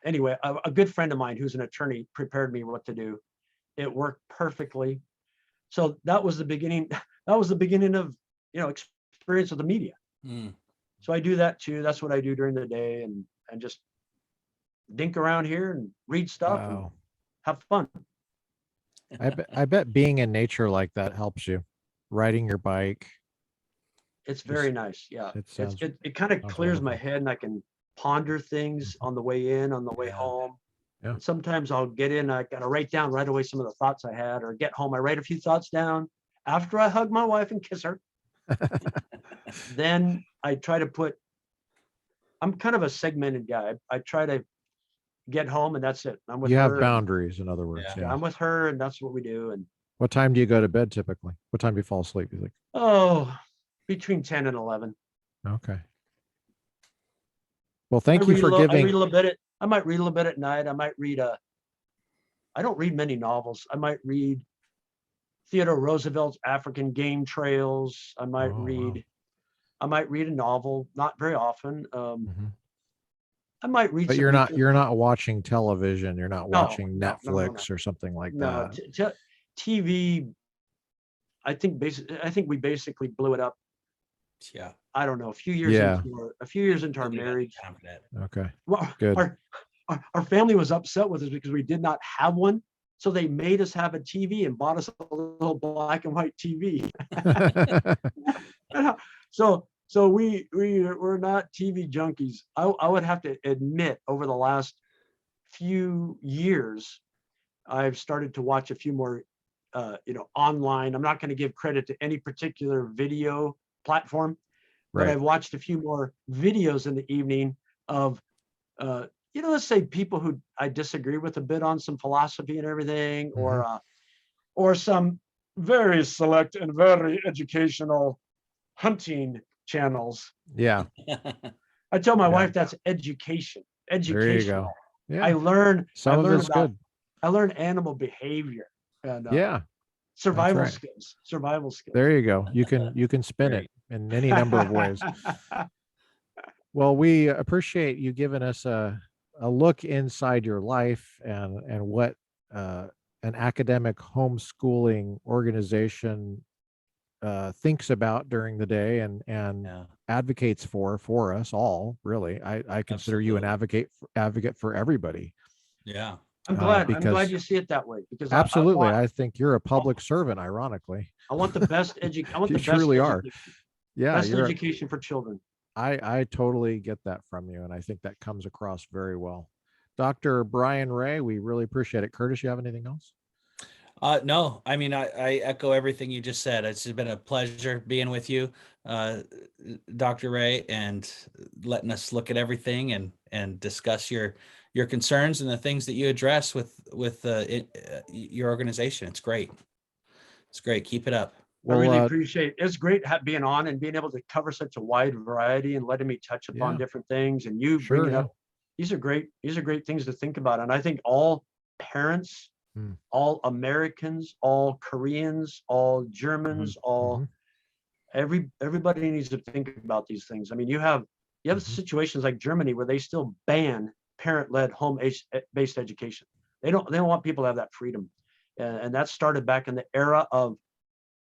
anyway, a good friend of mine who's an attorney prepared me what to do. It worked perfectly. So that was the beginning. That was the beginning of, experience with the media. So I do that too. That's what I do during the day and just dink around here and read stuff and have fun. I bet being in nature like that helps you. Riding your bike. It's very nice. Yeah. It it kind of clears my head and I can ponder things on the way in, on the way home. Yeah. And sometimes I'll get in, I got to write down right away some of the thoughts I had, or get home, I write a few thoughts down after I hug my wife and kiss her. Then I try to I'm kind of a segmented guy. I try to get home and that's it. I'm with her. You have boundaries, in other words. Yeah, I'm with her and that's what we do. And what time do you go to bed typically? What time do you fall asleep, you think? Oh, between 10 and 11. Okay. Well, thank you for giving. I read a little bit. I might read a little bit at night. I might read I don't read many novels. I might read Theodore Roosevelt's African Game Trails. I might read a novel, not very often. I might read. But you're not watching television. You're not watching Netflix or something like that. TV. I think we basically blew it up. Yeah. I don't know. A few years into our marriage. Okay. Well, good. Our family was upset with us because we did not have one. So they made us have a TV and bought us a little black and white TV. So we're not TV junkies. I would have to admit, over the last few years, I've started to watch a few more, online. I'm not going to give credit to any particular video platform, but I've watched a few more videos in the evening of, let's say people who I disagree with a bit on some philosophy and everything, or some very select and very educational hunting channels. Yeah. I tell my wife that's education. There you go. Yeah. I learn Some of it's about good. I learned animal behavior and Yeah, survival right. skills. Survival skills. there you go. You can spin it in any number of ways. Well, we appreciate you giving us a look inside your life and what an academic homeschooling organization thinks about during the day and advocates for us all. Really, I consider you an advocate for everybody. Yeah. I'm glad because you see it that way, because absolutely, I think you're a public servant. Ironically, I want the best I want you the best truly are. education. Yeah, Best education for children. I totally get that from you, and I think that comes across very well. Dr. Brian Ray, we really appreciate it. Curtis, you have anything else? No, I mean, I echo everything you just said. It's been a pleasure being with you, Dr. Ray, and letting us look at everything and discuss your concerns and the things that you address with your organization. It's great. It's great. Keep it up. Well, I really appreciate it. It's great being on and being able to cover such a wide variety and letting me touch upon different things, and you bringing up. These are great things to think about. And I think all parents, all Americans, all Koreans, all Germans, everybody needs to think about these things. I mean, you have situations like Germany where they still ban parent-led home-based education. They don't want people to have that freedom. And that started back in the era of,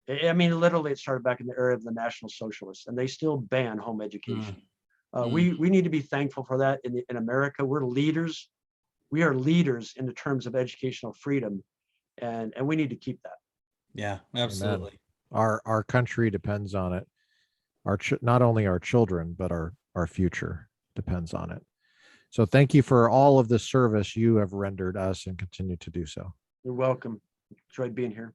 I mean, literally it started back in the era of the National Socialists, and they still ban home education. We need to be thankful for that. In America, we're leaders. We are leaders in the terms of educational freedom, and we need to keep that. Yeah, absolutely. Amen. Our country depends on it. Not only our children, but our future depends on it. So thank you for all of the service you have rendered us and continue to do so. You're welcome. Enjoyed being here.